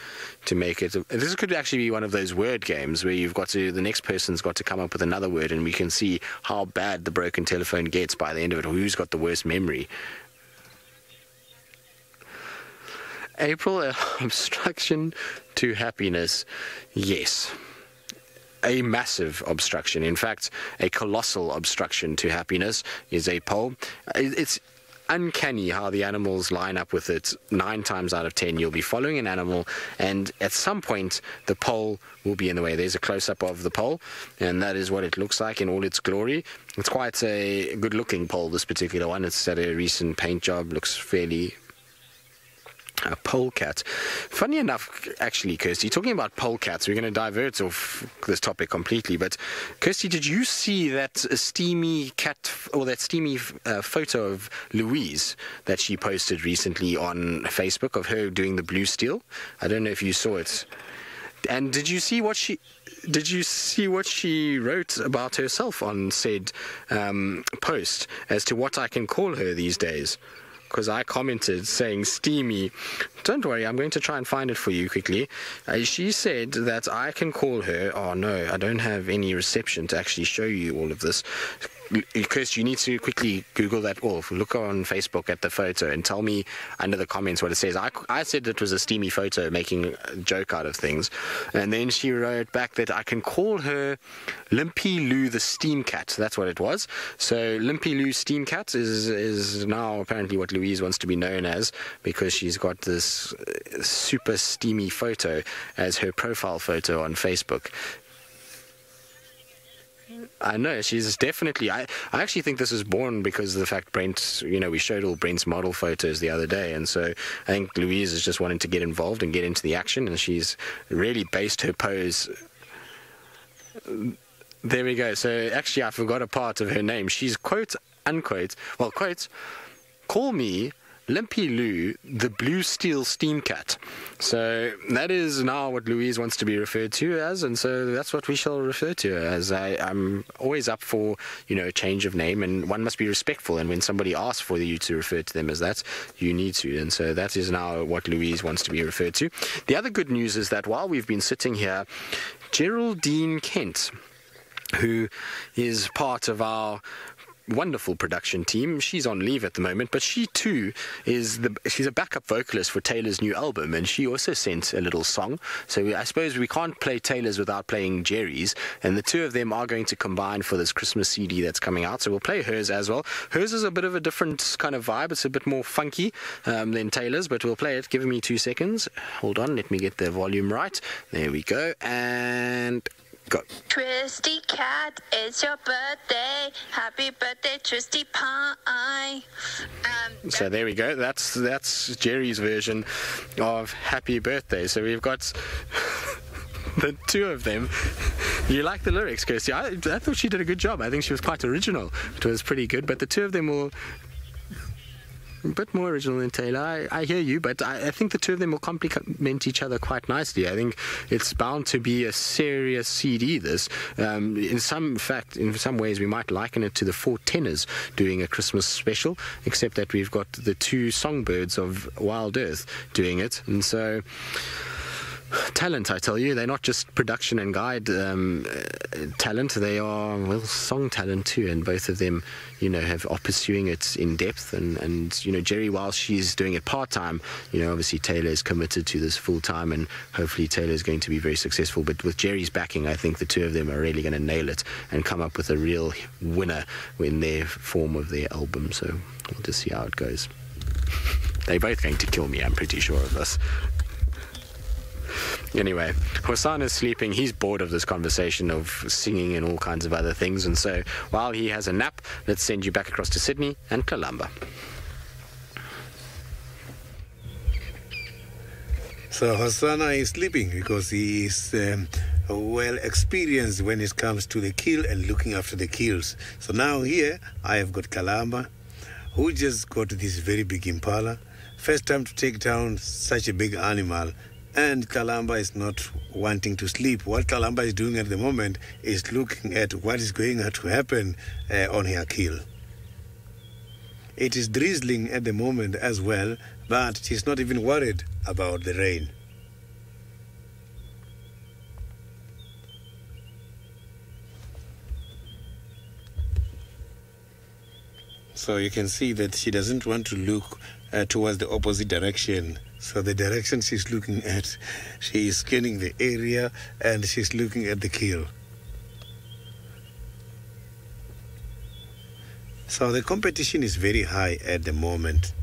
to make it. This could actually be one of those word games where the next person's got to come up with another word, and we can see how bad the broken telephone gets by the end of it, or who's got the worst memory. April, obstruction to happiness. Yes. A massive obstruction. In fact, a colossal obstruction to happiness is a pole. It's uncanny how the animals line up with it. 9 times out of 10 you'll be following an animal, and at some point the pole will be in the way. There's a close-up of the pole, and that is what it looks like in all its glory. It's quite a good looking pole, this particular one. It's had a recent paint job, looks fairly a polecat. Funny enough, actually, Kirsty, talking about polecats, we're going to divert off this topic completely, but Kirsty, did you see that steamy cat, or that steamy photo of Louise that she posted recently on Facebook of her doing the blue steel? I don't know if you saw it. And did you see what she wrote about herself on said post as to what I can call her these days? Because I commented saying steamy. Don't worry, I'm going to try and find it for you quickly. She said that I can call her. Oh no, I don't have any reception to actually show you all of this. Chris, you need to quickly Google that, or look on Facebook at the photo and tell me under the comments what it says. I said it was a steamy photo, making a joke out of things, and then she wrote back that I can call her Limpy Lou the Steam Cat. That's what it was. So Limpy Lou Steam Cat is now apparently what Louise wants to be known as, because she's got this super steamy photo as her profile photo on Facebook. I know, she's definitely... I actually think this is born because of the fact Brent, we showed all Brent's model photos the other day, and so I think Louise is just wanting to get involved and get into the action, and she's really based her pose... There we go. So actually I forgot a part of her name. She's quote, unquote, call me Limpy Lou, the Blue Steel Steam Cat. So that is now what Louise wants to be referred to as, and so that's what we shall refer to her as. I'm always up for, a change of name, and one must be respectful, and when somebody asks for you to refer to them as that, you need to, and so that is now what Louise wants to be referred to. The other good news is that while we've been sitting here, Geraldine Kent, who is part of our wonderful production team. She's on leave at the moment, but she too she's a backup vocalist for Taylor's new album, and she also sent a little song. So I suppose we can't play Taylor's without playing Jerry's, and the two of them are going to combine for this Christmas CD that's coming out. So we'll play hers as well. Hers is a bit of a different kind of vibe. It's a bit more funky than Taylor's, but we'll play it. Give me 2 seconds. Hold on, let me get the volume right. There we go, and go. Twisty cat, it's your birthday. Happy birthday, Twisty Pie. So there we go. That's Jerry's version of Happy Birthday. So we've got the two of them. You like the lyrics, Kirsty? I thought she did a good job. I think she was quite original. It was pretty good, but the two of them will... a bit more original than Taylor. I hear you, but I think the two of them will complement each other quite nicely. I think it's bound to be a serious CD, this. In some ways, we might liken it to the Four Tenors doing a Christmas special, except that we've got the two songbirds of Wild Earth doing it. And so... talent, I tell you. They're not just production and guide talent, they are, well, song talent too, and both of them, are pursuing it in depth, and Jerry, while she's doing it part-time, obviously Taylor is committed to this full-time, and hopefully Taylor is going to be very successful, but with Jerry's backing, I think the two of them are really going to nail it and come up with a real winner in their form of their album, so we'll just see how it goes. They're both going to kill me, I'm pretty sure of this. Anyway, Hosan is sleeping. He's bored of this conversation of singing and all kinds of other things, and so while he has a nap, let's send you back across to Sydney and Kalamba. So Hosanna is sleeping because he is well experienced when it comes to the kill and looking after the kills. So now here I have got Kalamba, who just got this very big impala. First time to take down such a big animal. And Kalamba is not wanting to sleep. What Kalamba is doing at the moment is looking at what is going to happen on her kill. It is drizzling at the moment as well, but she's not even worried about the rain. So you can see that she doesn't want to look towards the opposite direction. So the direction she's looking at, she is scanning the area and she's looking at the kill. So the competition is very high at the moment.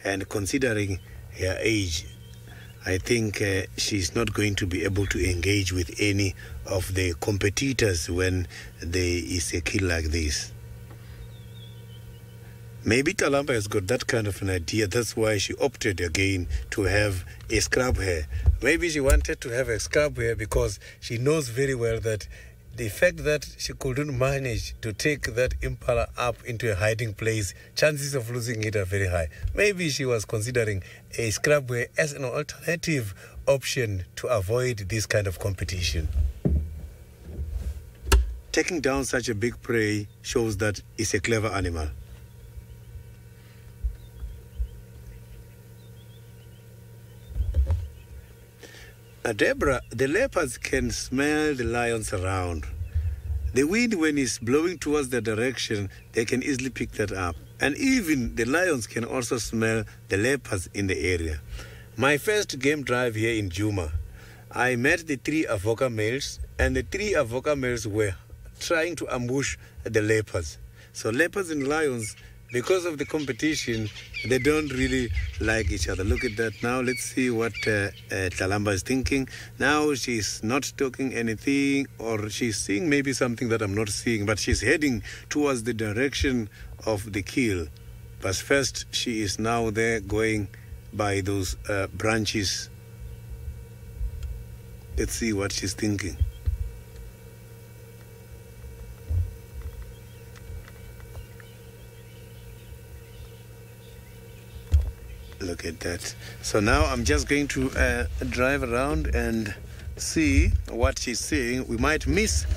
And considering her age, I think she's not going to be able to engage with any of the competitors when there is a kill like this. Maybe Kalamba has got that kind of an idea. That's why she opted again to have a scrub hair. Maybe she wanted to have a scrub hair because she knows very well that the fact that she couldn't manage to take that impala up into a hiding place, chances of losing it are very high. Maybe she was considering a scrub hair as an alternative option to avoid this kind of competition. Taking down such a big prey shows that it's a clever animal. Deborah, the leopards can smell the lions around. The wind, when it's blowing towards the direction, they can easily pick that up. And even the lions can also smell the leopards in the area. My first game drive here in Juma, I met the 3 avoca males, and the 3 avoca males were trying to ambush the leopards. So leopards and lions because of the competition, they don't really like each other. Look at that. Now let's see what Kalamba is thinking. Now she's not talking anything, or she's seeing maybe something that I'm not seeing, but she's heading towards the direction of the kill. But first, she is now there going by those branches. Let's see what she's thinking. Look at that. So now I'm just going to drive around and see what she's seeing. We might miss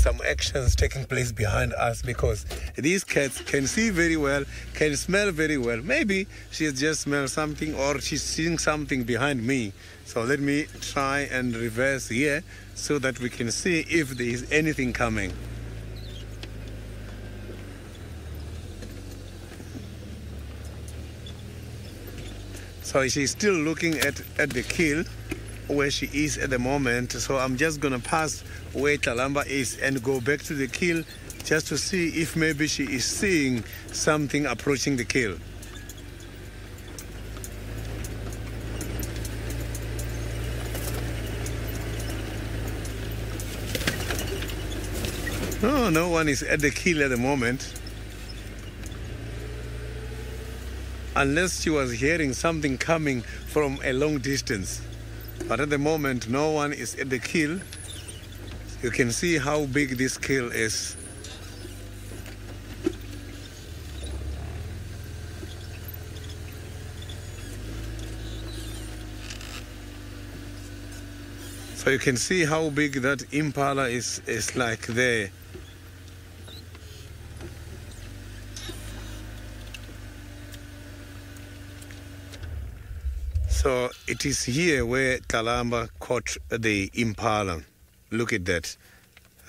some actions taking place behind us because these cats can see very well, can smell very well. Maybe she's just smelled something or she's seeing something behind me. So let me try and reverse here so that we can see if there is anything coming. So she's still looking at the kill where she is at the moment. So I'm just going to pass where Kalamba is and go back to the kill just to see if maybe she is seeing something approaching the kill. No one is at the kill at the moment. Unless she was hearing something coming from a long distance. But at the moment, no one is at the kill. You can see how big this kill is. So you can see how big that impala is like there. So it is here where Kalamba caught the impala. Look at that.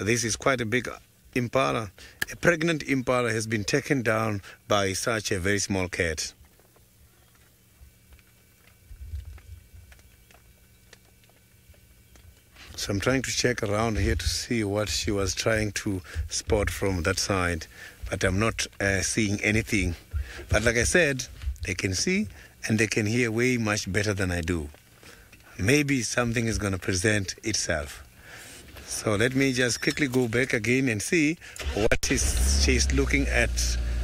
This is quite a big impala. A pregnant impala has been taken down by such a very small cat. So I'm trying to check around here to see what she was trying to spot from that side. But I'm not seeing anything. But like I said, they can see and they can hear way much better than I do. Maybe something is going to present itself. So let me just quickly go back again and see what she's looking at.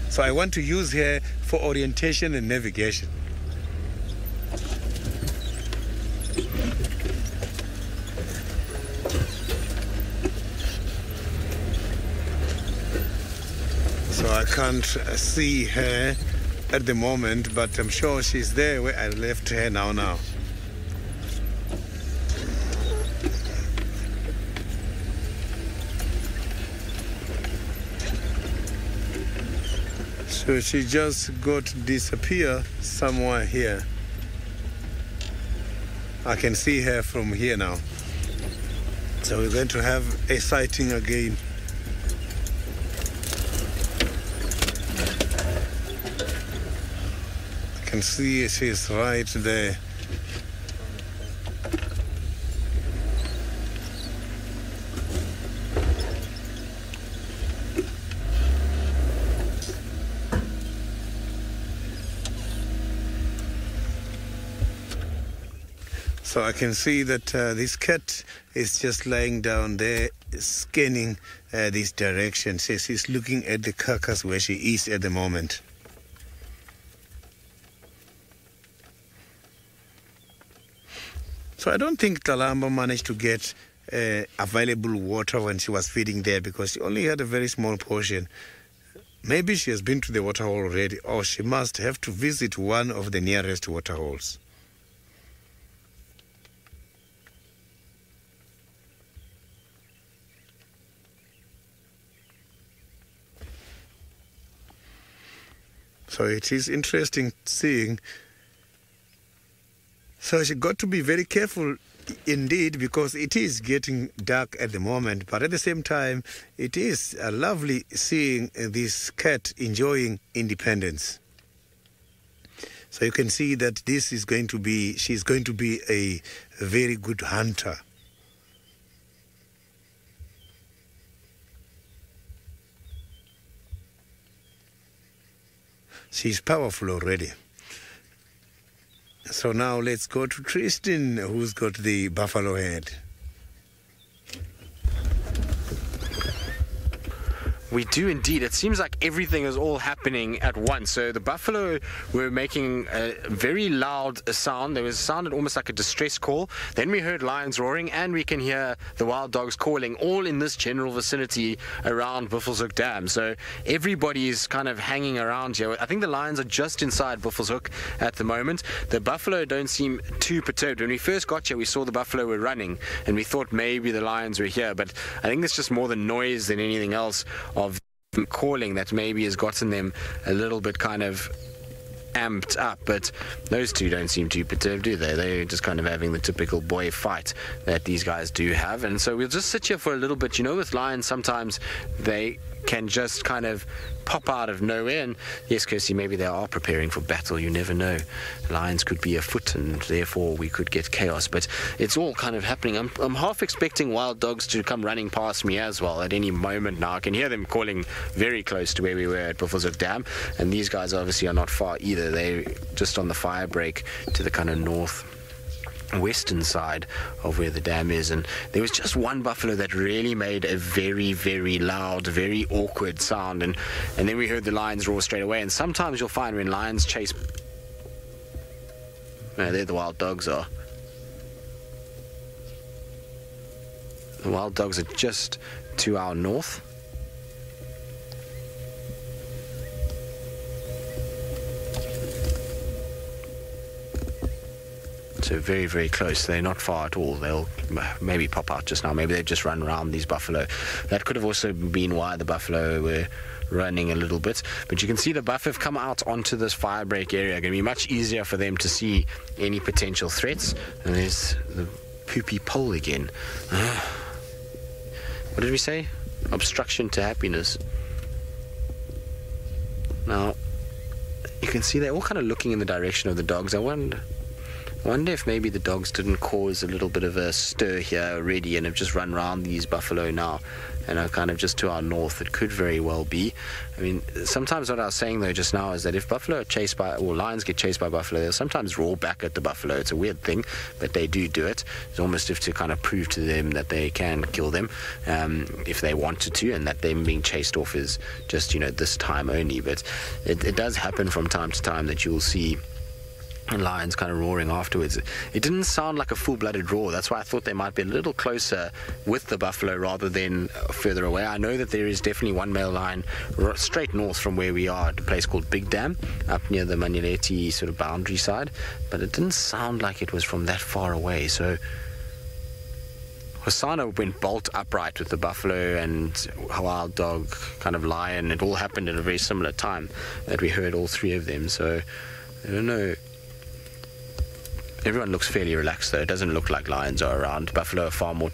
So I want to use her for orientation and navigation. So I can't see her at the moment, but I'm sure she's there where I left her now. So she just got to disappear somewhere here. I can see her from here now. So we're going to have a sighting again. I can see she's right there. So I can see that this cat is just lying down there, scanning this direction. So she's looking at the carcass where she is at the moment. So I don't think Kalamba managed to get available water when she was feeding there because she only had a very small portion. Maybe she has been to the water hole already, or she must have to visit one of the nearest water holes. So it is interesting seeing. So she got to be very careful indeed because it is getting dark at the moment. But at the same time, it is lovely seeing this cat enjoying independence. So you can see that this is going to be, she's going to be a very good hunter. She's powerful already. So now let's go to Tristan, who's got the buffalo head. We do indeed. It seems like everything is all happening at once. So the buffalo were making a very loud sound. There was a sound almost like a distress call. Then we heard lions roaring, and we can hear the wild dogs calling, all in this general vicinity around Buffelshoek Dam. So everybody is kind of hanging around here. I think the lions are just inside Buffelshoek at the moment. The buffalo don't seem too perturbed. When we first got here, we saw the buffalo were running, and we thought maybe the lions were here. But I think it's just more the noise than anything else of calling that maybe has gotten them a little bit kind of amped up. But those two don't seem too perturbed, do they? They're just kind of having the typical boy fight that these guys do have. And so we'll just sit here for a little bit. You know, with lions, sometimes they can just kind of pop out of nowhere. And yes, Kirsty, maybe they are preparing for battle. You never know. Lions could be afoot, and therefore we could get chaos. But it's all kind of happening. I'm half expecting wild dogs to come running past me as well at any moment now. I can hear them calling very close to where we were at Buffelshoek Dam. And these guys obviously are not far either. They're just on the fire break to the kind of western side of where the dam is. And there was just one buffalo that really made a very, very loud, very awkward sound, and then we heard the lions roar straight away. And sometimes you'll find when lions chase, no, there the wild dogs are. The wild dogs are just to our north. So very, very close. They're not far at all. They'll maybe pop out just now. Maybe they've just run around these buffalo. That could have also been why the buffalo were running a little bit. But you can see the buff have come out onto this firebreak area. Going to be much easier for them to see any potential threats. And there's the poopy pole again. What did we say? Obstruction to happiness. Now, you can see they're all kind of looking in the direction of the dogs. I wonder if maybe the dogs didn't cause a little bit of a stir here already and have just run around these buffalo now and are kind of just to our north. It could very well be. I mean, sometimes what I was saying though just now is that if buffalo are chased by, or lions get chased by buffalo, they'll sometimes roar back at the buffalo. It's a weird thing, but they do it. It's almost as if to kind of prove to them that they can kill them if they wanted to, and that them being chased off is just, you know, this time only. But it does happen from time to time that you'll see and lions kind of roaring afterwards. It didn't sound like a full-blooded roar. That's why I thought they might be a little closer with the buffalo rather than further away. I know that there is definitely one male lion straight north from where we are at a place called Big Dam, up near the Manileti sort of boundary side, but it didn't sound like it was from that far away. So Hosanna went bolt upright with the buffalo and wild dog, kind of lion. It all happened at a very similar time that we heard all three of them. So I don't know. Everyone looks fairly relaxed though. It doesn't look like lions are around. Buffalo are far more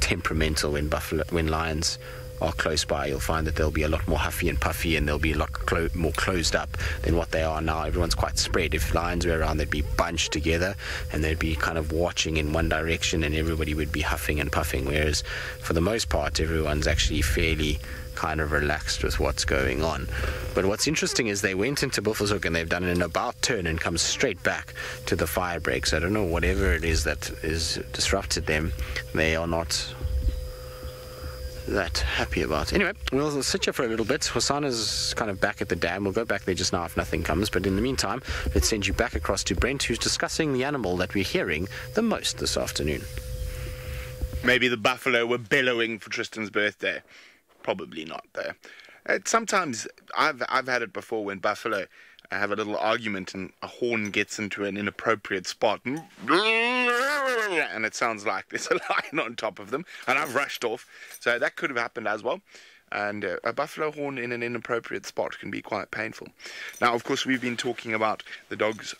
temperamental when lions are close by. You'll find that they'll be a lot more huffy and puffy, and they'll be a lot more closed up than what they are now. Everyone's quite spread. If lions were around, they'd be bunched together and they'd be kind of watching in one direction, and everybody would be huffing and puffing, whereas for the most part everyone's actually fairly kind of relaxed with what's going on. But what's interesting is they went into Buffelshoek and they've done an about turn and come straight back to the fire break. So I don't know, whatever it is that is disrupted them, they are not that happy about. Anyway, we'll sit here for a little bit. Hosanna's kind of back at the dam. We'll go back there just now if nothing comes, but in the meantime, let's send you back across to Brent, who's discussing the animal that we're hearing the most this afternoon. Maybe the buffalo were bellowing for Tristan's birthday. Probably not, though. Sometimes I've had it before when buffalo have a little argument and a horn gets into an inappropriate spot, and it sounds like there's a lion on top of them, and I've rushed off. So that could have happened as well. And a buffalo horn in an inappropriate spot can be quite painful. Now, of course, we've been talking about the dogs,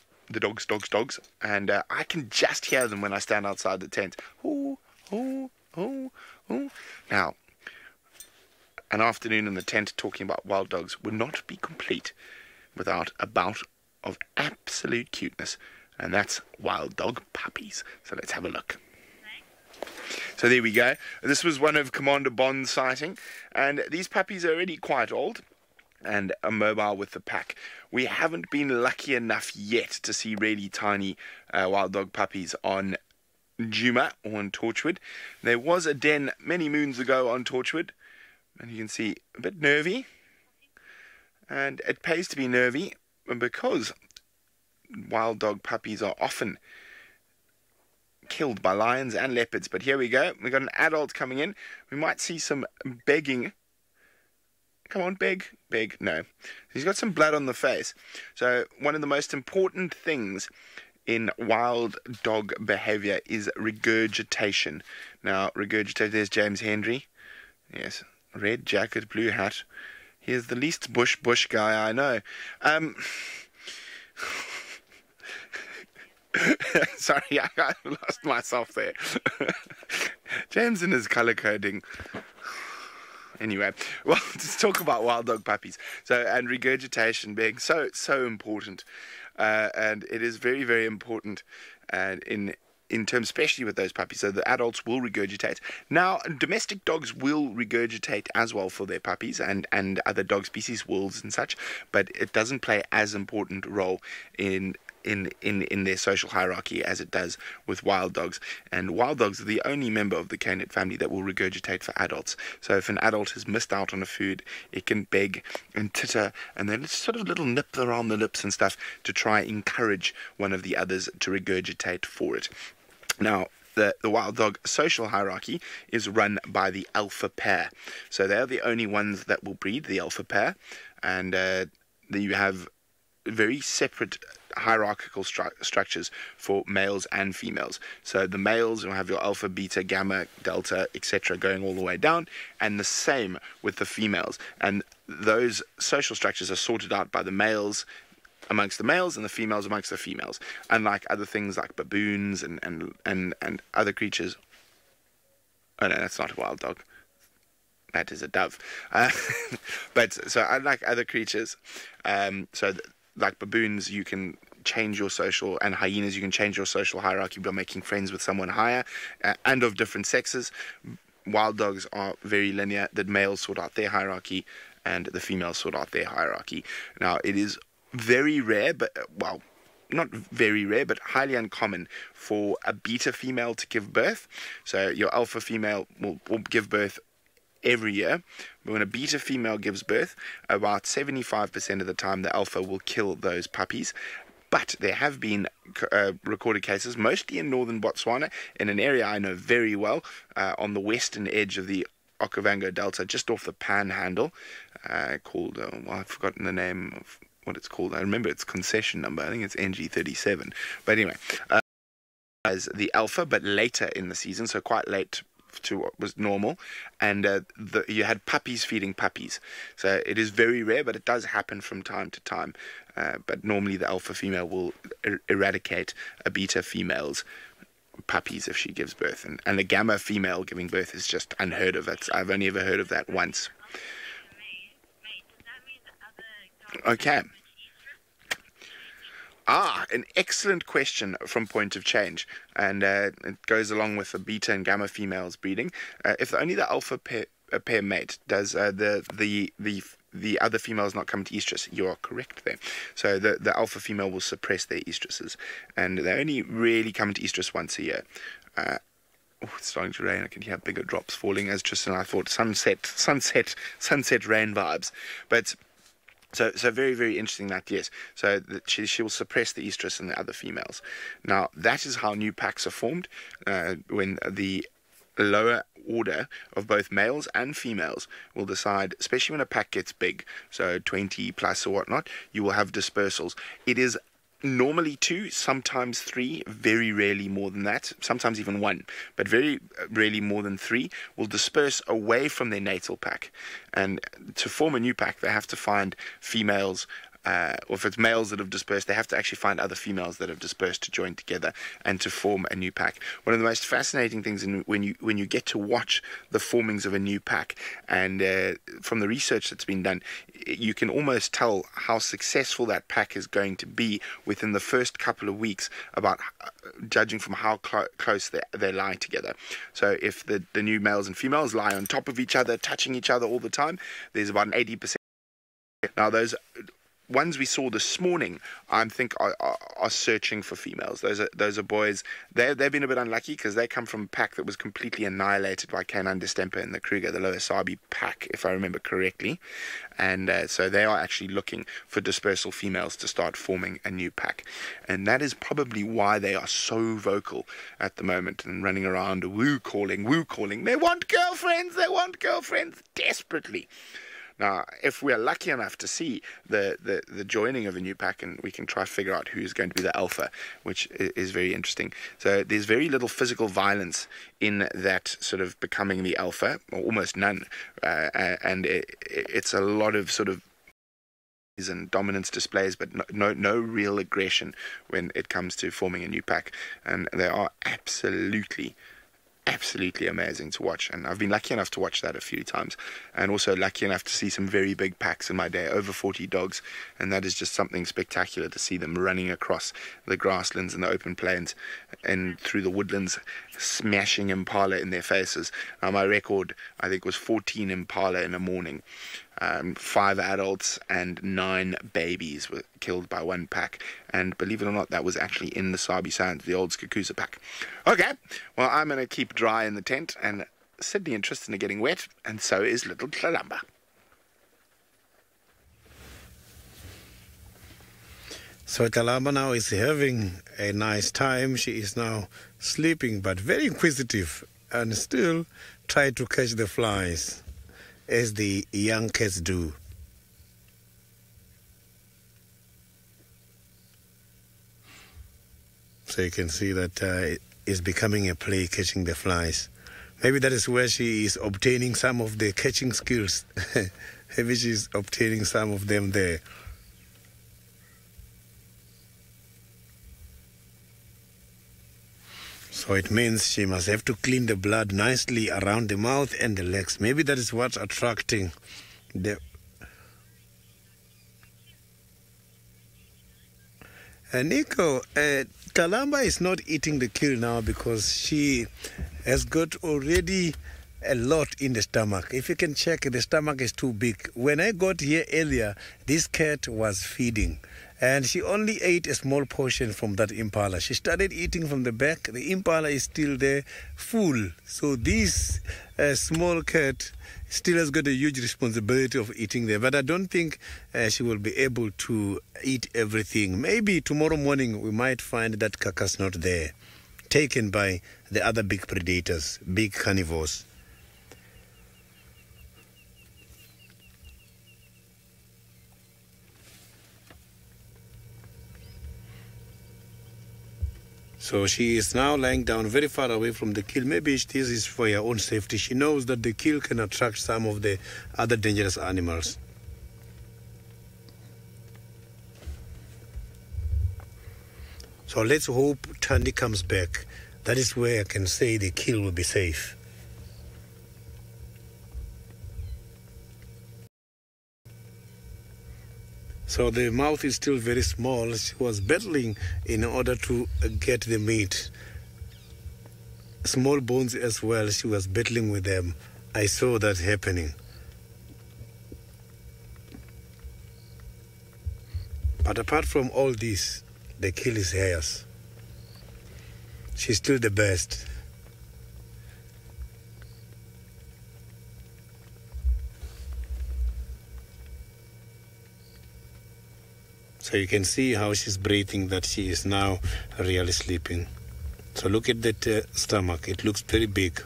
and I can just hear them when I stand outside the tent. Ooh, ooh, ooh, ooh. Now, an afternoon in the tent talking about wild dogs would not be complete without a bout of absolute cuteness, and that's wild dog puppies. So let's have a look. So there we go. This was one of Commander Bond's sighting, and these puppies are already quite old. and are mobile with the pack. We haven't been lucky enough yet to see really tiny wild dog puppies on Djuma or on Torchwood. There was a den many moons ago on Torchwood, and you can see a bit nervy, and it pays to be nervy because wild dog puppies are often killed by lions and leopards. But here we go, we've got an adult coming in. We might see some begging. Come on, beg. No, he's got some blood on the face. So one of the most important things in wild dog behavior is regurgitation. Now, regurgitation, there's James Henry. Yes, red jacket, blue hat. He is the least bush guy I know. Sorry, I lost myself there. James and his color coding. Anyway, well, let's talk about wild dog puppies. So, and regurgitation being so important, and it is very, very important, in terms, especially with those puppies. So the adults will regurgitate. Now, domestic dogs will regurgitate as well for their puppies, and other dog species, wolves and such, but it doesn't play as important role in their social hierarchy as it does with wild dogs. And wild dogs are the only member of the canid family that will regurgitate for adults. So if an adult has missed out on a food, it can beg and titter, and then it's sort of little nip around the lips and stuff to try encourage one of the others to regurgitate for it. Now, the wild dog social hierarchy is run by the alpha pair. So they're the only ones that will breed, the alpha pair, and you have very separate hierarchical structures for males and females. So the males will have your alpha, beta, gamma, delta, etc. going all the way down, and the same with the females. And those social structures are sorted out by the males amongst the males and the females amongst the females. Unlike other things like baboons and other creatures. Oh no, that's not a wild dog. That is a dove. But so unlike other creatures, like baboons, you can change your social, and hyenas, you can change your social hierarchy by making friends with someone higher and of different sexes. Wild dogs are very linear. The males sort out their hierarchy and the females sort out their hierarchy. Now, it is very rare, but well, not very rare, but highly uncommon for a beta female to give birth. So your alpha female will give birth every year. But when a beta female gives birth, about 75% of the time the alpha will kill those puppies. But there have been recorded cases, mostly in northern Botswana, in an area I know very well, on the western edge of the Okavango Delta, just off the Panhandle, called, I've forgotten the name of what it's called. I remember its concession number. I think it's NG37. But anyway, as the alpha, but later in the season, so quite late to what was normal, and you had puppies feeding puppies. So it is very rare, but it does happen from time to time. But normally the alpha female will eradicate a beta female's puppies if she gives birth, and the gamma female giving birth is just unheard of. I've only ever heard of that once. Okay. An excellent question from Point of Change, and it goes along with the beta and gamma females breeding. If only the alpha pair mate, does the other females not come to estrus? You are correct there. So the alpha female will suppress their estruses, and they only really come to estrus once a year. It's starting to rain. I can hear bigger drops falling, as Tristan and I thought. Sunset rain vibes, but. So very, very interesting that, yes. So that she will suppress the estrus in the other females. Now, that is how new packs are formed, when the lower order of both males and females will decide, especially when a pack gets big, so 20 plus or whatnot, you will have dispersals. It is normally 2, sometimes 3, very rarely more than that, sometimes even 1, but very rarely more than 3 will disperse away from their natal pack. And to form a new pack, they have to find females, or if it's males that have dispersed, they have to actually find other females that have dispersed to join together and to form a new pack. One of the most fascinating things when you get to watch the formings of a new pack, and from the research that's been done, you can almost tell how successful that pack is going to be within the first couple of weeks, about judging from how close they lie together. So if the new males and females lie on top of each other, touching each other all the time, there's about an 80% Now, those ones we saw this morning, I think, are searching for females. Those are boys. They've been a bit unlucky because they come from a pack that was completely annihilated by Canine Distemper and the Kruger, the Lower Sabi pack, if I remember correctly. And so they are actually looking for dispersal females to start forming a new pack. And that is probably why they are so vocal at the moment and running around woo calling. They want girlfriends desperately. Now, if we're lucky enough to see the joining of a new pack, and we can try to figure out who's going to be the alpha, which is very interesting. So there's very little physical violence in that sort of becoming the alpha, or almost none. And it's a lot of sort of and dominance displays, but no real aggression when it comes to forming a new pack. And they are absolutely amazing to watch, and I've been lucky enough to watch that a few times, and also lucky enough to see some very big packs in my day, over 40 dogs, and that is just something spectacular to see them running across the grasslands and the open plains and through the woodlands, smashing impala in their faces. Now, my record, I think, was 14 impala in a morning. 5 adults and 9 babies were killed by one pack, and believe it or not, that was actually in the Sabi Sands, the old Skakusa pack. Okay, well, I'm going to keep dry in the tent, and Sydney and Tristan are getting wet, and so is little Tlalamba. So Tlalamba now is having a nice time. She is now sleeping, but very inquisitive, and still try to catch the flies, as the young cats do. So you can see that it is becoming a play catching the flies. Maybe that is where she is obtaining some of the catching skills. Maybe she's obtaining some of them there. So it means she must have to clean the blood nicely around the mouth and the legs. Maybe that is what's attracting the... Nico, Tlalamba is not eating the kill now because she has got already a lot in the stomach. If you can check, the stomach is too big. When I got here earlier, this cat was feeding, and she only ate a small portion from that impala. She started eating from the back. The impala is still there, full. So this small cat still has got a huge responsibility of eating there. But I don't think she will be able to eat everything. Maybe tomorrow morning we might find that carcass not there, taken by the other big predators, big carnivores. So she is now lying down very far away from the kill. Maybe this is for her own safety. She knows that the kill can attract some of the other dangerous animals. So let's hope Tandy comes back. That is where I can say the kill will be safe. So the mouth is still very small. She was battling in order to get the meat. Small bones as well, she was battling with them. I saw that happening. But apart from all this, the kill is hers. She's still the best. So you can see how she's breathing, that she is now really sleeping. So look at that stomach. It looks very big.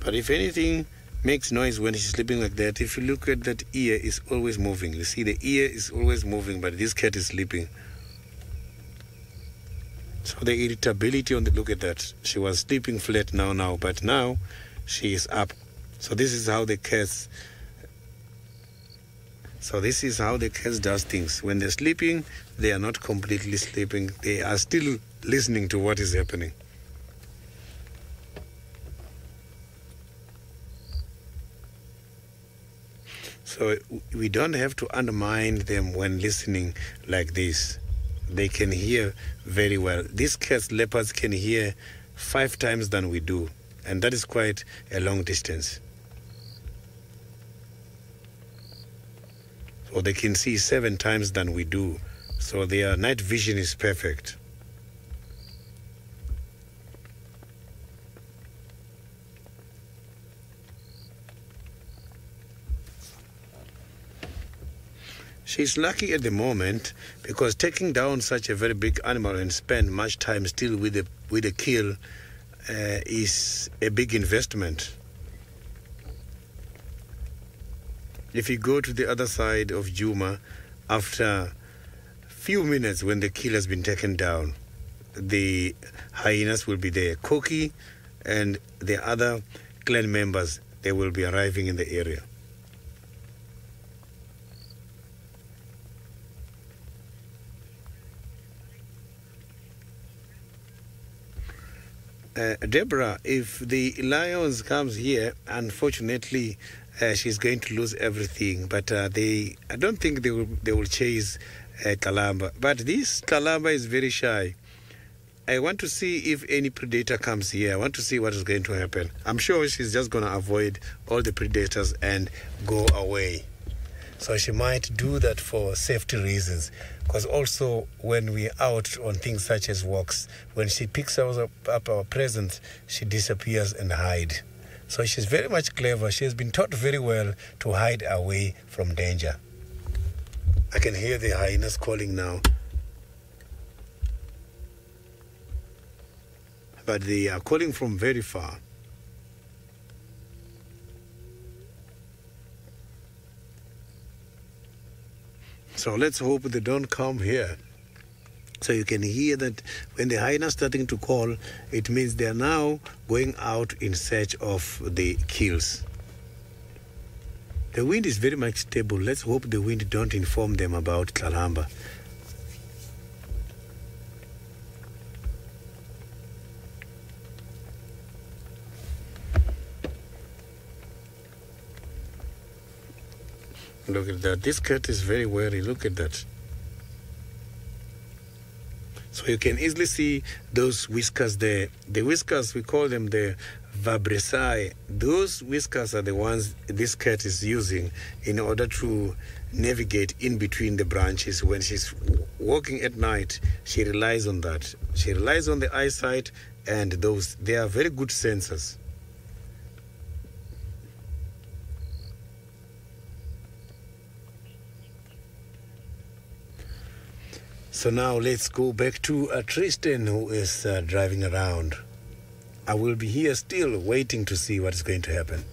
But if anything makes noise when she's sleeping like that, if you look at that ear, it's always moving. You see the ear is always moving, but this cat is sleeping. So the irritability on the, look at that. She was sleeping flat now, but now she is up. So this is how the cats does things. When they're sleeping, they are not completely sleeping. They are still listening to what is happening. So we don't have to undermine them when listening like this. they can hear very well. These cats, leopards, can hear 5 times than we do, and that is quite a long distance. Or they can see 7 times than we do, so their night vision is perfect. She's lucky at the moment because taking down such a very big animal and spend much time still with a kill is a big investment. If you go to the other side of Juma, after a few minutes when the kill has been taken down, the hyenas will be there. Koki and the other clan members, they will be arriving in the area. Deborah, if the lions comes here, unfortunately, she's going to lose everything. But I don't think they will chase Kalamba. But this Kalamba is very shy. I want to see if any predator comes here. I want to see what is going to happen. I'm sure she's just going to avoid all the predators and go away. So she might do that for safety reasons. Because also when we're out on things such as walks, when she picks up our presents, she disappears and hide. So she's very much clever. She has been taught very well to hide away from danger. I can hear the hyenas calling now. But they are calling from very far. So let's hope they don't come here. So you can hear that when the hyenas starting to call, it means they are now going out in search of the kills. The wind is very much stable. Let's hope the wind don't inform them about Kalamba. Look at that. This cat is very wary. Look at that. So you can easily see those whiskers there. The whiskers, we call them the vibrissae. Those whiskers are the ones this cat is using in order to navigate in between the branches. When she's walking at night, she relies on that. She relies on the eyesight and those. They are very good sensors. So now let's go back to Tristan, who is driving around. I will be here still waiting to see what is going to happen.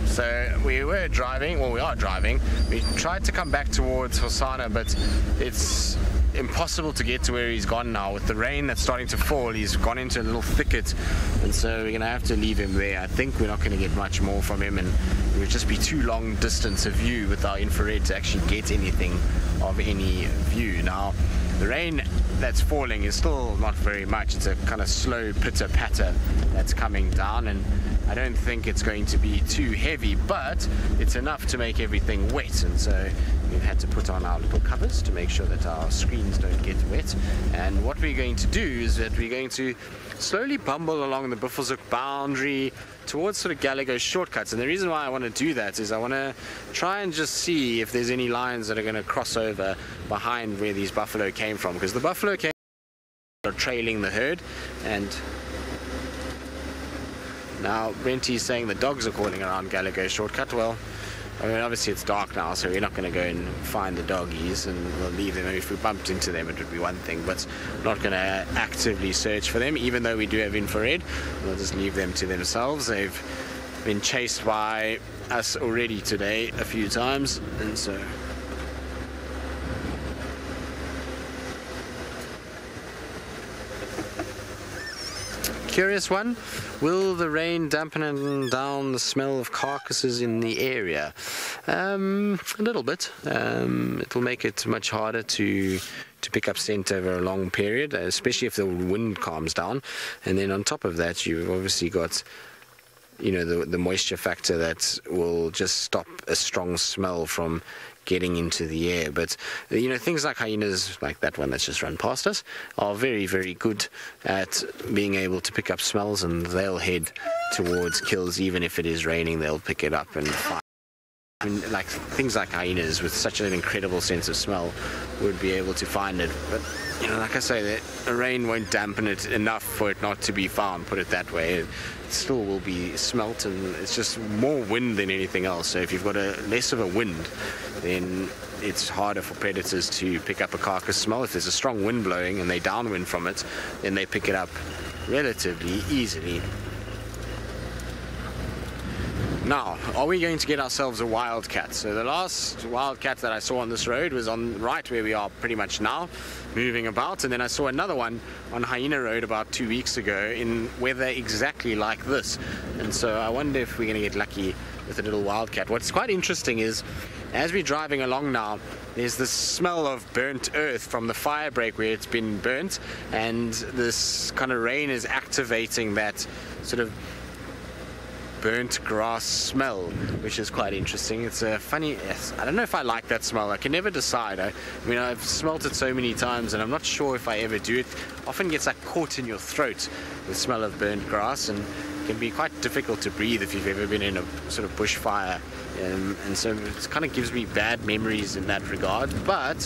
So we were driving, well, we are driving. We tried to come back towards Hosanna, but it's impossible to get to where he's gone now. With the rain that's starting to fall, he's gone into a little thicket, and so we're going to have to leave him there. I think we're not going to get much more from him, and it would just be too long distance of view with our infrared to actually get anything of any view. Now, the rain that's falling is still not very much. It's a kind of slow pitter-patter that's coming down, and I don't think it's going to be too heavy, but it's enough to make everything wet, and so we've had to put on our little covers to make sure that our screens don't get wet. And what we're going to do is that we're going to slowly bumble along the Buffelshoek boundary towards sort of Gallagher shortcuts. And the reason why I want to do that is I want to try and just see if there's any lines that are going to cross over behind where these buffalo came from, because the buffalo came are trailing the herd. And now Brenty's saying the dogs are calling around Gallagher shortcut. Well, I mean, obviously it's dark now, so we're not going to go and find the doggies, and we'll leave them. If we bumped into them, it would be one thing, but not going to actively search for them, even though we do have infrared. We'll just leave them to themselves. They've been chased by us already today a few times, and so curious one. Will the rain dampen down the smell of carcasses in the area? A little bit. It'll make it much harder to pick up scent over a long period, especially if the wind calms down. And then on top of that, you've obviously got, you know, the moisture factor that will just stop a strong smell from getting into the air. But things like hyenas, like that one that's just run past us, are very, very good at being able to pick up smells, and they'll head towards kills. Even if it is raining, they'll pick it up and find. I mean, like things like hyenas with such an incredible sense of smell would be able to find it. But like I say, the rain won't dampen it enough for it not to be found, put it that way. It still will be smelt, and it's just more wind than anything else. So if you've got less of a wind, then it's harder for predators to pick up a carcass smell. If there's a strong wind blowing and they downwind from it, then they pick it up relatively easily. Now, are we going to get ourselves a wildcat? So the last wildcat that I saw on this road was on right where we are pretty much now, moving about, and then I saw another one on Hyena Road about 2 weeks ago in weather exactly like this. And so I wonder if we're going to get lucky with a little wildcat. What's quite interesting is, as we're driving along now, there's this smell of burnt earth from the fire break where it's been burnt, and this kind of rain is activating that sort of burnt grass smell, which is quite interesting. It's a funny, I don't know if I like that smell. I can never decide. I mean, I've smelt it so many times and I'm not sure if I ever do it. Often gets like caught in your throat, the smell of burnt grass, and can be quite difficult to breathe if you've ever been in a sort of bushfire, and so it kind of gives me bad memories in that regard. But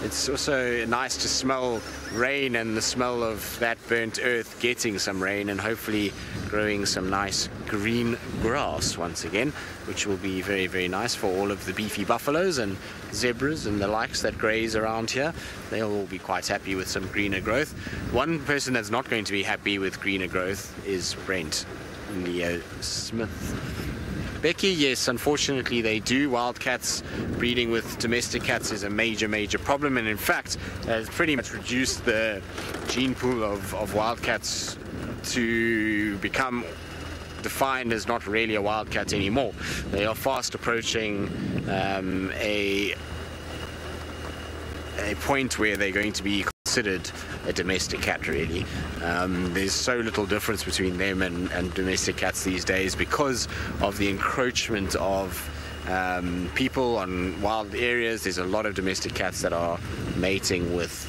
it's also nice to smell rain and the smell of that burnt earth getting some rain and hopefully growing some nice green grass once again, which will be very, very nice for all of the beefy buffaloes and zebras and the likes that graze around here. They'll all be quite happy with some greener growth. One person that's not going to be happy with greener growth is Brent Leo Smith. Becky, yes, unfortunately they do. Wildcats breeding with domestic cats is a major, major problem, and in fact has pretty much reduced the gene pool of wildcats to become defined as not really a wildcat anymore. They are fast approaching a point where they're going to be considered a domestic cat, really. There's so little difference between them and domestic cats these days because of the encroachment of people on wild areas. There's a lot of domestic cats that are mating with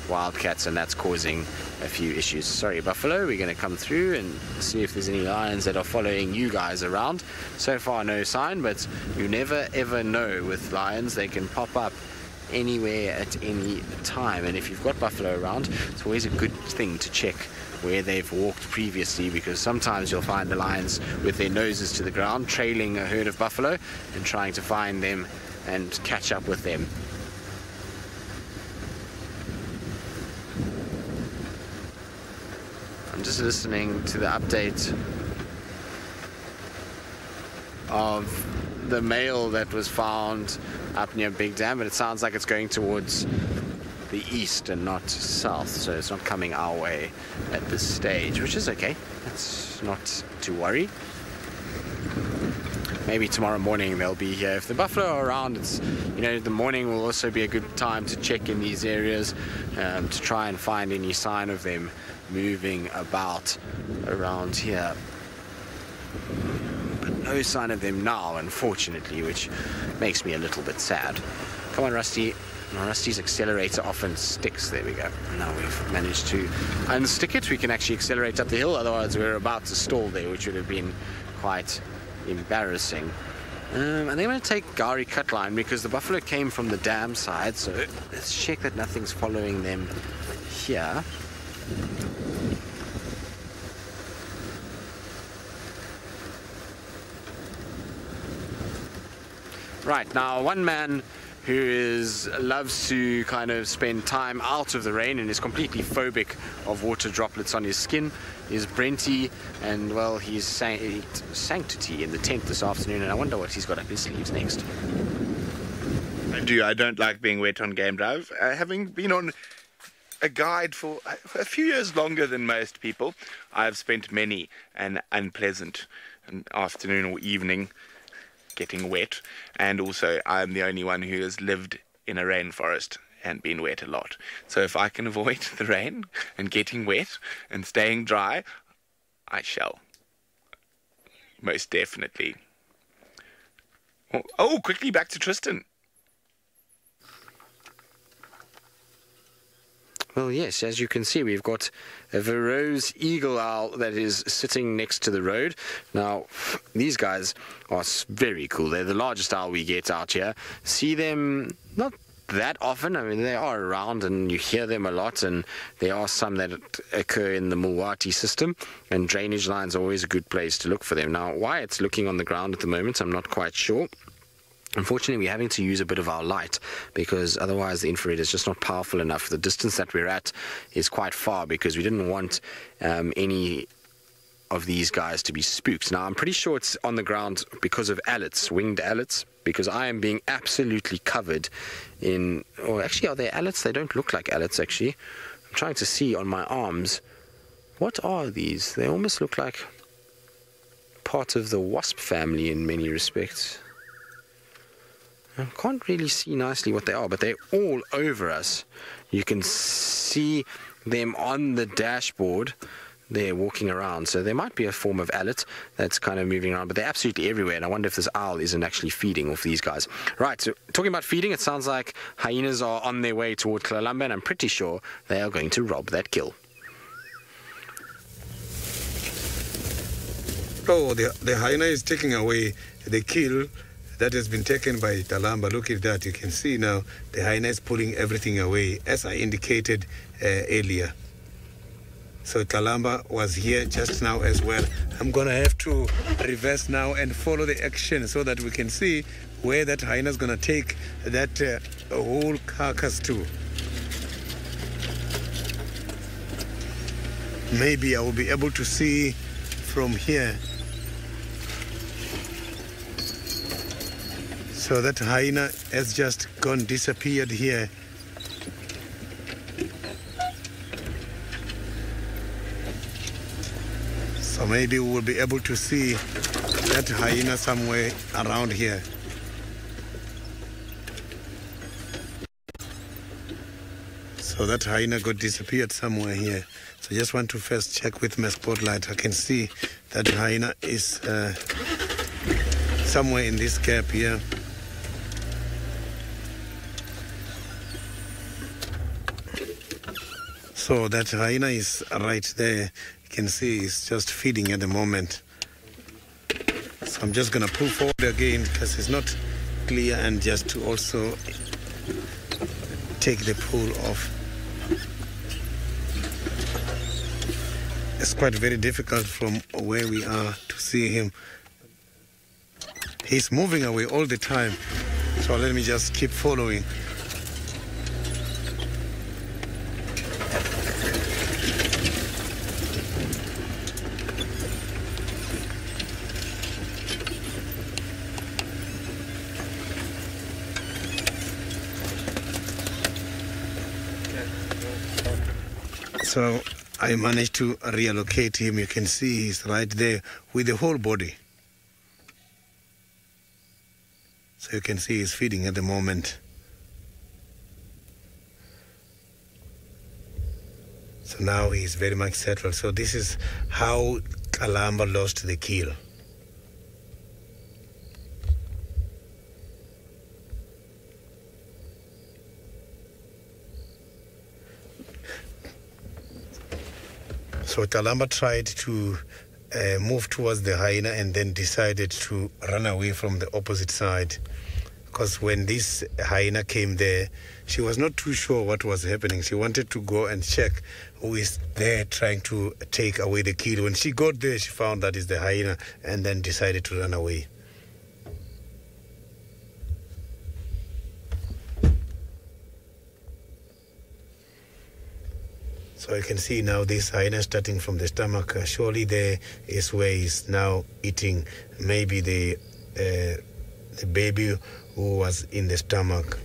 wildcats, and that's causing a few issues. Sorry, buffalo, we're going to come through and see if there's any lions that are following you guys around. So far no sign, but you never ever know with lions. They can pop up anywhere at any time, and if you've got buffalo around, it's always a good thing to check where they've walked previously, because sometimes you'll find the lions with their noses to the ground trailing a herd of buffalo and trying to find them and catch up with them. I'm just listening to the update of the male that was found up near Big Dam, but it sounds like it's going towards the east and not south, so it's not coming our way at this stage, which is okay. That's not to worry. Maybe tomorrow morning they'll be here. If the buffalo are around, it's, the morning will also be a good time to check in these areas to try and find any sign of them moving about around here. No sign of them now, unfortunately, which makes me a little bit sad. Come on, Rusty. Rusty's accelerator often sticks. There we go. Now we've managed to unstick it. We can actually accelerate up the hill, otherwise we're about to stall there, which would have been quite embarrassing. And then I'm going to take Gari Cutline because the buffalo came from the dam side, so let's check that nothing's following them here. Right, now one man who loves to kind of spend time out of the rain and is completely phobic of water droplets on his skin is Brenty, and well, he's sanctity in the tent this afternoon, and I wonder what he's got up his sleeves next. I don't like being wet on game drive. Having been on a guide for a few years longer than most people, I've spent many an unpleasant afternoon or evening getting wet, and also I'm the only one who has lived in a rainforest and been wet a lot. So if I can avoid the rain and getting wet and staying dry, I shall. Most definitely. Oh, quickly back to Tristan. Well, yes, as you can see, we've got a Verreaux's eagle owl that is sitting next to the road. Now, these guys are very cool. They're the largest owl we get out here. See them not that often. I mean, they are around and you hear them a lot, and there are some that occur in the Mulwati system, and drainage lines are always a good place to look for them. Now, why it's looking on the ground at the moment, I'm not quite sure. Unfortunately, we're having to use a bit of our light because otherwise the infrared is just not powerful enough. The distance that we're at is quite far because we didn't want any of these guys to be spooked. Now, I'm pretty sure it's on the ground because of owlets, winged owlets, because I am being absolutely covered in... Or actually, are they owlets? They don't look like owlets, actually. I'm trying to see on my arms. What are these? They almost look like part of the wasp family in many respects. I can't really see nicely what they are, but they're all over us. You can see them on the dashboard. They're walking around, so there might be a form of owlet that's kind of moving around, but they're absolutely everywhere, and I wonder if this owl isn't actually feeding off these guys. Right, so talking about feeding, it sounds like hyenas are on their way toward Klalamba, and I'm pretty sure they are going to rob that kill. Oh, the hyena is taking away the kill that has been taken by Talamba. Look at that. You can see now the hyena is pulling everything away, as I indicated earlier. So Talamba was here just now as well. I'm going to have to reverse now and follow the action so that we can see where that hyena is going to take that whole carcass to. Maybe I will be able to see from here. So that hyena has just disappeared here. So maybe we will be able to see that hyena somewhere around here. So that hyena disappeared somewhere here. So I just want to first check with my spotlight. I can see that hyena is somewhere in this gap here. So that hyena is right there. You can see it's just feeding at the moment. So I'm just going to pull forward again because it's not clear, and just to also take the pull off. It's quite very difficult from where we are to see him. He's moving away all the time. So let me just keep following. So I managed to reallocate him. You can see he's right there with the whole body. So you can see he's feeding at the moment. So now he's very much settled. So this is how Kalamba lost the kill. So Talamba tried to move towards the hyena and then decided to run away from the opposite side. Because when this hyena came there, she was not too sure what was happening. She wanted to go and check who is there trying to take away the kill. When she got there, she found that is the hyena and then decided to run away. So you can see now this hyena starting from the stomach. Surely there is where he's now eating maybe the baby who was in the stomach.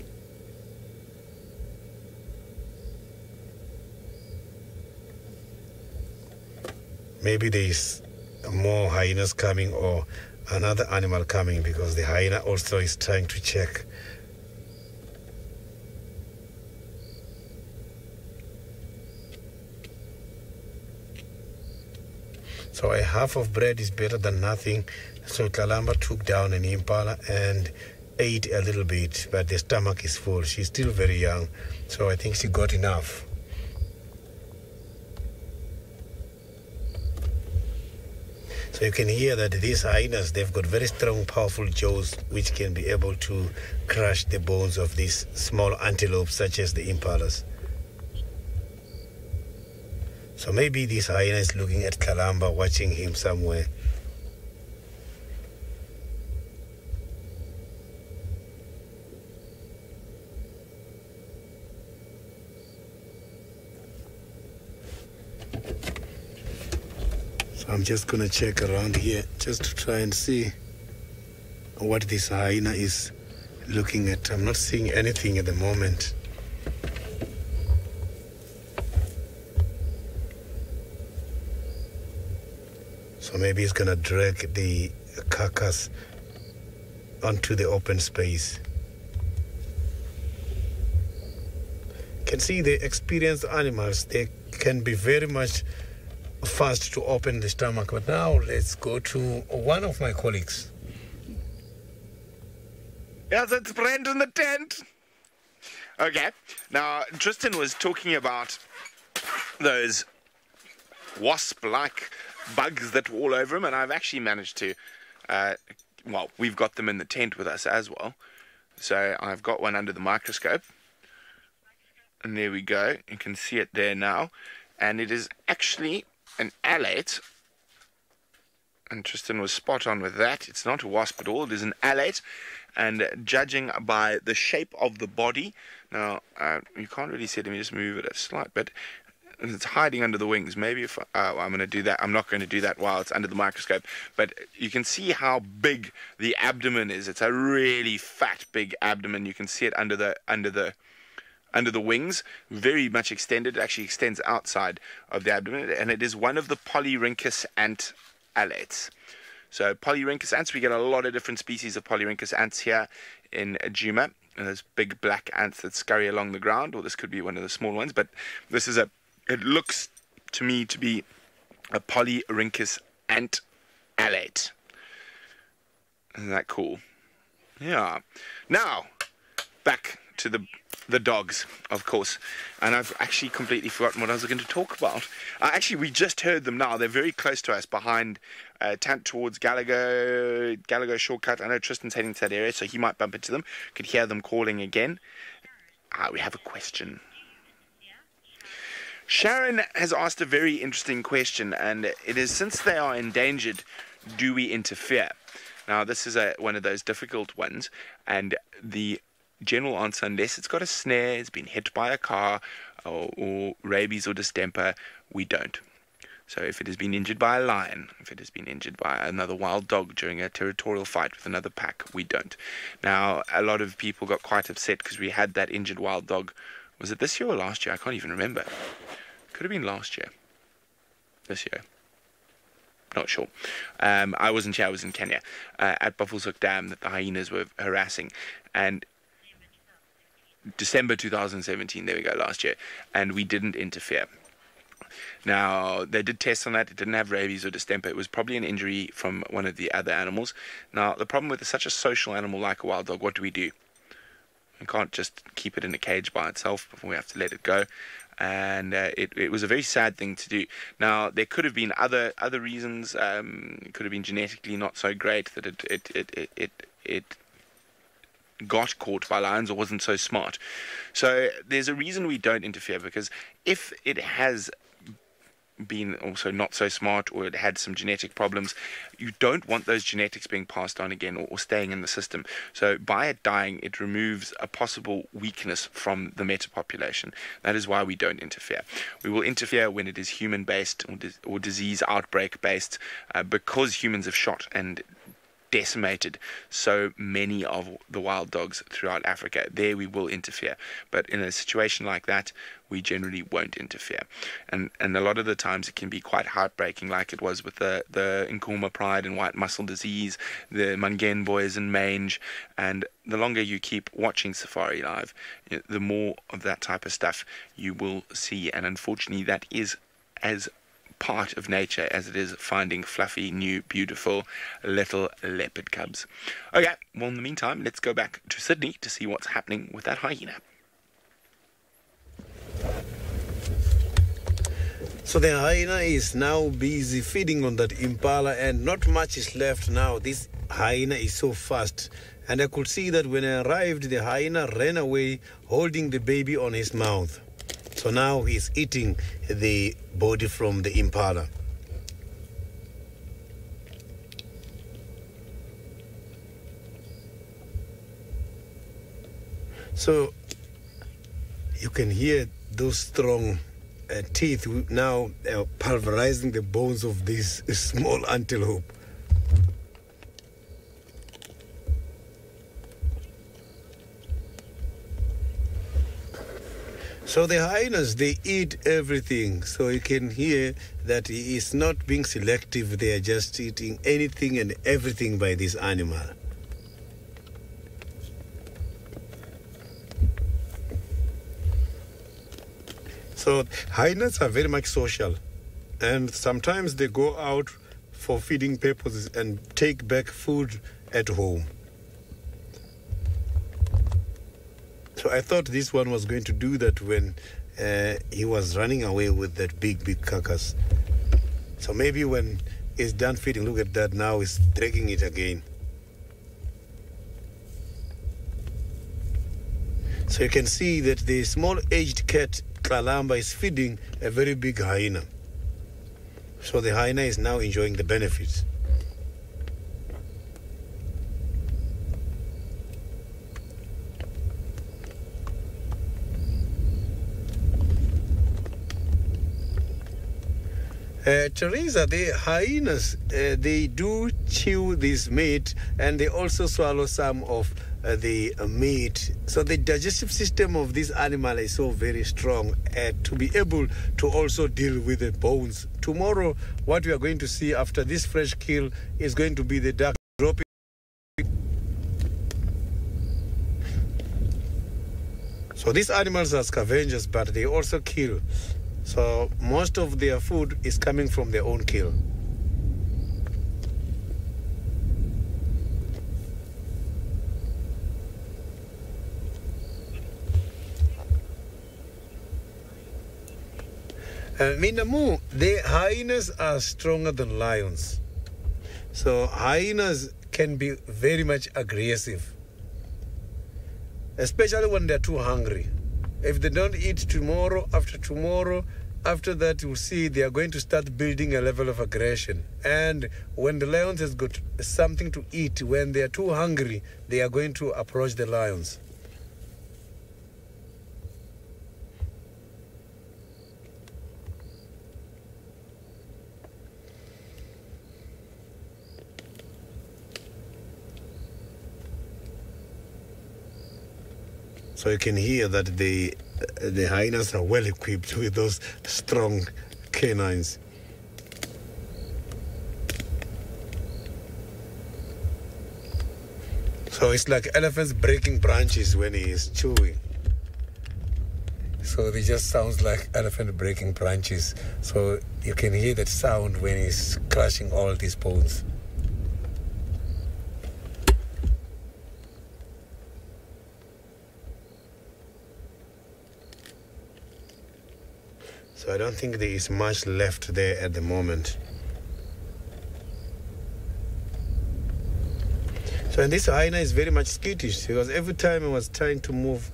Maybe there is more hyenas coming or another animal coming, because the hyena also is trying to check. So a half of bread is better than nothing. So Kalamba took down an impala and ate a little bit, but the stomach is full. She's still very young, so I think she got enough. So you can hear that these hyenas, they've got very strong, powerful jaws which can be able to crush the bones of these small antelopes such as the impalas. So maybe this hyena is looking at Kalamba, watching him somewhere. I'm just going to check around here just to try and see what this hyena is looking at. I'm not seeing anything at the moment. So maybe he's going to drag the carcass onto the open space. You can see the experienced animals, they can be very much fast to open the stomach. But now let's go to one of my colleagues. Yes, it's Brent in the tent. Okay, now Tristan was talking about those wasp-like bugs that were all over him, and I've actually managed to, well, we've got them in the tent with us as well. So I've got one under the microscope, and there we go. You can see it there now, and it is actually an alate, and Tristan was spot on with that. It's not a wasp at all, it is an alate, and judging by the shape of the body, now you can't really see it, let me just move it a slight bit, it's hiding under the wings. Maybe if I'm going to do that, I'm not going to do that while it's under the microscope, but you can see how big the abdomen is. It's a really fat, big abdomen. You can see it under the wings, very much extended. It actually extends outside of the abdomen, and it is one of the Polyrhynchus ant alates. So Polyrhynchus ants, we get a lot of different species of Polyrhynchus ants here in Djuma, and there's big black ants that scurry along the ground, or this could be one of the small ones, but this is it looks to me to be a Polyrhynchus ant alate. Isn't that cool? Yeah. Now, back to the dogs, of course, and I've actually completely forgotten what I was going to talk about. Actually, we just heard them now. They're very close to us, behind towards Gallagher shortcut. I know Tristan's heading to that area, so he might bump into them. Could hear them calling again. We have a question. Sharon has asked a very interesting question, and it is, since they are endangered, do we interfere? Now, this is one of those difficult ones, and the general answer, unless it's got a snare, it's been hit by a car, or rabies or distemper, we don't. So if it has been injured by a lion, if it has been injured by another wild dog during a territorial fight with another pack, we don't. Now, a lot of people got quite upset because we had that injured wild dog. Was it this year or last year? I can't even remember. Could have been last year. This year. Not sure. I wasn't here. I was in Kenya at Buffelshoek Dam that the hyenas were harassing. And December 2017, there we go, last year. And we didn't interfere. Now, they did tests on that. It didn't have rabies or distemper. It was probably an injury from one of the other animals. Now, the problem with such a social animal like a wild dog, what do? We can't just keep it in a cage by itself before we have to let it go. And it was a very sad thing to do. Now, there could have been other reasons. It could have been genetically not so great that it got caught by lions, or wasn't so smart. So there's a reason we don't interfere, because if it has been also not so smart, or it had some genetic problems, you don't want those genetics being passed on again, or staying in the system. So by it dying, it removes a possible weakness from the meta population. That is why we don't interfere. We will interfere when it is human based or disease outbreak based, because humans have shot and decimated so many of the wild dogs throughout Africa. There we will interfere, but in a situation like that, we generally won't interfere. And a lot of the times it can be quite heartbreaking, like it was with the Nkrumah pride and white muscle disease, the Mungen boys and mange. And the longer you keep watching SafariLive, the more of that type of stuff you will see. And unfortunately, that is as part of nature as it is finding fluffy, new, beautiful little leopard cubs. Okay, well, in the meantime, let's go back to Sydney to see what's happening with that hyena. So the hyena is now busy feeding on that impala, and not much is left now. This hyena is so fast. And I could see that when I arrived, the hyena ran away holding the baby on his mouth. So now he's eating the body from the impala. So you can hear those strong teeth now pulverizing the bones of this small antelope. So the hyenas, they eat everything. So you can hear that he is not being selective. They are just eating anything and everything by this animal. So hyenas are very much social, and sometimes they go out for feeding purposes and take back food at home. So I thought this one was going to do that when he was running away with that big carcass. So maybe when it's done feeding, look at that, now it's dragging it again. So you can see that the small aged cat Kalamba is feeding a very big hyena. So the hyena is now enjoying the benefits. Teresa, the hyenas, they do chew this meat, and they also swallow some of the meat. So the digestive system of this animal is so very strong to be able to also deal with the bones. Tomorrow, what we are going to see after this fresh kill is going to be the duck dropping. So these animals are scavengers, but they also kill. So most of their food is coming from their own kill. Minamu, the hyenas are stronger than lions. So hyenas can be very much aggressive, especially when they're too hungry. If they don't eat tomorrow, after that you'll see they are going to start building a level of aggression. And when the lions has got something to eat, when they are too hungry, they are going to approach the lions. So you can hear that the hyenas are well equipped with those strong canines. So it's like elephants breaking branches when he is chewing. So it just sounds like elephant breaking branches. So you can hear that sound when he's crushing all these bones. So I don't think there is much left there at the moment. So and this hyena is very much skittish, because every time I was trying to move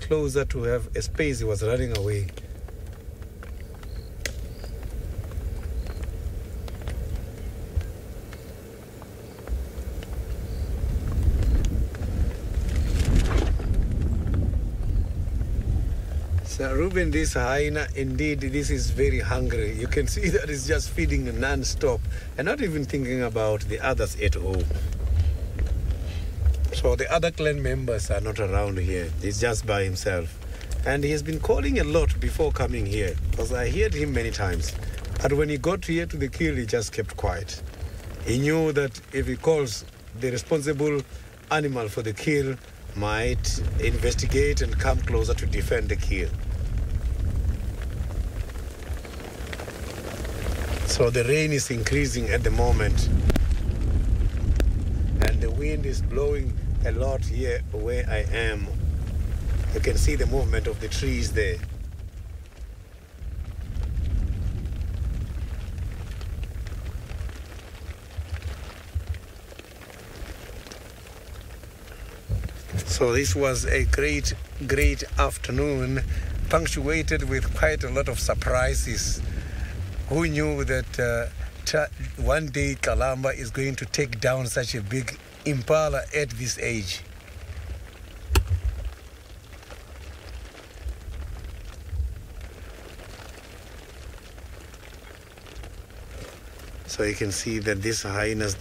closer to have a space, he was running away. So Ruben, this hyena, indeed, this is very hungry. You can see that it's just feeding non-stop and not even thinking about the others at all. So the other clan members are not around here. He's just by himself. And he has been calling a lot before coming here, because I heard him many times. But when he got here to the kill, he just kept quiet. He knew that if he calls, the responsible animal for the kill might investigate and come closer to defend the kill. So the rain is increasing at the moment. And the wind is blowing a lot here where I am. You can see the movement of the trees there. So this was a great afternoon, punctuated with quite a lot of surprises. Who knew that one day Kalamba is going to take down such a big impala at this age? So you can see that these hyenas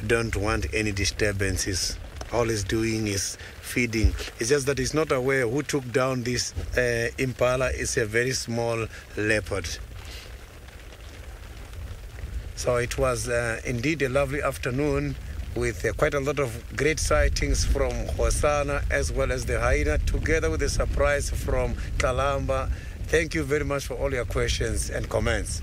don't want any disturbances. All it's doing is feeding. It's just that it's not aware who took down this impala. It's a very small leopard. So it was indeed a lovely afternoon with quite a lot of great sightings from Hosana as well as the hyena, together with a surprise from Kalamba. Thank you very much for all your questions and comments.